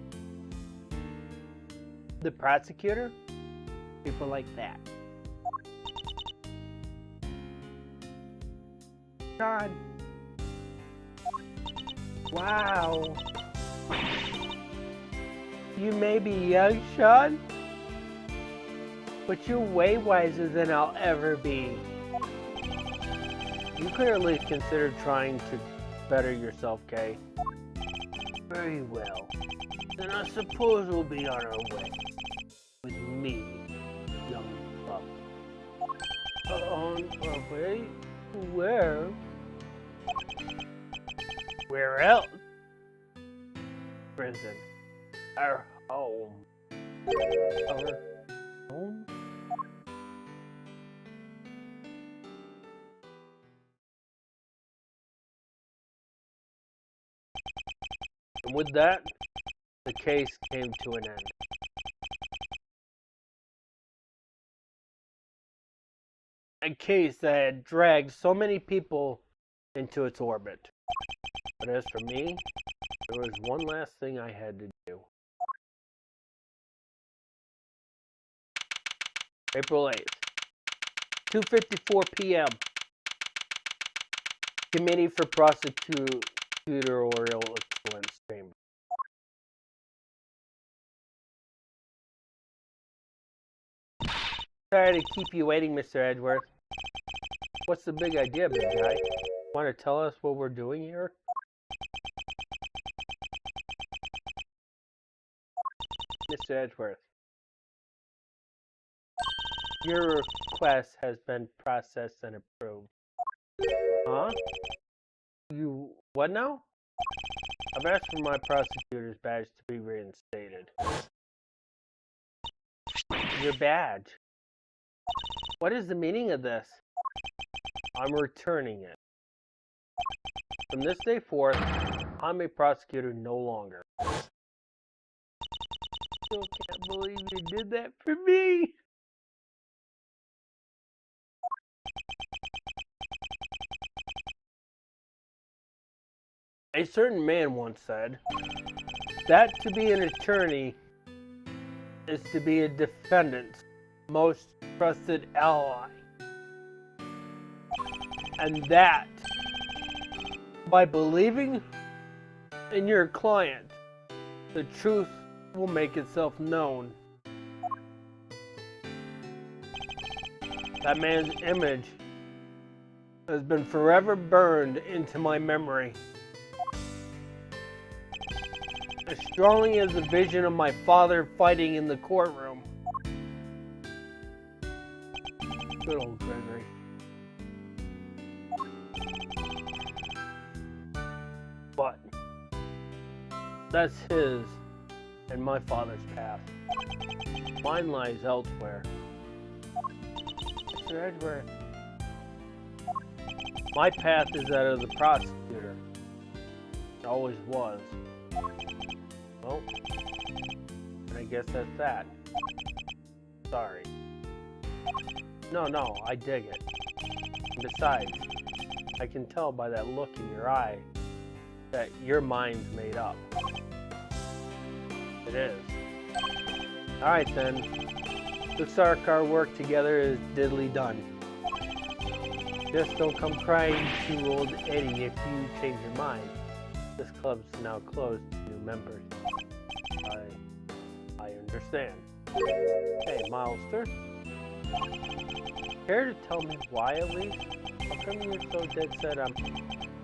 the prosecutor, people like that. God. Wow. You may be young, Sean, but you're way wiser than I'll ever be. You could at least consider trying to better yourself, Kay. Very well. Then I suppose we'll be on our way. With me, young pup. On our way? Where? Where else? Prison. Our home. Our home? And with that, the case came to an end. A case that had dragged so many people into its orbit. But as for me, there was one last thing I had to do. April 8th, 2:54 p.m. Committee for Prosecutorial Excellence Chamber. Sorry to keep you waiting, Mr. Edgeworth. What's the big idea, big guy? Want to tell us what we're doing here? Mr. Edgeworth, your request has been processed and approved. Huh? You... what now? I've asked for my prosecutor's badge to be reinstated. Your badge? What is the meaning of this? I'm returning it. From this day forth, I'm a prosecutor no longer. Still can't believe you did that for me. A certain man once said that to be an attorney is to be a defendant's most trusted ally. And that by believing in your client, the truth will make itself known. That man's image has been forever burned into my memory. As strongly as the vision of my father fighting in the courtroom. Good old Gregory. But that's his and my father's path. Mine lies elsewhere. Mr. Edgeworth. My path is that of the prosecutor. It always was. Well, I guess that's that. Sorry. No, I dig it. Besides, I can tell by that look in your eye that your mind's made up. It is. Alright then. Looks like our work together is diddly done. Just don't come crying to old Eddie if you change your mind. This club's now closed to new members. I understand. Hey, Milester. Care to tell me why at least? How come you're so dead set on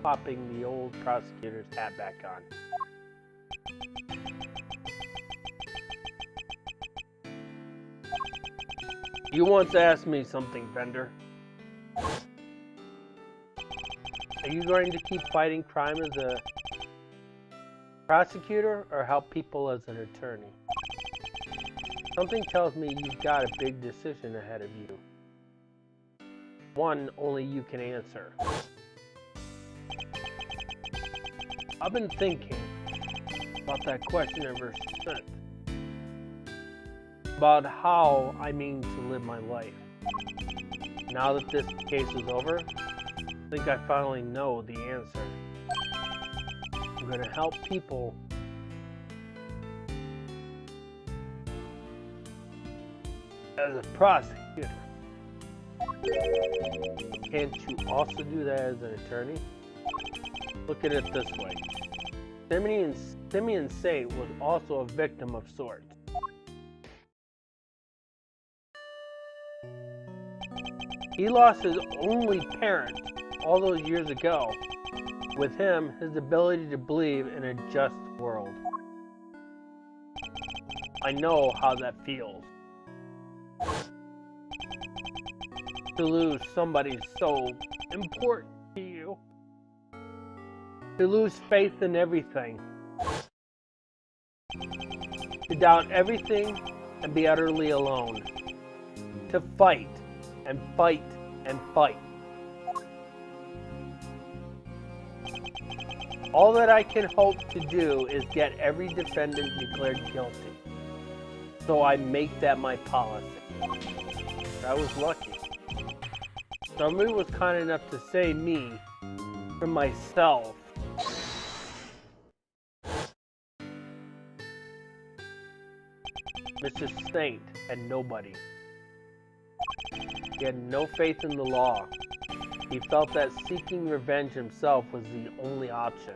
popping the old prosecutor's hat back on? You once asked me something, Bender. Are you going to keep fighting crime as a prosecutor or help people as an attorney? Something tells me you've got a big decision ahead of you. One only you can answer. I've been thinking about that question ever since. About how I mean to live my life. Now that this case is over, I think I finally know the answer. I'm going to help people as a prosecutor. Can't you also do that as an attorney? Look at it this way. Simeon Saint was also a victim of sorts. He lost his only parent all those years ago. With him, his ability to believe in a just world. I know how that feels. To lose somebody so important to you. To lose faith in everything. To doubt everything and be utterly alone. To fight and fight and fight. All that I can hope to do is get every defendant declared guilty. So I make that my policy. I was lucky. Somebody was kind enough to save me from myself. Mr. Saint had nobody. He had no faith in the law. He felt that seeking revenge himself was the only option.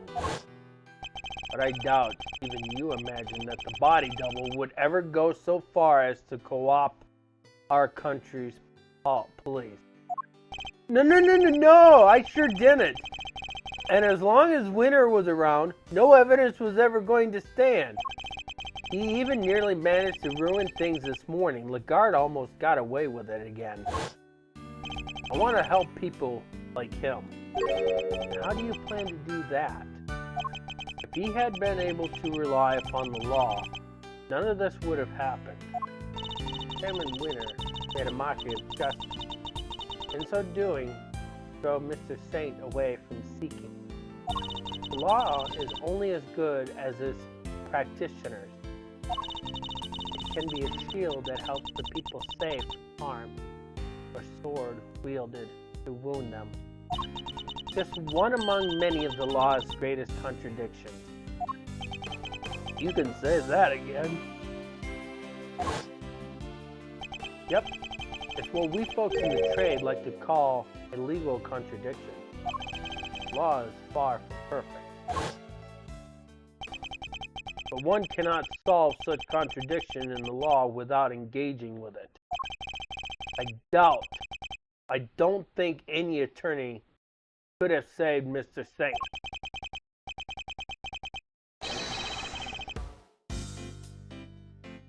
But I doubt even you imagine that the body double would ever go so far as to co-opt our country's police. No, I sure didn't. And as long as Winter was around, no evidence was ever going to stand. He even nearly managed to ruin things this morning. Lagarde almost got away with it again. I want to help people like him. How do you plan to do that? If he had been able to rely upon the law, none of this would have happened. Chairman Winter made a mockery of justice. In so doing, drove Mr. Saint away from seeking. The law is only as good as its practitioners. It can be a shield that helps the people safe from harm, or sword wielded to wound them. Just one among many of the law's greatest contradictions. You can say that again. Yep, it's what we folks in the trade like to call a legal contradiction. Law is far from perfect. But one cannot solve such contradiction in the law without engaging with it. I don't think any attorney could have saved Mr. Saint.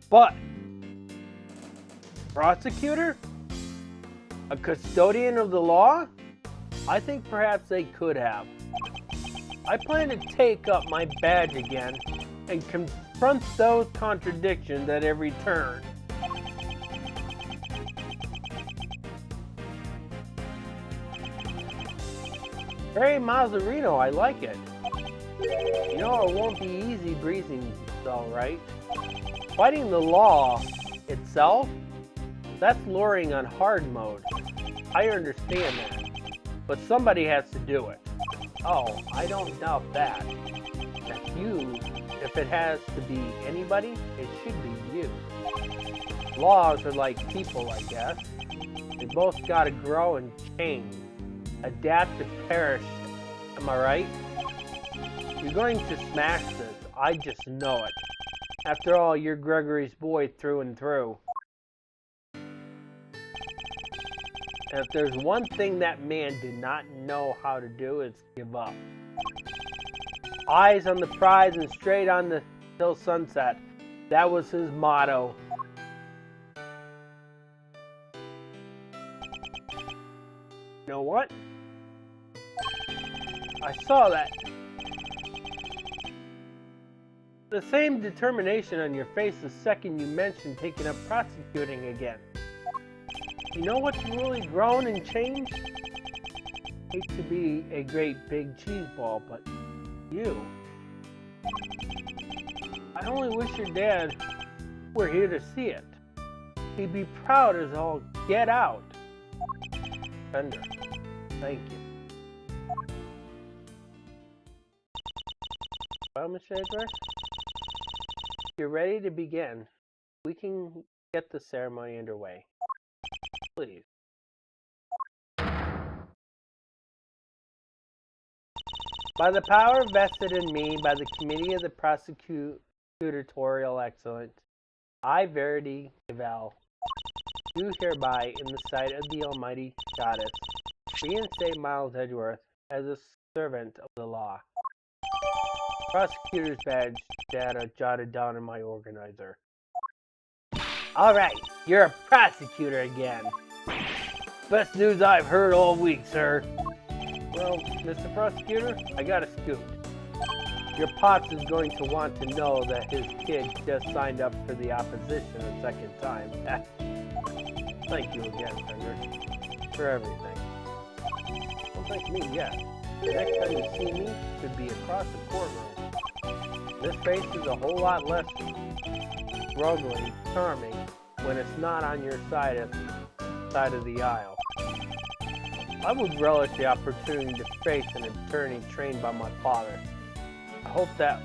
But, prosecutor? A custodian of the law? I think perhaps they could have. I plan to take up my badge again and confront those contradictions at every turn. Very Mazzarino, I like it. You know, it won't be easy breezing, though, right? Fighting the law itself, that's luring on hard mode. I understand that. But somebody has to do it. Oh, I don't doubt that. If it has to be anybody, it should be you. Laws are like people, I guess. They both gotta grow and change. Adapt to perish. Am I right? You're going to smash this. I just know it. After all, you're Gregory's boy through and through. And if there's one thing that man did not know how to do, it's give up. Eyes on the prize and straight on the till sunset. That was his motto. You know what? I saw that. The same determination on your face the second you mentioned taking up prosecuting again. You know what's really grown and changed? Hate to be a great big cheese ball, but you. I only wish your dad were here to see it. He'd be proud as all get out. Fender, thank you. Well, Mr. Edgeworth, if you're ready to begin, we can get the ceremony underway. Please. By the power vested in me by the Committee of the Prosecutorial Excellence, I, Verity Cavell, do hereby, in the sight of the Almighty Goddess, reinstate Miles Edgeworth as a servant of the law. Prosecutor's badge data jotted down in my organizer. Alright, you're a prosecutor again. Best news I've heard all week, sir. Well, Mr. Prosecutor, I got a scoop. Your Pops is going to want to know that his kid just signed up for the opposition a second time. Thank you again, Fender, for everything. Don't thank me yet. The next time you see me should be across the courtroom. This face is a whole lot less ruggedly charming when it's not on your side of the aisle. I would relish the opportunity to face an attorney trained by my father. I hope that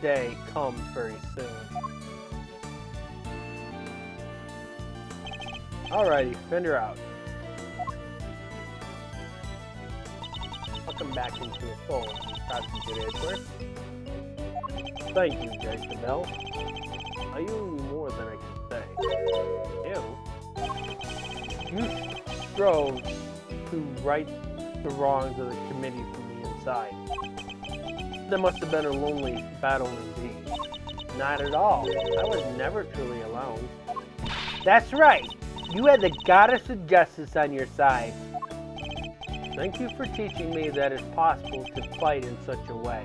day comes very soon. Alrighty, Fender out. Welcome back into the fold, Prosecutor Edgeworth. Thank you, Judge Cavell. I owe you more than I can say. You strove to right the wrongs of the committee from the inside. That must have been a lonely battle indeed. Not at all. I was never truly alone. That's right. You had the goddess of justice on your side. Thank you for teaching me that it's possible to fight in such a way.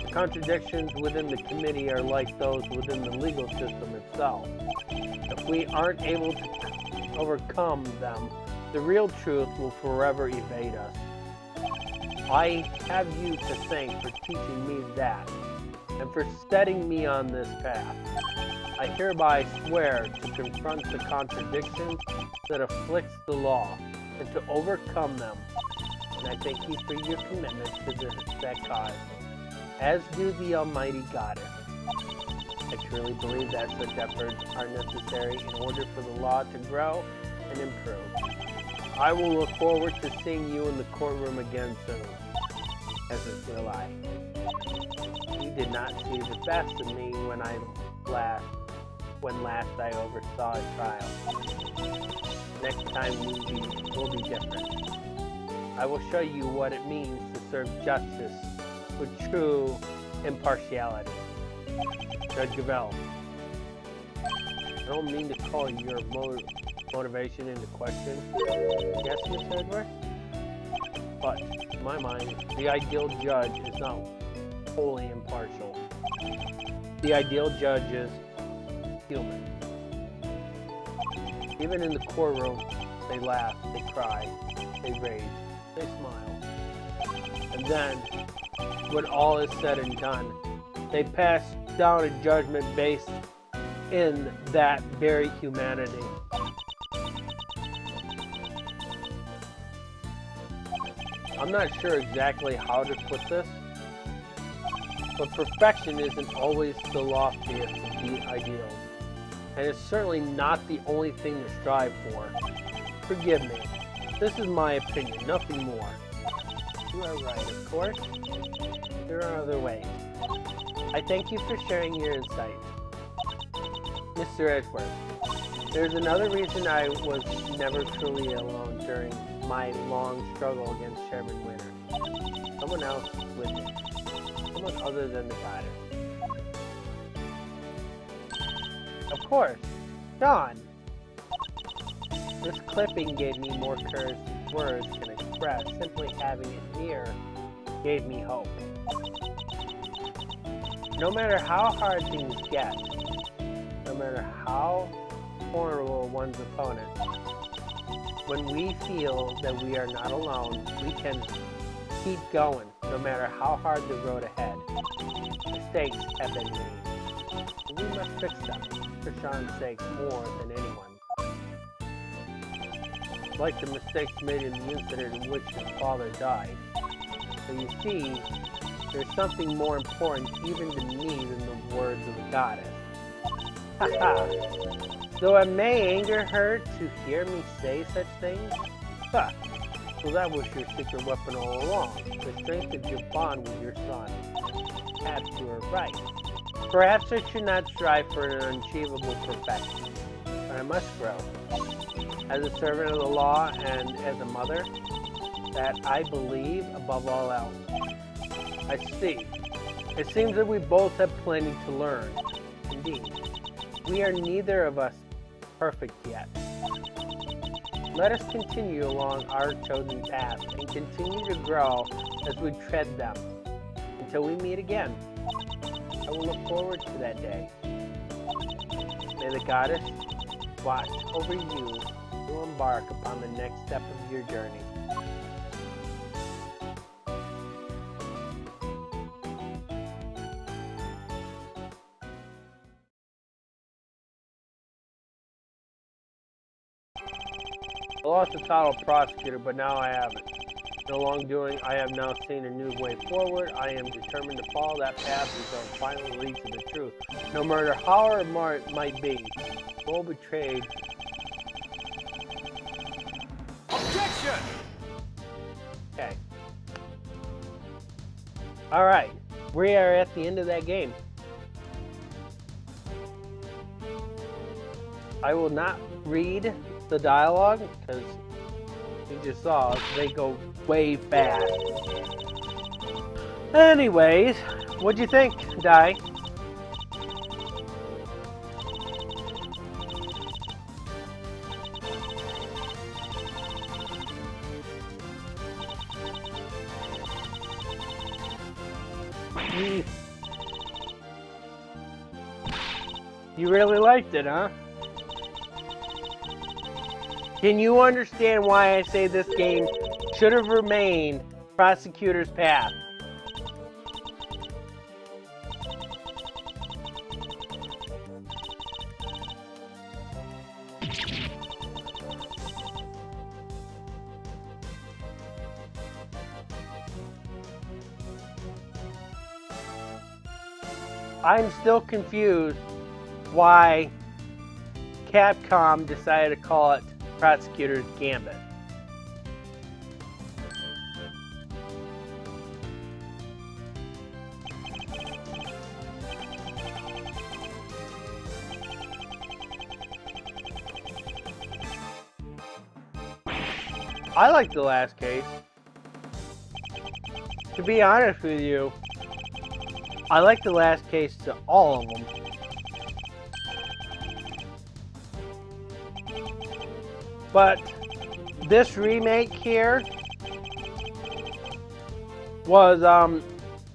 The contradictions within the committee are like those within the legal system itself. If we aren't able to overcome them, the real truth will forever evade us. I have you to thank for teaching me that, and for setting me on this path. I hereby swear to confront the contradictions that afflicts the law, and to overcome them. And I thank you for your commitment to that cause, as do the Almighty Goddess. I truly believe that such efforts are necessary in order for the law to grow and improve. I will look forward to seeing you in the courtroom again soon, as will I. You did not see the best of me when last I oversaw a trial. Next time will be different. I will show you what it means to serve justice with true impartiality. Judge Gavell, I don't mean to call your motivation into question. Yes, Miss Edgeworth? But, in my mind, the ideal judge is not wholly impartial. The ideal judge is human. Even in the courtroom, they laugh, they cry, they rage, they smile. And then, when all is said and done, they pass down a judgment based in that very humanity. I'm not sure exactly how to put this, but perfection isn't always the loftiest of the ideals, and it's certainly not the only thing to strive for. Forgive me. This is my opinion, nothing more. You are right, of course. There are other ways. I thank you for sharing your insight. Mr. Edgeworth, there's another reason I was never truly alone during my long struggle against Chairman Winter. Someone else with me. Someone other than the goddess. Of course, John. This clipping gave me more courage than words can express. Simply having it near gave me hope. No matter how hard things get, no matter how horrible one's opponent, when we feel that we are not alone, we can keep going, no matter how hard the road ahead. Mistakes have been made, and we must fix them, for Sean's sake more than anyone. Like the mistakes made in the incident in which his father died. So you see, there's something more important even to me than the words of the goddess. Haha. Though it may anger her to hear me say such things, so that was your secret weapon all along, the strength of your bond with your son. Perhaps you are right. Perhaps I should not strive for an unachievable perfection, but I must grow. As a servant of the law and as a mother, that I believe above all else. I see. It seems that we both have plenty to learn. Indeed, we are neither of us perfect yet. Let us continue along our chosen path and continue to grow as we tread them until we meet again. I will look forward to that day. May the goddess watch over you to embark upon the next step of your journey. I lost the title of prosecutor, but now I have it. No wrongdoing, I have now seen a new way forward. I am determined to follow that path until it finally leads to the truth. No matter how hard it might be, full betrayed. Objection! Okay. Alright, we are at the end of that game. I will not read the dialogue because you just saw they go way fast. Anyways, what'd you think, Di? You really liked it, huh? Can you understand why I say this game should have remained Prosecutor's path. I'm still confused why Capcom decided to call it Prosecutor's Gambit. I like the last case. To be honest with you, I like the last case to all of them. But this remake here was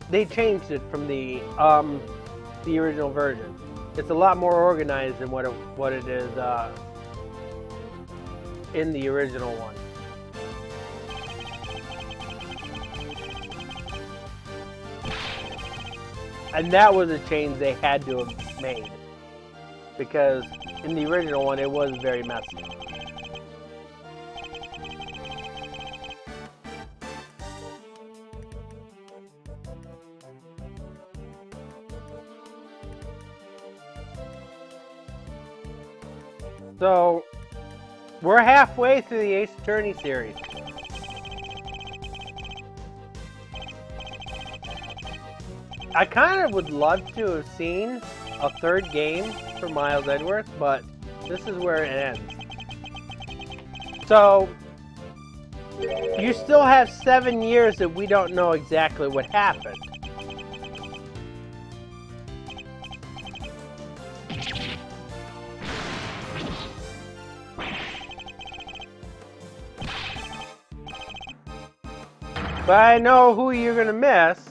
they changed it from the original version. It's a lot more organized than what it is in the original one. And that was a change they had to have made, because in the original one it was very messy. So, we're halfway through the Ace Attorney series. I kind of would love to have seen a third game for Miles Edgeworth, but this is where it ends. So, you still have 7 years that we don't know exactly what happened. But I know who you're going to miss.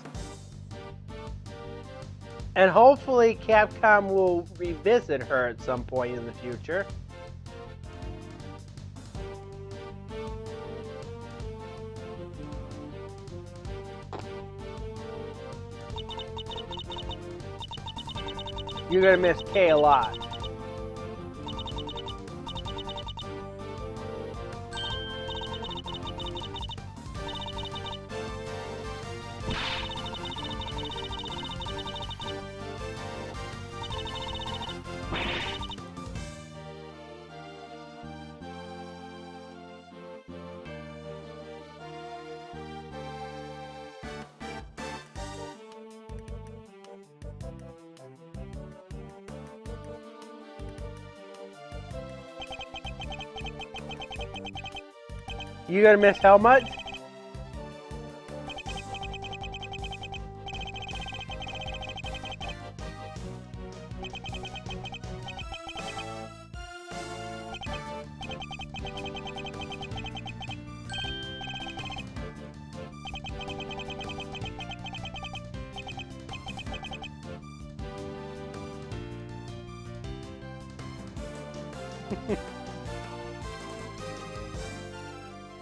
And hopefully Capcom will revisit her at some point in the future. You're going to miss Kay a lot. You gonna miss how much?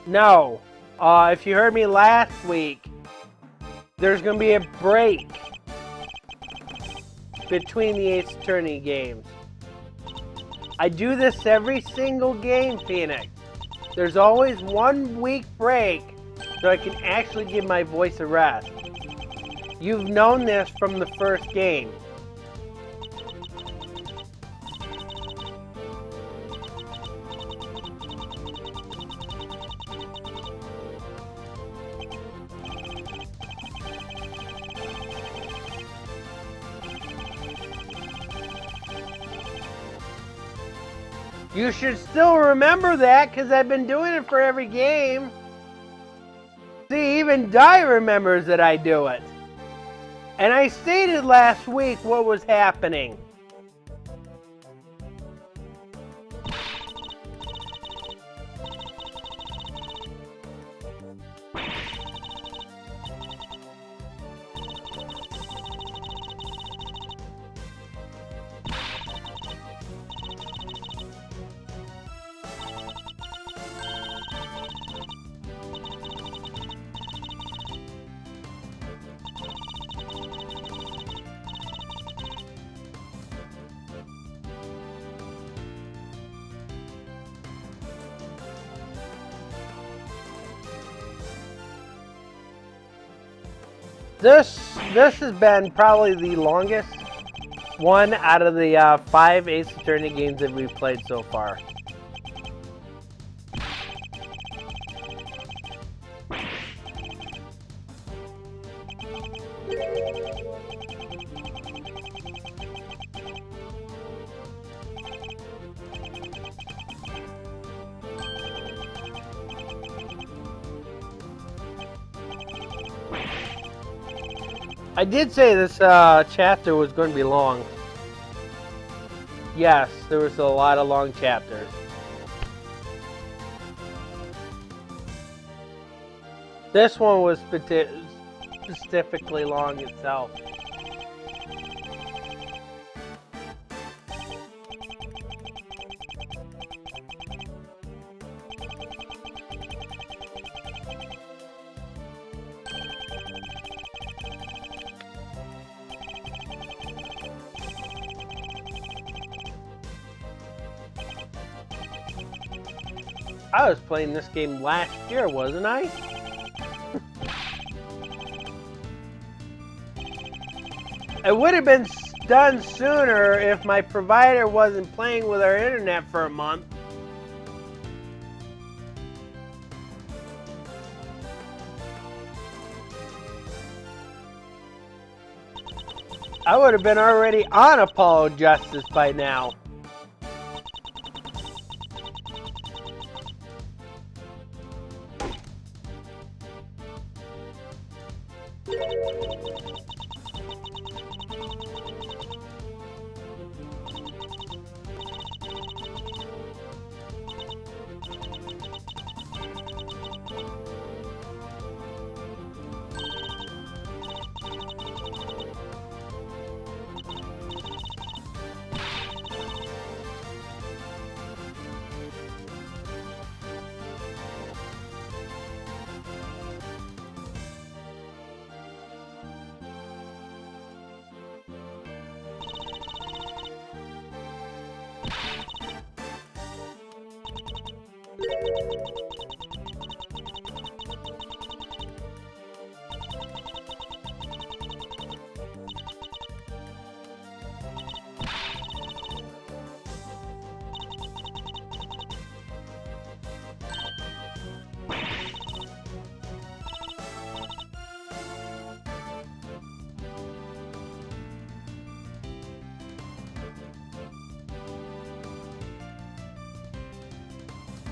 No. If you heard me last week, there's going to be a break between the Ace Attorney games. I do this every single game, Phoenix. There's always 1 week break so I can actually give my voice a rest. You've known this from the first game. You should still remember that, because I've been doing it for every game. See, even Di remembers that I do it. And I stated last week what was happening. This has been probably the longest one out of the 5 Ace Attorney games that we've played so far. I did say this chapter was going to be long. Yes, there was a lot of long chapters. This one was specifically long itself. I was playing this game last year, wasn't I? It would have been done sooner if my provider wasn't playing with our internet for a month. I would have been already on Apollo Justice by now.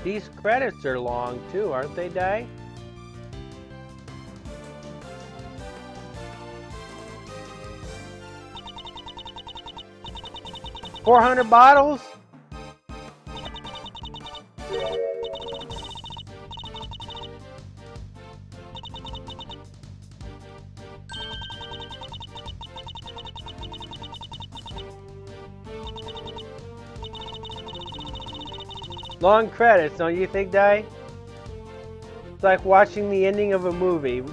These credits are long too, aren't they, Di? $400 bottles? Long credits, don't you think, Di? It's like watching the ending of a movie.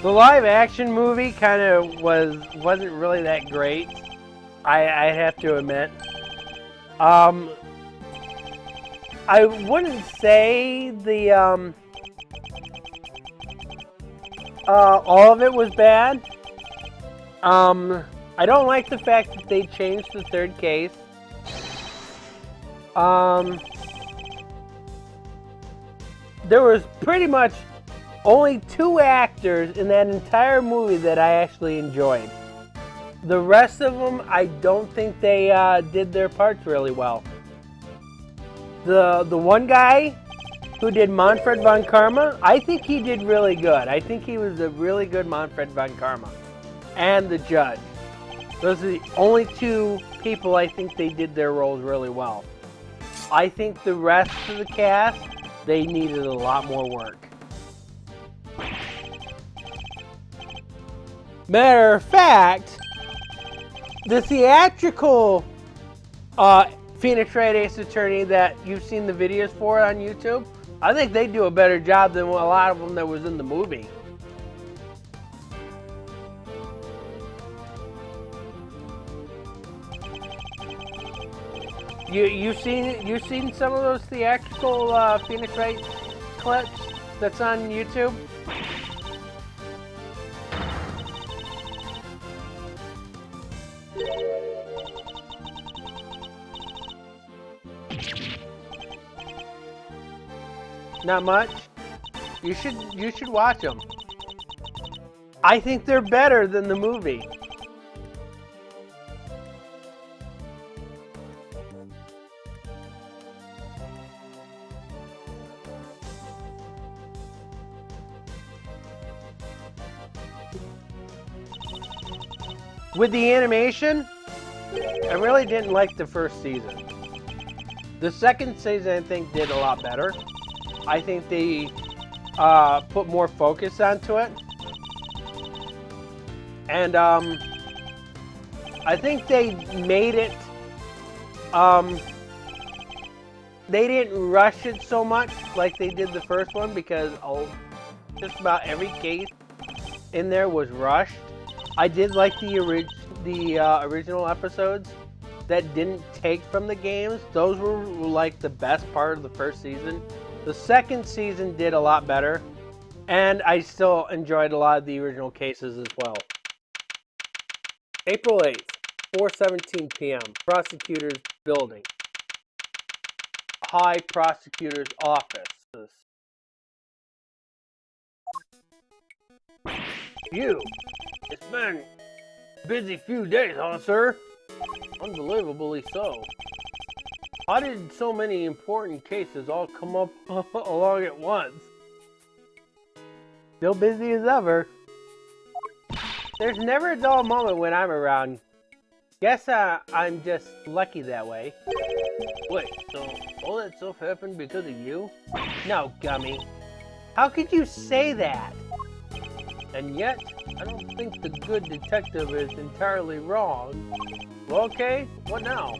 The live action movie kind of wasn't really that great. I have to admit. I wouldn't say the all of it was bad. I don't like the fact that they changed the third case. There was pretty much only 2 actors in that entire movie that I actually enjoyed. The rest of them, I don't think they did their parts really well. The one guy who did Manfred von Karma, I think he did really good. I think he was a really good Manfred von Karma. And the judge. Those are the only 2 people I think they did their roles really well. I think the rest of the cast, they needed a lot more work. Matter of fact, the theatrical Phoenix Wright Ace Attorney that you've seen the videos for on YouTube, I think they do a better job than a lot of them that was in the movie. You seen some of those theatrical Phoenix Wright clips that's on YouTube? Not much. You should watch them. I think they're better than the movie. With the animation, I really didn't like the first season. The second season, I think, did a lot better. I think they put more focus onto it. And I think they made it, they didn't rush it so much like they did the first one, because just about every case in there was rushed. I did like the original episodes that didn't take from the games. Those were like the best part of the first season. The second season did a lot better, and I still enjoyed a lot of the original cases as well. April 8th, 4:17 p.m. Prosecutor's building. High Prosecutor's office. It's been a busy few days, huh, sir? Unbelievably so. How did so many important cases all come up along at once? Still busy as ever. There's never a dull moment when I'm around. Guess I'm just lucky that way. Wait, so all that stuff happened because of you? No, Gummy. How could you say that? And yet, I don't think the good detective is entirely wrong. Well, okay, what now?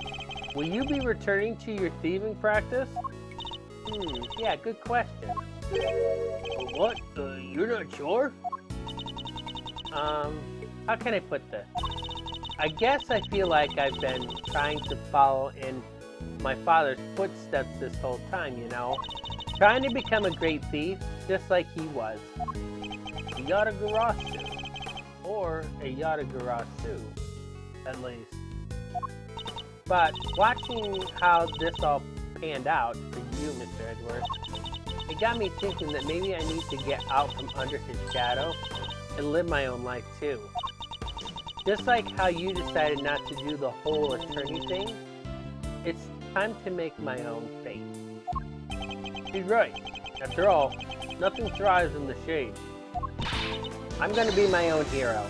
Will you be returning to your thieving practice? Yeah, good question. What? You're not sure? How can I put this? I guess I feel like I've been trying to follow in my father's footsteps this whole time, you know? Trying to become a great thief, just like he was. A Yatagarasu. Or a Yatagarasu, at least. But watching how this all panned out for you, Mr. Edgeworth, it got me thinking that maybe I need to get out from under his shadow and live my own life too. Just like how you decided not to do the whole attorney thing, it's time to make my own fate. She's right. After all, nothing thrives in the shade. I'm gonna be my own hero.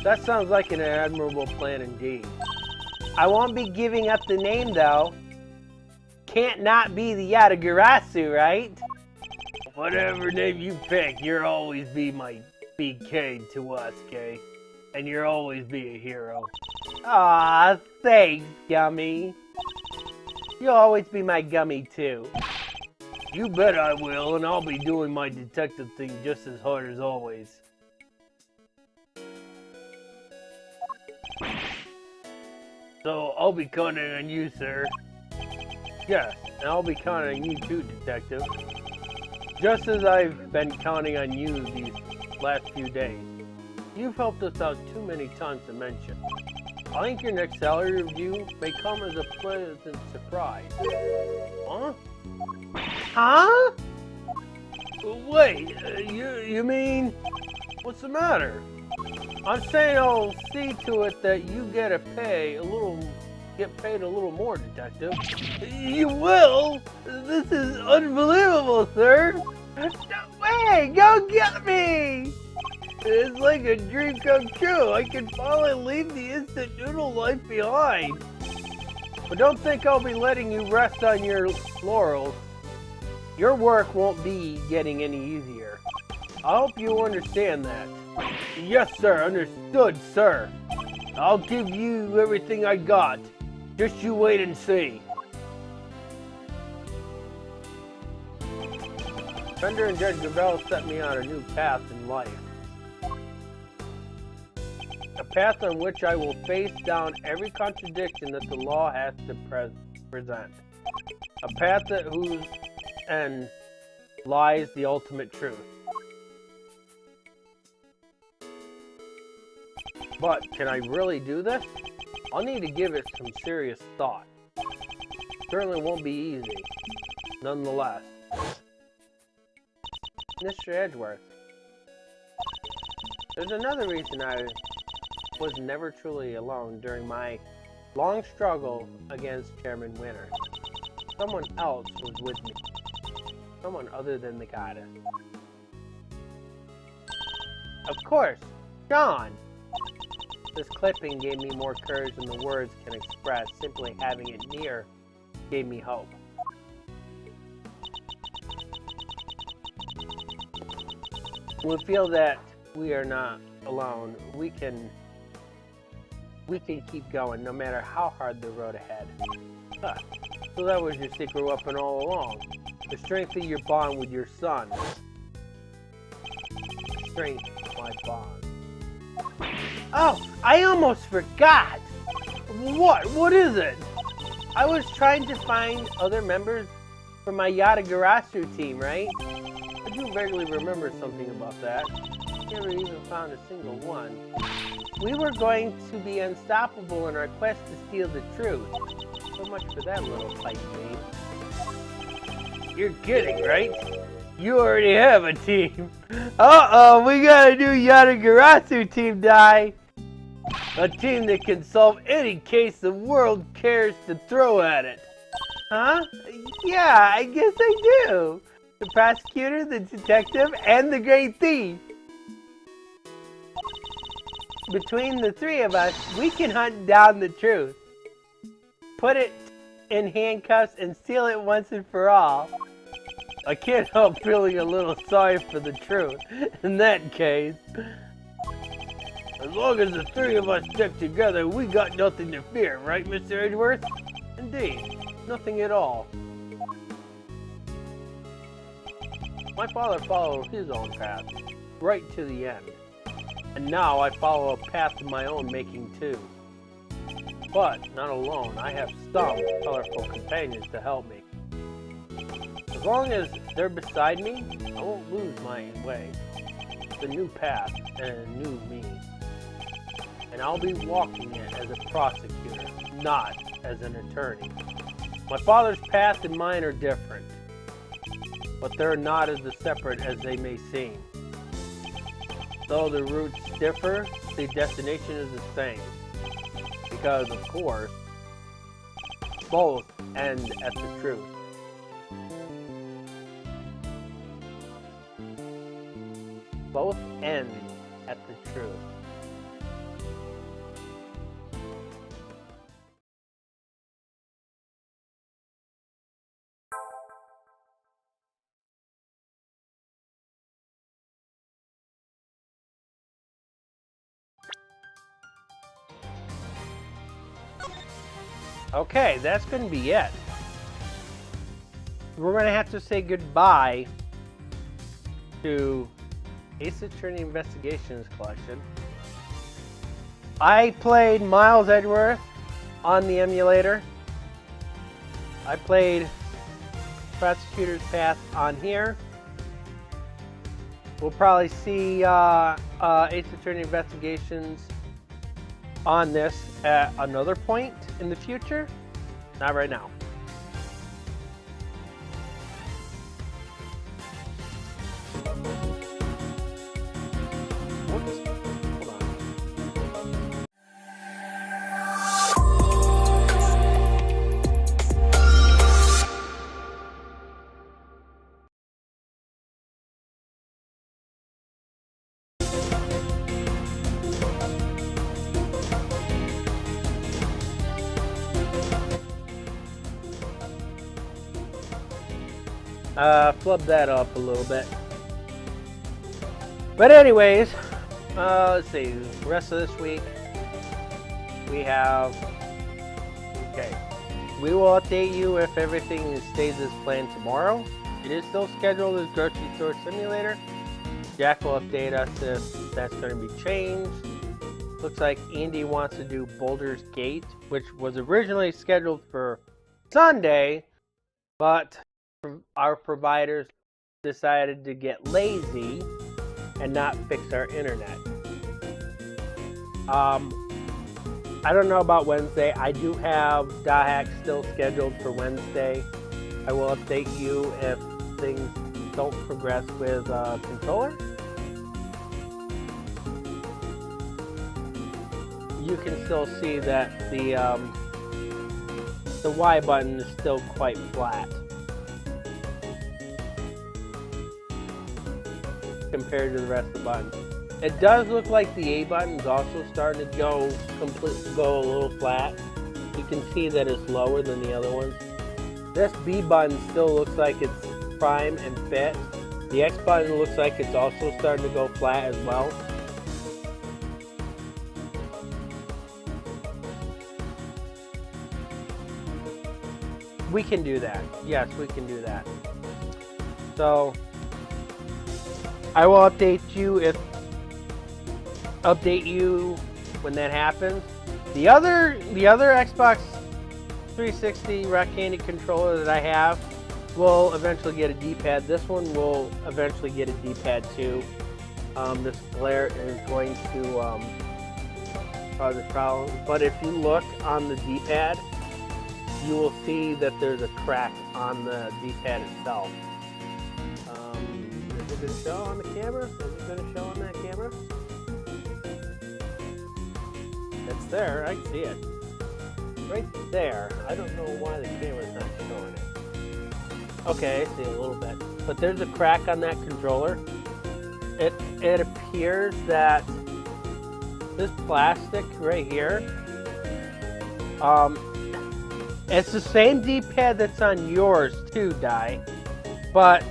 That sounds like an admirable plan indeed. I won't be giving up the name though. Can't not be the Yatagarasu, right? Whatever name you pick, you'll always be my BK to us, Kay. And you'll always be a hero. Aw, thanks, Gummy. You'll always be my Gummy too. You bet I will, and I'll be doing my detective thing just as hard as always. So, I'll be counting on you, sir. Yes, and I'll be counting on you too, detective. Just as I've been counting on you these last few days. You've helped us out too many times to mention. I think your next salary review may come as a pleasant surprise. Huh? Huh? Wait, you mean... What's the matter? I'm saying I'll see to it that you get paid a little more, detective. You will? This is unbelievable, sir. No way! Go get me! It's like a dream come true. I can finally leave the instant noodle life behind. But don't think I'll be letting you rest on your laurels. Your work won't be getting any easier. I hope you understand that. Yes, sir. Understood, sir. I'll give you everything I got. Just you wait and see. Fender and Judge Gravel set me on a new path in life. A path on which I will face down every contradiction that the law has to present. A path at whose end lies the ultimate truth. But can I really do this? I'll need to give it some serious thought. Certainly won't be easy, nonetheless. Mr. Edgeworth, there's another reason I was never truly alone during my long struggle against Chairman Winter. Someone else was with me. Someone other than the goddess. Of course, John! This clipping gave me more courage than the words can express. Simply having it near gave me hope. We feel that we are not alone. We can keep going no matter how hard the road ahead. Huh. So that was your secret weapon all along. The strength of your bond with your son. The strength of my bond. Oh, I almost forgot! What is it? I was trying to find other members for my Yatagarasu team, right? I do vaguely remember something about that. Never even found a single one. We were going to be unstoppable in our quest to steal the truth. So much for that little pipe dream. You're kidding, right? You already have a team. Uh-oh, we got a new Yatagarasu team, Dai. A team that can solve any case the world cares to throw at it. Huh? Yeah, I guess I do. The prosecutor, the detective, and the great thief. Between the three of us, we can hunt down the truth. Put it in handcuffs and seal it once and for all. I can't help feeling a little sorry for the truth in that case. As long as the three of us stick together, we got nothing to fear, right, Mr. Edgeworth? Indeed, nothing at all. My father followed his own path, right to the end. And now I follow a path of my own making too. But not alone, I have some colorful companions to help me. As long as they're beside me, I won't lose my way. It's a new path and a new me. And I'll be walking it as a prosecutor, not as an attorney. My father's path and mine are different, but they're not as separate as they may seem. Though the routes differ, the destination is the same. Because, of course, both end at the truth. Both end at the truth. Okay, that's going to be it. We're going to have to say goodbye to Ace Attorney Investigations Collection. I played Miles Edgeworth on the emulator. I played Prosecutor's Path on here. We'll probably see Ace Attorney Investigations on this at another point in the future. Not right now. Flub that up a little bit. But anyways, let's see, the rest of this week we have, okay, we will update you if everything stays as planned tomorrow. It is still scheduled as Grocery Store Simulator. Jack will update us if that's going to be changed. Looks like Andy wants to do Boulder's Gate, which was originally scheduled for Sunday, but our providers decided to get lazy and not fix our internet. I don't know about Wednesday. I do have DAHAC still scheduled for Wednesday. I will update you if things don't progress with controller. You can still see that the Y button is still quite flat compared to the rest of the buttons. It does look like the A button is also starting to go a little flat. You can see that it's lower than the other ones. This B button still looks like it's prime and fit. The X button looks like it's also starting to go flat as well. We can do that. Yes, we can do that. So I will update you when that happens. The other Xbox 360 Rock Candy controller that I have will eventually get a D-pad. This one will eventually get a D-pad too. This glare is going to cause a problem. But if you look on the D-pad, you will see that there's a crack on the D-pad itself. Is it going to show on the camera? Is it going to show on that camera? It's there. I can see it. Right there. I don't know why the camera's not showing it. Okay, I see a little bit. But there's a crack on that controller. It appears that this plastic right here, it's the same D-pad that's on yours too, Di, but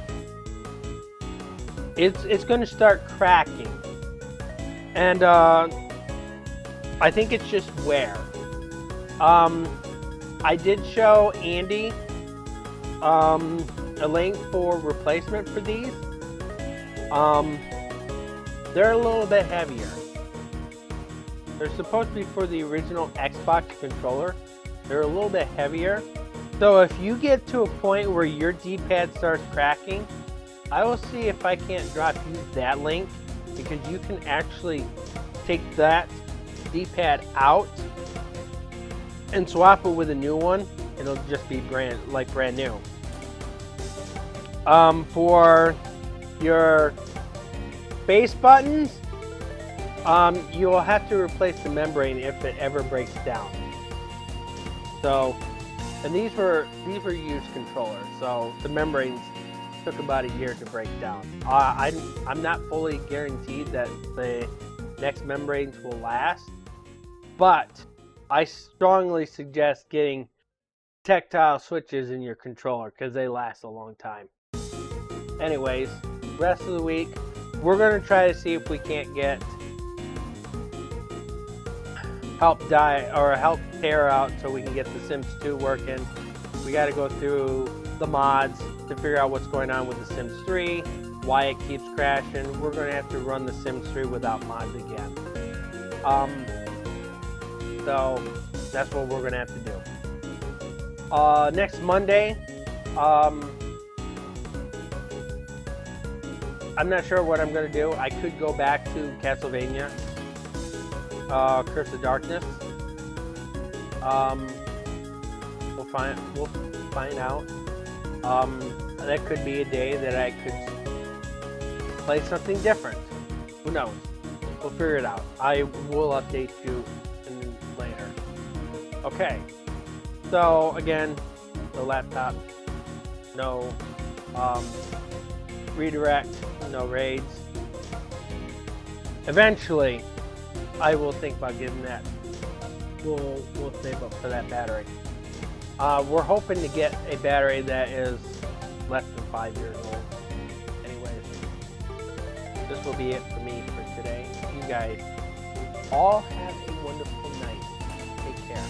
it's going to start cracking, and I think it's just wear. I did show Andy a link for replacement for these. They're a little bit heavier. They're supposed to be for the original Xbox controller. They're a little bit heavier. So if you get to a point where your D-pad starts cracking, I will see if I can't drop you that link, because you can actually take that D-pad out and swap it with a new one. It'll just be brand new. For your base buttons, you will have to replace the membrane if it ever breaks down. So, and these were used controllers, so the membranes took about a year to break down. I'm not fully guaranteed that the next membranes will last, but I strongly suggest getting tactile switches in your controller because they last a long time. Anyways, rest of the week, we're going to try to see if we can't get help Tara out so we can get the Sims 2 working. We got to go through the mods to figure out what's going on with the Sims 3, why it keeps crashing. We're going to have to run the Sims 3 without mods again. So that's what we're going to have to do. Next Monday, I'm not sure what I'm going to do. I could go back to Castlevania, Curse of Darkness. We'll find out. That could be a day that I could play something different. Who knows? We'll figure it out. I will update you later. Okay. So again, no laptop, no redirect, no raids. Eventually, I will think about getting that. We'll save up for that battery. We're hoping to get a battery that is less than 5 years old. Anyways, this will be it for me for today. You guys all have a wonderful night. Take care.